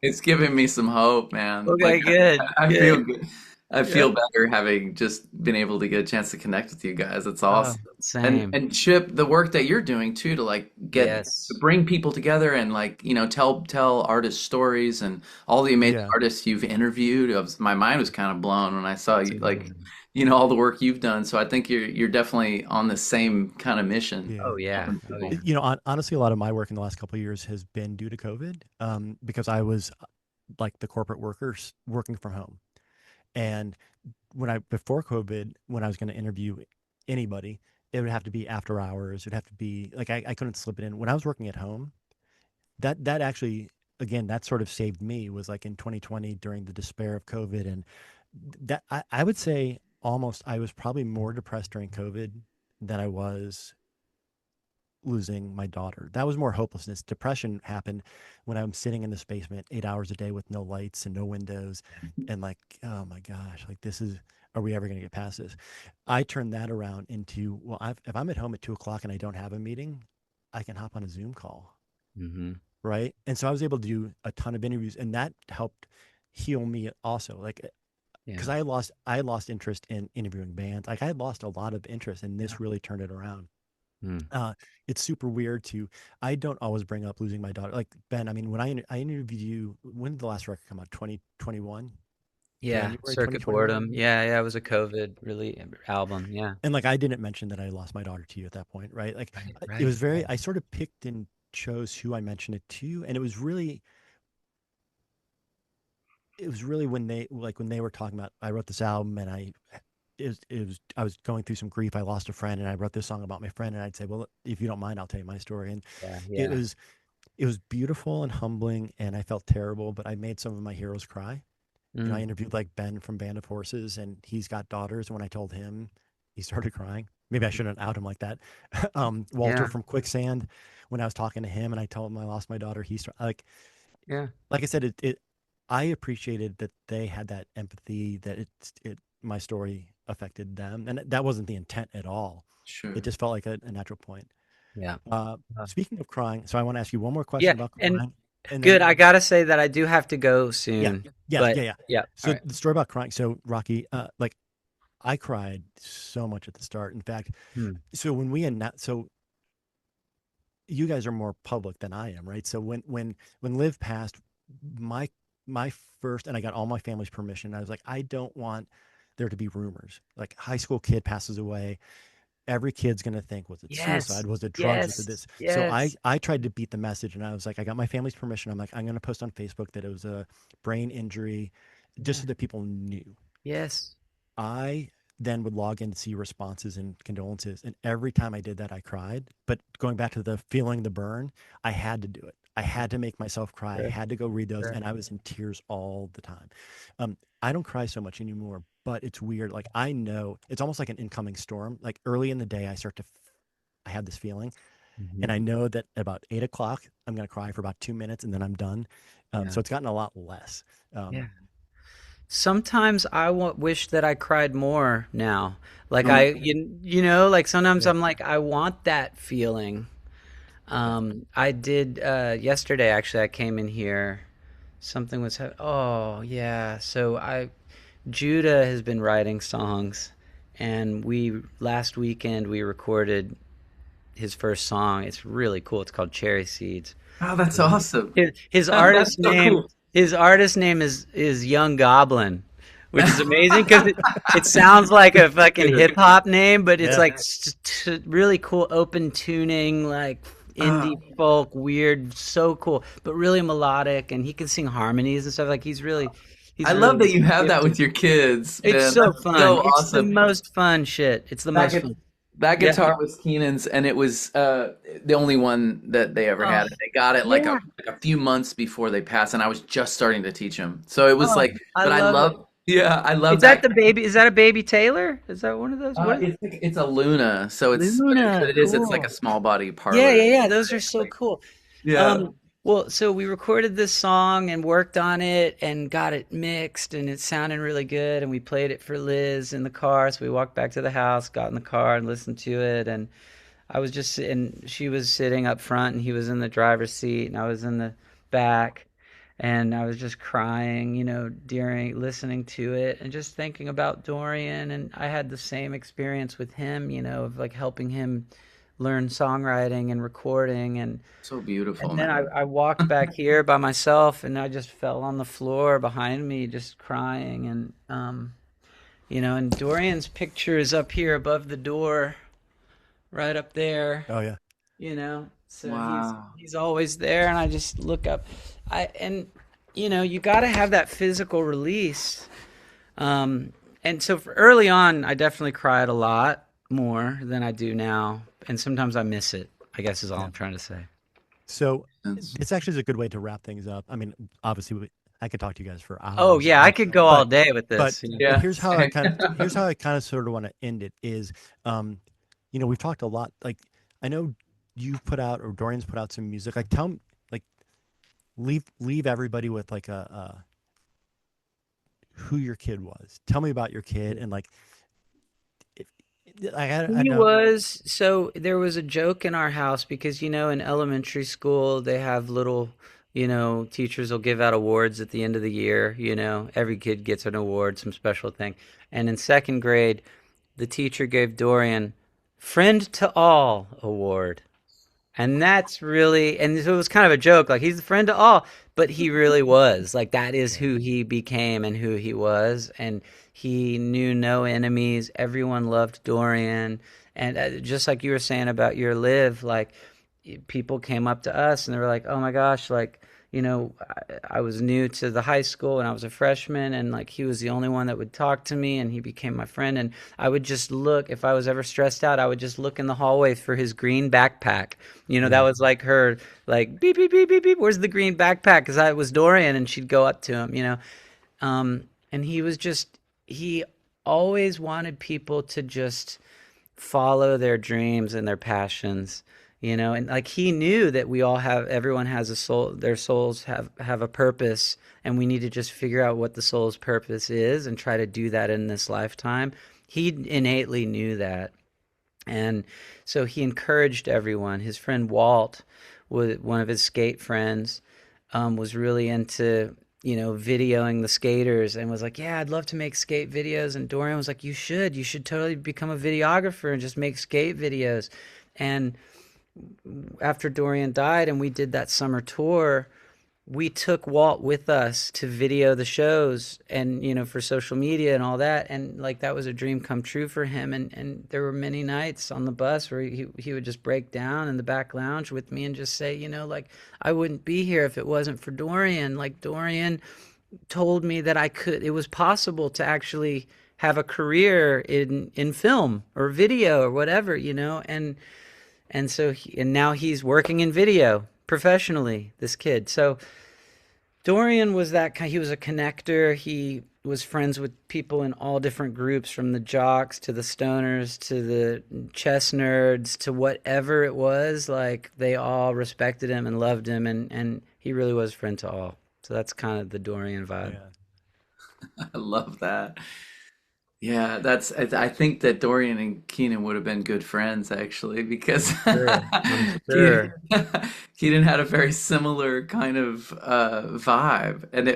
it's giving me some hope, man. Like Okay, good. I Good. feel good. I Yep. feel better having just been able to get a chance to connect with you guys. It's Oh, awesome. same. And Chip, the work that you're doing too to like get to Yes. bring people together and like, you know, tell artist stories and all the amazing yeah. artists you've interviewed. My mind was kind of blown when I saw That's you like, amazing. you know, all the work you've done. So I think you're definitely on the same kind of mission. Yeah. Oh yeah. Helping Oh people. yeah. You know, honestly, a lot of my work in the last couple of years has been due to COVID, because I was like the corporate workers working from home. And before COVID, when I was going to interview anybody, it would have to be after hours. It'd have to be like I couldn't slip it in. When I was working at home, that actually, again, that sort of saved me, was like in 2020 during the despair of COVID. And that I would say almost I was probably more depressed during COVID than I was losing my daughter. That was more hopelessness. Depression happened when I'm sitting in this basement 8 hours a day with no lights and no windows, and like, oh my gosh, like this is. Are we ever going to get past this? I turned that around into, well, if I'm at home at 2 o'clock and I don't have a meeting, I can hop on a Zoom call, Mm-hmm. right? And so I was able to do a ton of interviews, and that helped heal me also. Like, Yeah. because I had lost interest in interviewing bands. Like I had lost a lot of interest, and this really turned it around. Mm. uh, it's super weird to. I don't always bring up losing my daughter. Like Ben, I mean, when I interviewed you, when did the last record come out? 2021, Yeah, January Circuit 2021. Boredom. Yeah, yeah, it was a COVID really album. Yeah. And like I didn't mention that I lost my daughter to you at that point, right? Like Right, it right, was very. right. I sort of picked and chose who I mentioned it to, and it was really. It was really when they were talking about. I wrote this album, and it was I was going through some grief. I lost a friend, and I wrote this song about my friend. And I'd say, well, if you don't mind, I'll tell you my story. And Yeah, it yeah, was it was beautiful and humbling, and I felt terrible, but I made some of my heroes cry. You know, I mm, interviewed like Ben from Band of Horses, and he's got daughters. And when I told him, he started crying. Maybe I shouldn't out him like that. Walter yeah, from Quicksand, when I was talking to him and I told him I lost my daughter, yeah, like I said, I appreciated that they had that empathy, that my story affected them, and that wasn't the intent at all. It Sure. just felt like a natural point. yeah. Uh, Speaking of crying, so I want to ask you one more question yeah, about and crying, and good. then I gotta say that I do have to go yeah, soon, yeah, but yeah, yeah. yeah. All So right. the story about crying. So Rocky, like I cried so much at the start. In fact, Hmm. so when we announced, so you guys are more public than I am, right? So when Liv passed, my my first, and I got all my family's permission. I was like, I don't want there to be rumors. Like high school kid passes away, every kid's gonna think, was it Yes, suicide? Was it drugs? Was it yes, this? So I yes. I tried to beat the message, and I was like, I got my family's permission. I'm like, I'm gonna post on Facebook that it was a brain injury, just Yeah, so that people knew. yes. I then would log in to see responses and condolences. And every time I did that, I cried. But going back to the feeling the burn, I had to do it. I had to make myself cry. I Sure, had to go read those. sure. And I was in tears all the time. I don't cry so much anymore, but it's weird. Like I know it's almost like an incoming storm. Like early in the day, I had this feeling. And I Mhm. know that about 8 o'clock, I'm going to cry for about 2 minutes and then I'm done. Yeah. So it's gotten a lot less. Yeah. Um, Sometimes wish that I cried more now. Like Oh my, like sometimes yeah. I'm like, I want that feeling. Yeah. I did yesterday actually. I came in here. Oh yeah. Judah has been writing songs, and we last weekend we recorded his first song. It's really cool. It's called Cherry Seeds. oh, that's Cool. awesome. His That's artist so name cool. his artist name is Young Goblin, which is amazing because it sounds like a fucking hip Good. hop name, but it's Yeah. like really cool open tuning, like Uh, indie folk, weird, so cool, but really melodic, and he can sing harmonies and stuff. Like I he's love that really you have that gifted. with your kids, It's man. so That's fun. so It's the awesome. most fun shit. It's the That most gu- fun. that Yeah. guitar was Keenan's, and it was the only one that they ever Oh, had. They got it yeah. like a few months before they passed, and I was just starting to teach him. So it was Oh, like, I but I love it. love, yeah, I love Is that that. the baby? Is that a baby Taylor? Is that one of those? What? It's a Luna, so but Luna, it's like a cool. small body Yeah, parlor. yeah, yeah. Those are so Like, cool. yeah, Um, well, so we recorded this song and worked on it and got it mixed and it sounded really good and we played it for Liz in the car. So we walked back to the house, got in the car and listened to it and and she was sitting up front and he was in the driver's seat and I was in the back and I was just crying, during listening to it and just thinking about Dorian. And I had the same experience with him, of like helping him learn songwriting and recording. so beautiful, And then man. I walked back here by myself and I just fell on the floor behind me, just crying. And Dorian's picture is up here above the door, right up there, Oh, yeah. so he's Wow. he's always there and I just look up. You got to have that physical release. And so early on I definitely cried a lot more than I do now, and sometimes I miss it, I guess, is all Yeah. I'm trying to say. So That's, this actually is a good way to wrap things up. I mean, obviously, I could talk to you guys for Oh hours, yeah, I could go all but day with but this. but yeah. here's how I kind of sort of want to end it is, um, we've talked a lot. Like, I know you've put out or Dorian's put out some music. Like, tell me, like, leave everybody with like a who your kid was. Tell me about your kid and like, if, I He know, was, so there was a joke in our house because, in elementary school, they have little, teachers will give out awards at the end of the year. Every kid gets an award, some special thing. And in second grade, the teacher gave Dorian Friend to All Award. And that's really, and so it was kind of a joke, like he's a friend to all, but he really was. Like that is yeah, who he became and who he was. And he knew no enemies. Everyone loved Dorian. And just like you were saying about your live, like people came up to us and they were like, oh my gosh, like, I was new to the high school and I was a freshman and like he was the only one that would talk to me and he became my friend. And I would just look, if I was ever stressed out, I would just look in the hallway for his green backpack. That yeah, was like her, like, beep, beep, beep, beep, beep, where's the green backpack? Because I was Dorian and she'd go up to him. And he always wanted people to just follow their dreams and their passions, and like he knew that everyone has a soul, their souls have a purpose, and we need to just figure out what the soul's purpose is and try to do that in this lifetime. He innately knew that. And so he encouraged everyone. His friend Walt, was one of his skate friends, was really into, videoing the skaters and was like, yeah, I'd love to make skate videos. And Dorian was like, you should totally become a videographer and just make skate videos. And after Dorian died and we did that summer tour, we took Walt with us to video the shows and, for social media and all that. And like that was a dream come true for him. And there were many nights on the bus where he would just break down in the back lounge with me and just say, like, I wouldn't be here if it wasn't for Dorian. Like Dorian told me that it was possible to actually have a career in film or video or whatever, and now he's working in video professionally, this kid. So Dorian was that kind. He was a connector. He was friends with people in all different groups, from the jocks to the stoners to the chess nerds to whatever it was. Like they all respected him and loved him, and he really was a friend to all. So that's kind of the Dorian vibe. Yeah. I love that. Yeah, I think that Dorian and Keenan would have been good friends actually because Sure, I'm Keenan, sure. Keenan had a very similar kind of vibe, and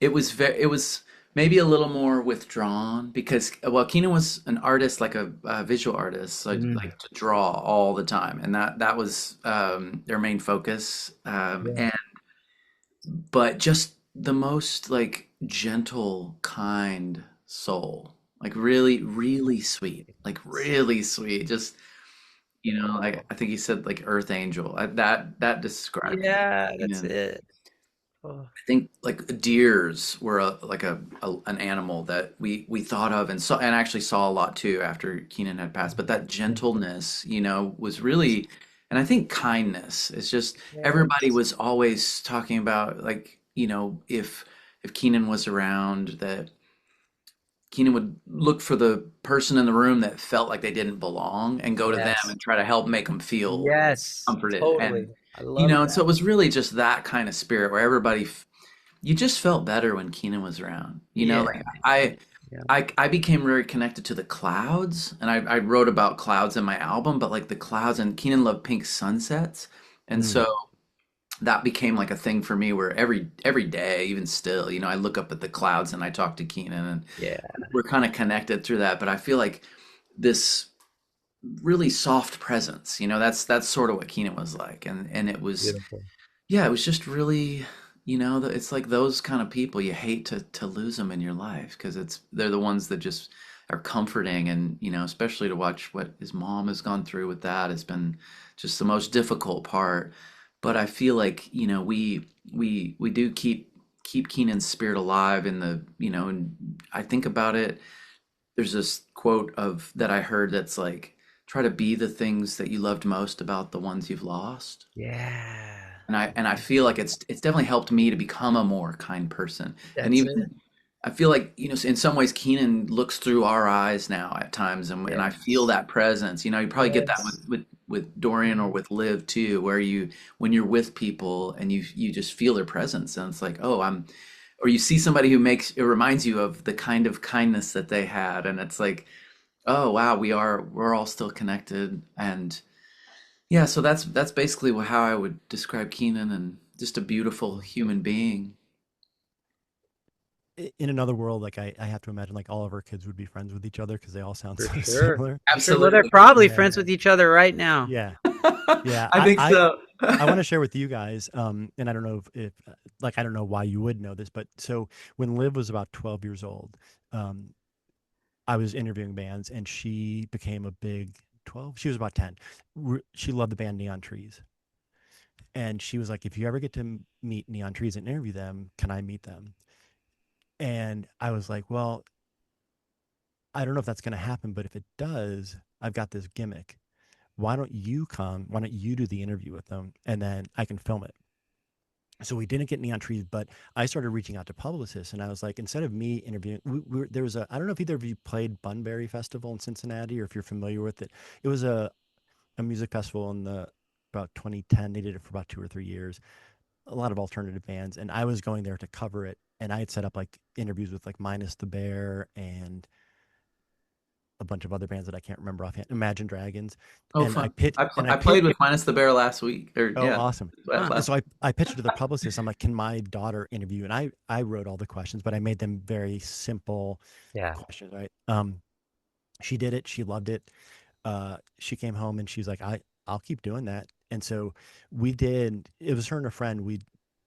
it was maybe a little more withdrawn because well, Keenan was an artist, like a visual artist, so Mm, like to draw all the time, and that was their main focus, yeah. and but just the most like gentle, kind soul. Like really, really sweet. Like really sweet. Just, like I think he said like earth angel. That describes him. Yeah, that's I it. Oh, think like deers were an animal that we thought of and saw and actually saw a lot too after Keenan had passed. But that gentleness, was really, and I think kindness is just everybody yes. was always talking about like, if Keenan was around, that Keenan would look for the person in the room that felt like they didn't belong and go to them Yes. and try to help make them feel Yes. comforted. Totally. And I love and so that. it was really just that kind of spirit where you just felt better when Keenan was around. Yeah. Like I, Yeah. I became very connected to the clouds, and I wrote about clouds in my album. But like the clouds, and Keenan loved pink sunsets, and Mm, so that became like a thing for me. Where every day, even still, I look up at the clouds and I talk to Keenan, and yeah. we're kind of connected through that. But I feel like this really soft presence. That's sort of what Keenan was like, and it was. Beautiful. Yeah, it was just really, it's like those kind of people you hate to lose them in your life because they're the ones that just are comforting, and especially to watch what his mom has gone through with that has been just the most difficult part. But I feel like, we do keep Keenan's spirit alive in and I think about it. There's this quote of that I heard that's like, try to be the things that you loved most about the ones you've lost. Yeah. And I feel like it's definitely helped me to become a more kind person. And That's even it. I feel like, in some ways Keenan looks through our eyes now at times, and I feel Yes. that presence. You probably get that Yes. with Dorian or with Liv too, where when you're with people and you just feel their presence, and it's like, oh, or you see somebody who makes it reminds you of the kind of kindness that they had, and it's like, oh wow, we're all still connected. And yeah, so that's basically how I would describe Keenan, and just a beautiful human being. In another world, like I have to imagine like all of our kids would be friends with each other because they all sound For so sure. similar. For sure. Well, they're Absolutely. probably Yeah. friends with each other right now. Yeah. Yeah. I think so. I want to share with you guys, and I don't know if like I don't know why you would know this, but so when Liv was about 12 years old, um, I was interviewing bands, and she became a big 12. She was about 10. She loved the band Neon Trees, and she was like, "If you ever get to meet Neon Trees and interview them, can I meet them?" And I was like, "Well, I don't know if that's going to happen, but if it does, I've got this gimmick. Why don't you come? Why don't you do the interview with them, and then I can film it?" So we didn't get Neon Trees, but I started reaching out to publicists, and I was like, instead of me interviewing, there was I don't know if either of you played Bunbury Festival in Cincinnati or if you're familiar with it. It was a music festival in the about 2010. They did it for about 2 or 3 years. A lot of alternative bands, and I was going there to cover it. And I had set up like interviews with like Minus the Bear and a bunch of other bands that I can't remember offhand. Imagine Dragons, Oh, and fun. I I played pitched. with Minus the Bear last week, or Oh, yeah, awesome. Huh. And last. so I pitched it to the publicist. I'm like, can my daughter interview? And I wrote all the questions, but I made them very simple Yeah. questions, right? She did it. She loved it. She came home and she's like, I'll keep doing that. And so we did. It was her and a friend.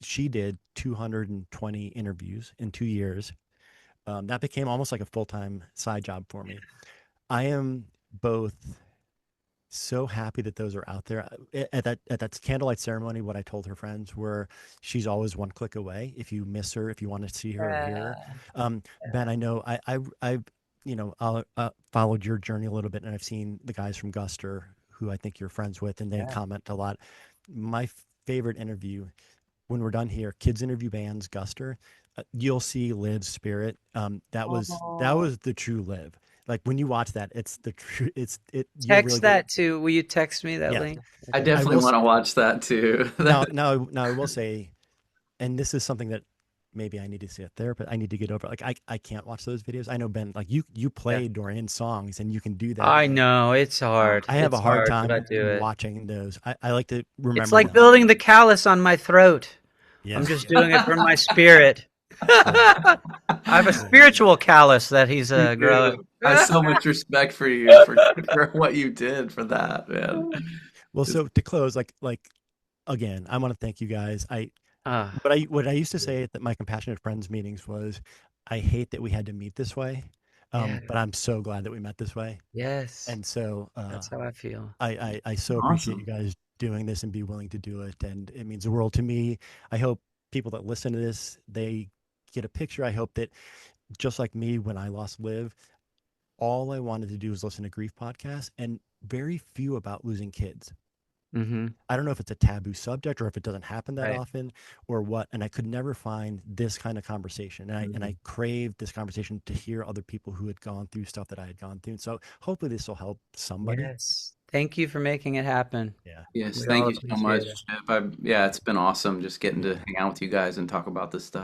She did 220 interviews in 2 years. That became almost like a full time side job for me. I am both so happy that those are out there. At that candlelight ceremony, what I told her friends were, she's always one click away. If you miss her, if you want to see her or hear her, Yeah. Ben, I know I've I'll, followed your journey a little bit, and I've seen the guys from Guster who I think you're friends with, and they Yeah. comment a lot. My favorite interview when we're done here, kids interview bands, Guster. you'll see Liv's spirit. That Oh. was the true Liv. Like when you watch that, it's the true. You'll really Text get. that to, will you text me that Yeah, link? I Okay. I definitely will. want to watch that too. Now I will say, and this is something that maybe I need to see a therapist. I need to get over. Like I can't watch those videos. I know Ben, like you Yeah. play Dorian songs and you can do that. I know it's hard. I have a It's hard hard, but I time do it. watching those. I like to It's remember like them. building the callus on my throat. I'm Yes, just yeah, doing it for my spirit. yeah, I have a yeah. spiritual callus that he's You growing. do. I have so much respect for you for what you did for that, man. Well, Just so to close, like again, I want to thank you guys. Ah, What I used to say at my compassionate friends meetings was, I hate that we had to meet this way, yeah, but I'm so glad that we met this way. yes, And so that's how I feel. I so appreciate you awesome. guys doing this and be willing to do it, and it means the world to me. I hope people that listen to this, they get a picture. I hope that just like me when I lost Liv, all I wanted to do was listen to grief podcasts and very few about losing kids. Mm-hmm. I don't know if it's a taboo subject or if it doesn't happen that Right. often or what. And I could never find this kind of conversation. And Hmm. I craved this conversation to hear other people who had gone through stuff that I had gone through. And so hopefully this will help somebody. Yes. Thank you for making it happen. Yeah. Yes, We thank all you so appreciate much, it. Chip. Yeah, it's been awesome just getting to Yeah. hang out with you guys and talk about this stuff.